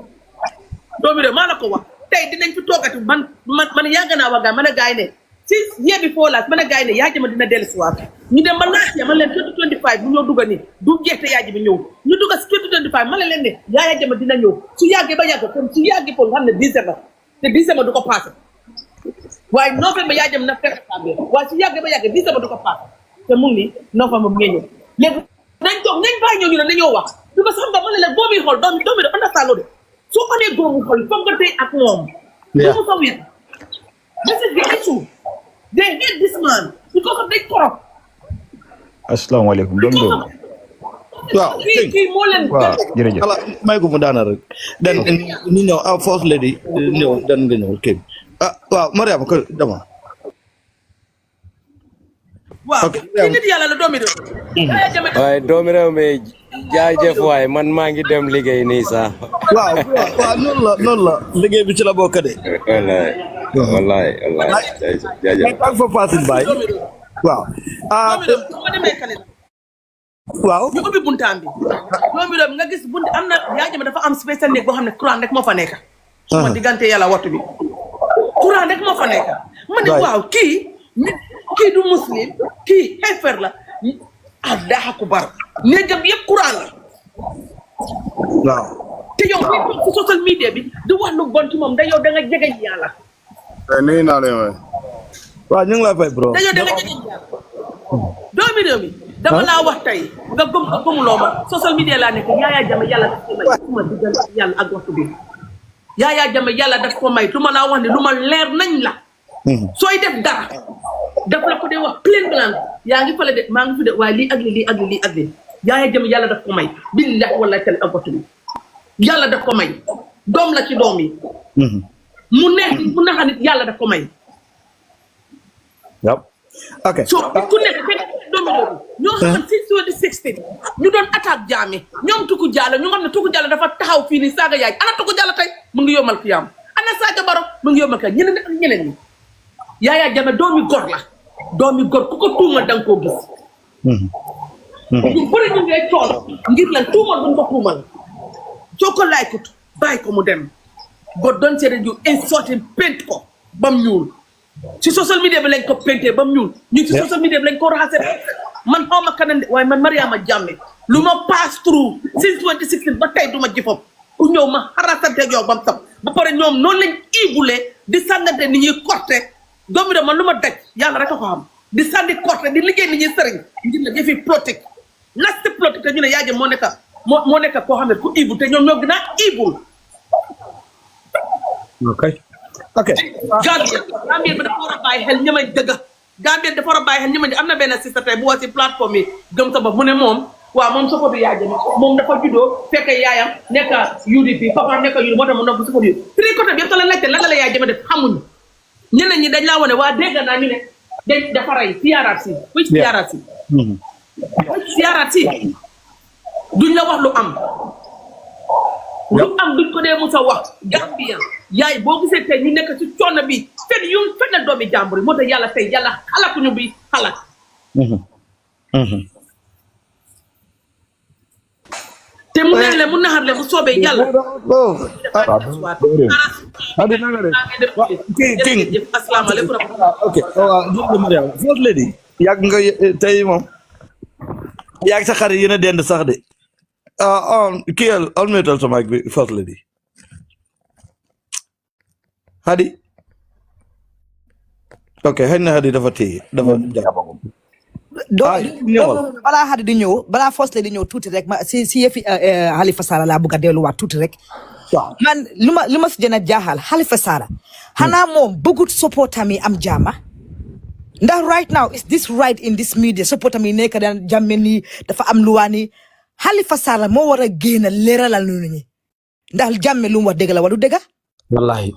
doomi de maa la ko wax tey dinañ fi toogati man yàgg naa wax man a gaay ne si year before last man a gaay ne Yaya Jammeh dina dellu si waat ñu dem ba last year man leen 2025 bu ñoo dugga ni du jeexte Yaya Jammeh ñëw ñu dugga si 2025 man leen ne Yaya Jammeh dina ñëw su yàggee ba yàgg kon su yàggee foofu xam ne December te December du ko passé waaye November Yaya Jammeh na fekk Gambia waaye su yàggee ba yàggee December du ko passé te mu ngi ni November mu ngi ñëw léegi nañ toog nañ bàyyi ñëw ñu ne dañoo wax du ko xam nga man leen boobu xool doomi de understand de soo ko nee góobu xool foog nga tey ak moom mu sa wér this is the issue they hate this man because of they corrupt asalaamaaleykum doom waaw kii moo leen waaw jërëjëf ala may ko mu daana rek den ñu ñëw first lady ñëw den nga ñëw kii waaw Mariama ko dama waaw kii nit yàlla la doomi réew waaye doomi réew mi jaajëf waay man maa ngi dem liggéey nii sax waaw noonu la liggéey bi ci la bokk de wallaay jaajëf thank for passing by waaw waaw ñu ubbi buntaam bi doomi réew nga gis bunt am na Yaya Jammeh dafa am spécial néeg boo xam ne courant rek moo fa nekk ma diggante yàlla wattu bi courant rek moo fa nekk ma ne waaw kii du muslim kii xefer la Allahu akbar néegam yëpp courant la waaw te yow bi ci social media bi di wax lu bon ci moom da yow da nga jege yàlla nuyu naa leen waay waaw ñu ngi lay fay bro da yow da nga jege yàlla doomi réew mi dama laa wax tey nga gëm ko gëmuloo ma social media laa nekk Yahya Jammeh yàlla daf ko may suma digal yàlla ak waxtu bi Yahya Jammeh yàlla daf ko may lu ma laa wax ne lu ma leer nañ la sooy def dara daf la ko dee wax plein blanc yaa ngi fële de maa ngi fi de waaye lii ak lii ak lii ak lii Yahya Jammeh yàlla daf ko may billahi wallahi tal ak waxtu bi yàlla daf ko may doom la ci doom yi mu neex mu naxa nit yàlla daf ko may ok so ku nekk fekk doomi doomi ñoo xam ne 2016 ñu doon attaque Jammeh ñoom Tuku Jallow ñu xam ne Tuku Jallow dafa taxaw fii nii saaga yaay ana Tuku Jallow tey mu ngi yombal kiyam ana Sadio Barrow mu ngi yombal kiyam ñeneen ak ñeneen ñi Yahya Jammeh doomi gor la doomi gor ku ko tuumal da nga koo gis ñu bëri ñu ngay tool ngir lan tuumal buñ ko tuumal soo ko laykut bàyyi ko mu dem but don't say that you insult him paint ko bam ñuul ci social media bi lañ ko painté bam ñuul ñu ci social media bi lañ ko raxase man xawma kanande waaye man Mariama Jammeh lu ma pass through since 2016 ba tey duma jëfop ku ñëw ma xarasante ak yow bam tam ba pare ñoom noonu lañ ibulee di sànnante ni ñuy corté doomi da man lu ma daj yàlla rek a ko xam di sànni corté di liggéey ni ñuy sëriñ ngir la jëfi politique nasti politique te ñu ne Yahya Jammeh moo nekk koo xam ne ku ibu te ñoom ñoo gën a ibul ok Gambien bi dafa war a bàyyi xel ñamay dëgg Gambien dafa war a bàyyi xel ñamay am na benn sister tey bu wax si plateforme yi gëm sa bopp mu ne moom waaw moom support Yahya Jammeh moom dafa juddoo fekk yaayam nekk UDP papaam nekk UDP moo tax mu noppi support yi tri côté bi yëpp la laajte lan la Yahya Jammeh def xamuñu ñeneen ñi dañ laa wane waa dégg naa ñu ne dafa rey PRRC which PRRC PRRC duñ la wax lu am duñ ko dee musa wax Gambia yaay boo gisee tey ñu nekk ci coono bi fen na doomi jàmbur yi moo tax yàlla tey yàlla xalakuñu bi xalak te mu neex le mu naxar le bu soobee yàlla king asalaamaaleykum ok Mariama first lady yàgg nga tey moom yàgg sa xarit yéen a dend sax de kiyal almetal sa mic bi first lady Hadi ok xëy na Hadi dafa téye dafa balaa Hadi di ñëw balaa first lady di ñëw tuuti rek ma si yëfi Halifa Sallah laa bëgg a delluwaat tuuti rek man li ma si gën a jaaxal Halifa Sallah xanaa moom bëggut supportam yi am jaama ndax right now is this right in this media supportam yi nekk daan Jammeh nii dafa am luwaa nii Halifa Sallah moo war a génn leeralal nu ñi ndax Jammeh lu mu wax dëgg la wala du dëgg wallahi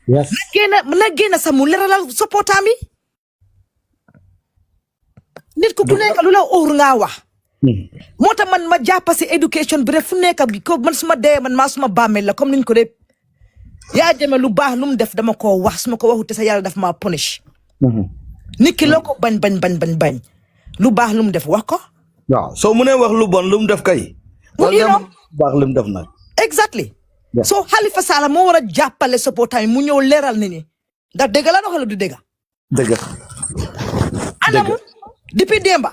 yes na génn sax mu leeralal supportam yi nit ku nekk lu la óor ngaa wax moo tax man ma jàpp si éducation bi rek fu nekk bi ko man suma dee man maa suma bàmmeel la comme niñ ko dee Yahya Jammeh lu baax lu mu def dama koo wax suma ko waxu te sa yàlla daf maa punish nit ki loo ko bañ lu baax lu mu def wax ko waaw soo mu ne wax lu bon lu mu def kay baax lu mu def nag exactly so Halifa Sallah moo war a jàppale supportam yi mu ñëw leeral nit ñi ndax dëgg la wala du dëgg anamu depuis démba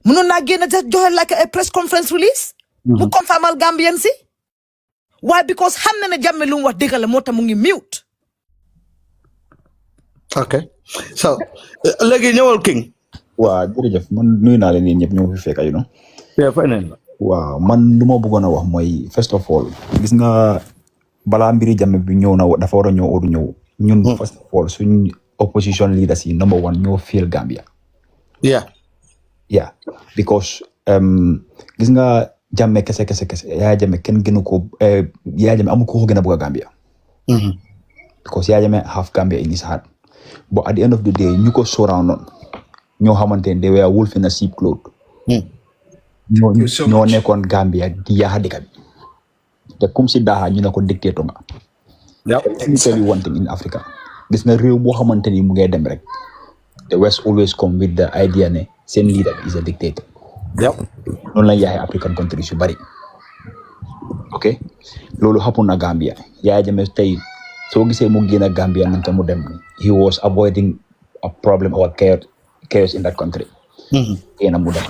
mënoon naa génn joxe like a press conference release mu confirmal Gambian si waaye because xam na ne Jammeh lu mu wax dëgg la moo tax mu ngi mute ok so léegi ñëwal King waaw jërëjëf man nuyu naa leen yéen ñëpp ñoo fi fekk fay nañ la waaw man lu ma bëggoon a wax mooy first of all gis nga balaa mbiri Jammeh bi ñëw na dafa war a ñëw oo du ñëw ñun first of all suñ opposition leaders yi number one ñoo feel Gambia yeah because gis nga Jammeh kese Yahya Jammeh kenn gënu ko Yahya Jammeh amul ko gën a bëgg a Gambia because Yahya Jammeh have Gambia in his heart but at the end of the day ñu ko surround noonu ñoo xamante ne they were wolf in a sheep cloth ñoo nekkoon Gambia di yaaxa dëkk bi te comme si daaxa ñu ne ko dictateur nga let me tell you one thing in Africa gis nga réew boo xamante ni mu ngay dem rek the West always come with the idea ne seen leader is a dictator noonu la yaaxee African countries yu bari ok loolu happen na Gambia Yaya Jammeh tey soo gisee mu génn Gambia nante mu dem he was avoiding a problem or chaos in that country génn mu dem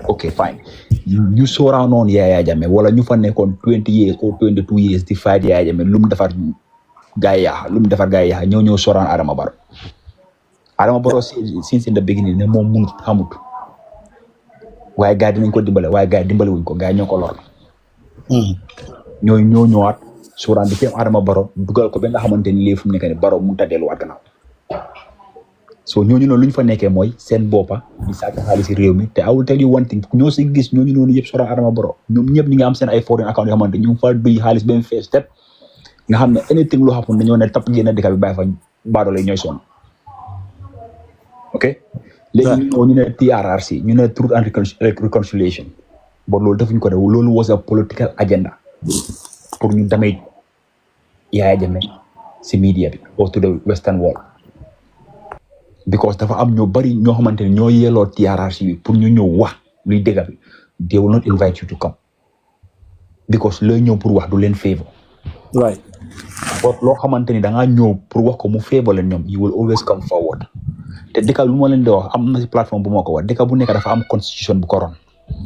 ok fine ñu sooraaw noonu Yaya Jammeh wala ñu fa nekkoon 20 years or 22 years di fight Yaya Jammeh lu mu defar gaay yaa ñoo sooraan Adama Barrow since in the beginning ne moom munut xamut waaye gaay dinañ ko dimbale waaye gaay dimbale wuñ ko gaay ñoo ko lor ñoo ñëwaat sooraan di teem Adama Barrow dugal ko ba nga xamante ni lii fu mu nekk ni Barrow mënut a delluwaat gannaaw so ñooñu noonu lu ñu fa nekkee mooy seen boppa di sàcc xaalis si réew mi te I will tell you one thing ñoo si gis ñooñu noonu yëpp sooraan Adama Barrow ñoom ñëpp ñi nga am seen ay foreign account yoo xamante ñu ngi fa duy xaalis ba mu fees tep nga xam ne anything lu happen dañoo ne tapp génn dëkk bi bàyyi fa baadoolo yi ñooy sonn ok léegi ñu ne TRRC ñu ne Truth and Reconciliation bon loolu defuñ ko def loolu was a political agenda pour ñu damay Yaya Jammeh si media bi or to the western world because dafa am ñoo bari ñoo xamante ne ñoo yelloo TRRC bi pour ñu ñëw wax luy dëgg bi they will not invite you to come because looy ñëw pour wax du leen favor right but loo xamante ni da ngaa ñëw pour wax ko mu favor leen ñoom you will always come forward te dëkk lu ma leen di wax am na si plateforme bu ma ko wax dëkk bu nekk dafa am constitution bu ko ron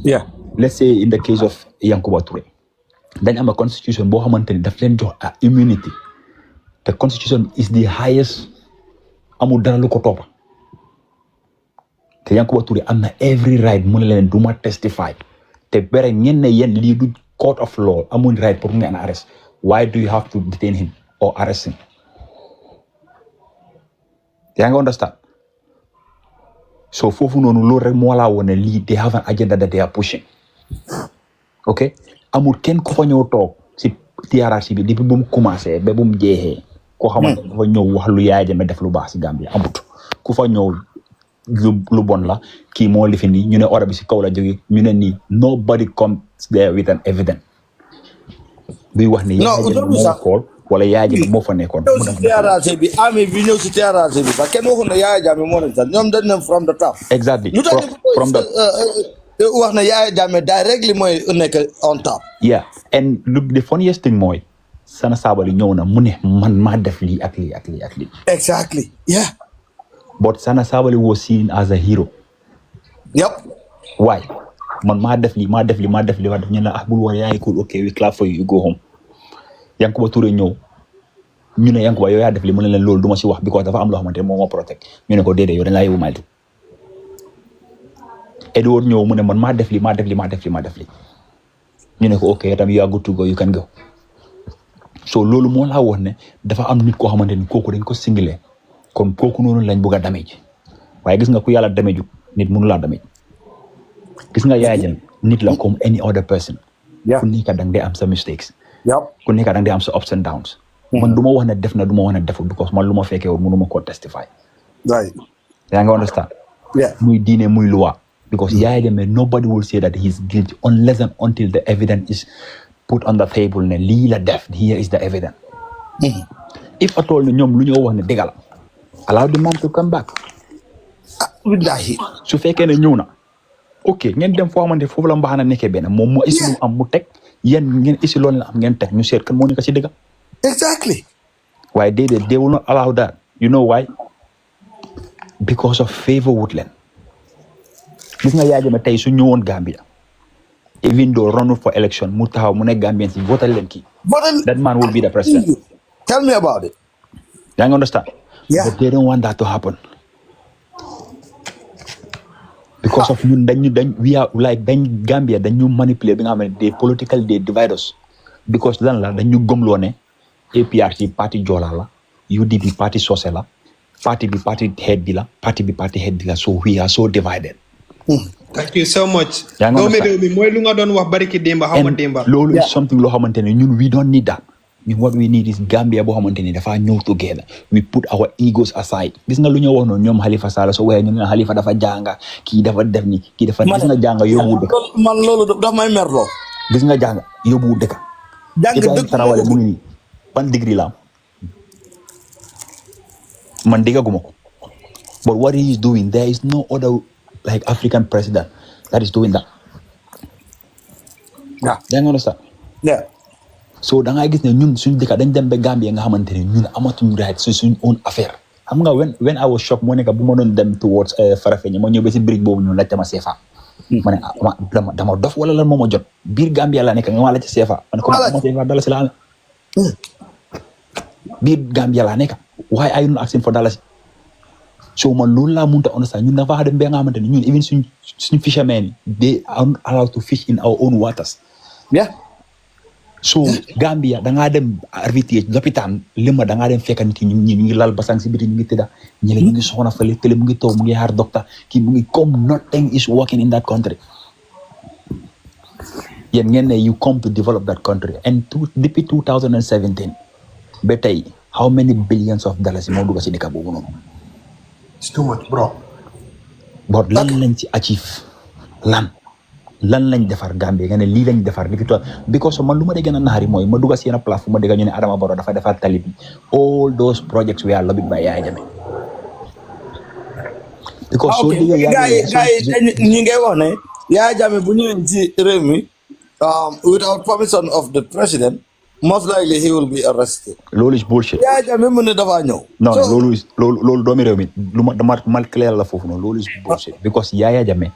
yeah let's say in the case of Yankuba Touré dañ am a constitution boo xamante ni daf leen jox a immunity te constitution is the highest amul dara lu ko toppa te Yankuba Touré am na every right mu ne leen du ma testify te bere ngeen ne yéen lii du court of law amul right pour ngeen arrest why do you have to detain him or arrest him yaa nga understand so foofu noonu loolu rek moo laa wone lii they have an agenda that they are pushing ok amul kenn ku fa ñëw toog si TRRC bi depuis bu mu commencé ba bu mu jeexee koo xamante dafa ñëw wax lu Yaya Jammeh def lu baax si Gambia amut ku fa ñëw lu bon la kii moo lifi nii ñu ne ordre bi si kaw la jóge ñu ne nii nobody comes there with an evidence buy wax ni Yaya Jammeh moo xool wala Yaya Jammeh moo fa nekkoon ñëw si TRRC bi ami bi ñëw si TRRC bi parce que kenn waxul ne Yaya Jammeh moo nekk sax ñoom dañ ne from the top exactly lu tax from the wax na Yaya Jammeh directly mooy nekk on top yeah and look the funniest thing mooy Sana Sabally ñëw na mu ne man maa def lii ak lii ak lii ak lii exactly yeah but Sana Sabally was seen as a hero yep why man maa def lii ñu ne bul wax yaa ngi cool okay we clap for you go home Yankuba Touré ñëw ñu ne Yankuba yow yaa def lii mu ne leen loolu du ma si wax because dafa am loo xamante ne moo ma protect ñu ne ko déedéet yow dañ laa yóbbu Malta Edward ñëw mu ne man maa def lii ñu ne ko okay tam you are good to go you can go so loolu moo laa wax ne dafa am nit koo xamante ni kooku dañ ko singile kon kooku noonu lañ bëgg a damage waaye gis nga ku yàlla damage nit mënu laa damage gis nga Yaya Jammeh nit la comme any other person ku nekk dang dee am sa mistakes ku nekk dang dee am sa ups and downs man du ma wax ne def na du ma wax ne deful because man lu ma fekkee woon mënu ma koo testify right yaa nga understand muy diine muy luwa because Yaya Jammeh nobody will say that he is guilty unless and until the evidence is put on the table ne lii la def here is the evidence if at all ne ñoom lu ñoo wax ne dëgg la allow the man to come back wallahi su fekkee ne ñëw na ok ngeen dem foo xamante foofu la mbaxana nekkee benn moom moo isi lu am mu teg yéen ngeen isi loolu la am ngeen teg ñu seet kan moo nekk si dëgg exactly waaye déedéet they will not allow that you know why because of favor wut leen gis nga Yaya Jammeh tey su ñëwoon Gambia even though run for election mu taxaw mu ne Gambian si votal leen kii that man will be the president tell me about it yaa ngi understand but they don't want that to happen because of ñun we are like Gambia dañu manipuler bi nga xam ne des political des dividers because lan la dañu gëmloo ne APRC parti Joola la UDP parti Socé la parti bi parti head bi la parti bi parti head bi la so we are so divided thank you so much yaa ngi understand bi mooy lu nga doon wax bariki démba xaw ma démba loolu is something loo xamante ne ñun we don't need that ñun what we need is Gambia boo xamante ne dafa ñëw together we put our egos aside gis nga lu ñu wax noonu ñoom Halifa Sallah so waaye ñu ne Halifa dafa jànga kii dafa def ni kii dafa gis nga jànga yóbbu dëkk man loolu dafa may merloo gis nga jànga yóbbu dëkk dëkk tarawale mu ngi nii ban degree la am man déggaguma ko but what he is doing there is no other like African president that is doing that yaa ngi understand Yeah. So da ngay gis ne ñun suñu dëkk dañ dem ba Gambia nga xamante ne ñun amatuñu right suñu own affaire xam nga when I was shocked moo nekk bu ma doon dem towards Farafenni ma ñëw ba si brique boobu ñu laajte ma CFA ma ne dama dof wala lan moo ma jot biir Gambia la nekk nga ma laajte CFA ma ne ko ma CFA dalasi la biir Gambia la nekk why are you not asking for dalasi so man loolu laa mënta understand ñun dafa dem ba nga xamante ne ñun even suñu fishermen they are allowed to fish in our own waters. Yeah. So Gambia da ngaa dem arbitrage lopitaan lima da ngaa dem fekk nit ñi ñu ngi lal basang si biti ñu ngi tëdda ñi ñu ngi soxna fële kële mu ngi toog mu ngi xaar docteur kii mu ngi comme nothing is working in that country. Yéen ngeen ne you come to develop that country and depuis 2017 ba tey how many billions of dollars moo dugg si dëkk boobu noonu. It's too much, bro. But lan lañ ci achieve lan lañ defar Gambie nga ne lii lañ defar depuis toi because man lu ma dee gën a naxari mooy ma dugg si yenn place fu ma dégg ñu ne Adama Barrow dafa defar tali bi all those projects were lobbied by Yahya Jammeh. Because soo déggee gars yi ñu ngi wax ne Yahya Jammeh bu ñëwee ci réew mi without permission of the president most likely he will be arrested. Loolu is bullshit. Yahya Jammeh mu ne dafa ñëw. Non loolu doomi réew mi lu ma mal clair la foofu noonu loolu is bullshit because Yahya Jammeh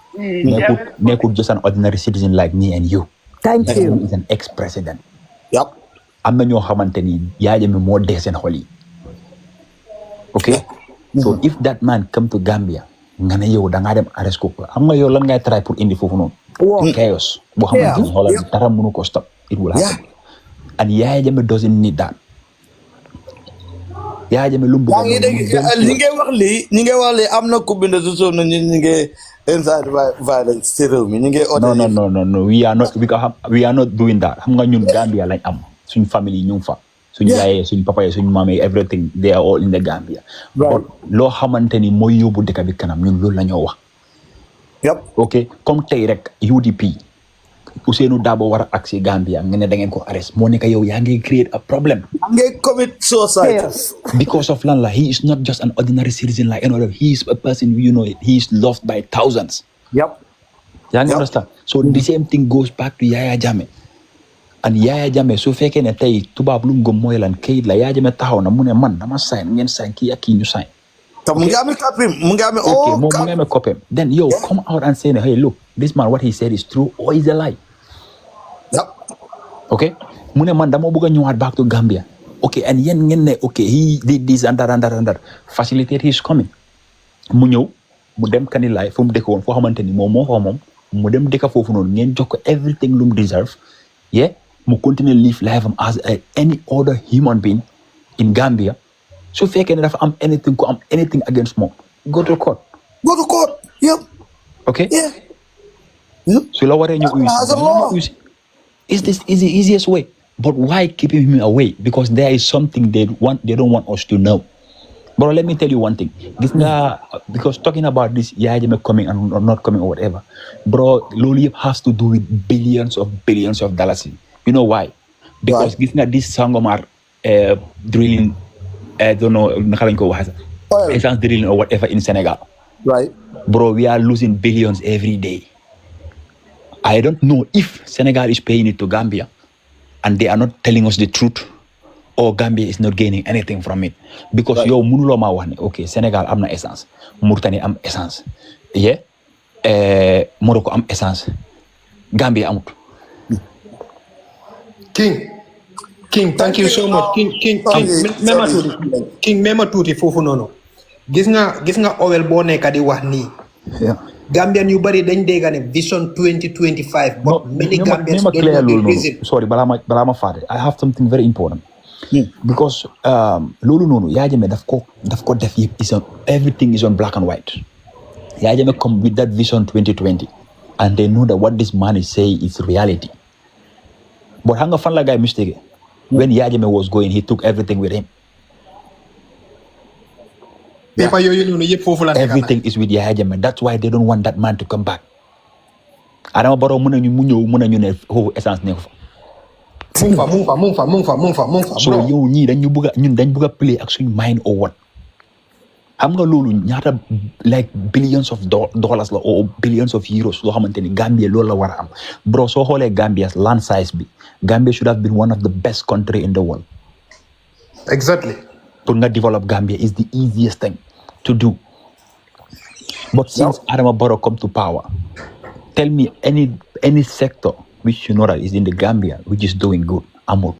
nekkul just an ordinary citizen like me and you. Thank you. He is an ex-president. Yep. Am na ñoo xamante ni Yahya Jammeh moo dee seen xol yi. Okay. So if that man come to Gambia nga ne yow da ngaa dem arrest ko xam nga yow lan ngay try pour indi foofu noonu. Chaos boo xamante ni xoolal dara mënu ko stop. It will happen. And Yahya Jammeh doesn't need that. Yahya Jammeh lu mu bëgg ñi ngay wax lii am na ku bind su soon na ñi ngi inside violence ci réew mi ñi ngi no we are not doing that xam nga ñun Gambia lañ am suñ famille ñu ngi fa suñ yaayee suñ papa suñ maamee everything they are all in the Gambia but loo xamante ni mooy yóbbu dëkk bi kanam ñun loolu la ñoo wax ok comme tey rek UDP Ousseynou Dabo war a agsi Gambia nga ne da ngeen ko arrest moo nekk yow yaa ngi create a problem. ngay commit suicide. Because of lan la he is not just an ordinary citizen like another he is a person he is loved by thousands. Yaa ngi understand so the same thing goes back to Yahya Jammeh and Yahya Jammeh su fekkee ne tey tubaab lu mu gëm mooy lan kayit la Yahya Jammeh taxaw na mu ne man dama sign ngeen sign kii ak kii ñu sign. te mu ngi amee copie mu ngi amee mu ngi amee copie then yow come out and say hey look this man what he said is true or is a lie. Okay mu ne man dama bëgg a ñëwaat back to Gambia okay and yéen ngeen ne okay he did this and that facilitate his coming mu ñëw mu dem Kanilaay fu mu dëkk woon foo xamante ni moom moo fa moom mu dem dëkk foofu noonu ngeen jox ko everything lu mu deserve mu continue live life am as any other human being in Gambia su fekkee ne dafa am anything against moom go to court okay su la waree ñu uyusi is this is the easiest way but why keeping him away because there is something they don't want us to know. Bro, let me tell you one thing. Because talking about this Yahya Jammeh coming and not coming or whatever, bro, loolu yëpp has to do with billions of dollars. You know why? Because gis nga this Sangomar drilling, I don't know naka lañ ko waxee essence drilling or whatever in Senegal. Right. Bro, we are losing billions every day. I don't know if Senegal is paying it to Gambia and they are not telling us the truth or Gambia is not gaining anything from it. Because yow mënuloo maa wax ne okay Senegal am na essence Mauritanie am essence Morocco am essence Gambia amut. King thank you so much King mema tuuti foofu noonu gis nga owel boo nekk di wax nii Gambian yu bari dañ dégg ne vision 2025 but many Gambians don't know the reason. Sorry balaa ma faate I have something very important because loolu noonu Yahya Jammeh daf ko def yëpp everything is on black and white. Yahya Jammeh come with that vision 2020 and they know that what this man is saying is reality but xam nga fan la guy mistake when Yahya Jammeh was going he took everything with him. Everything is with Yahya Jammeh. That's why they don't want that man to come back. Adama Barrow mu ñëw ne foofu essence nekk fa. mu ngi fa So yow ñii dañ bëgg a play ak suñu mind or what? xam nga loolu ñaata like billions of dollars la or billions of euros loo xamante ni Gambia loolu la war a am bro soo xoolee Gambia's land size bi Gambia should have been one of the best country in the world. Exactly. Pour nga develop Gambia is the easiest thing to do. But since Adama Barrow come to power, tell me any sector which you know that is in the Gambia which is doing good. Amul.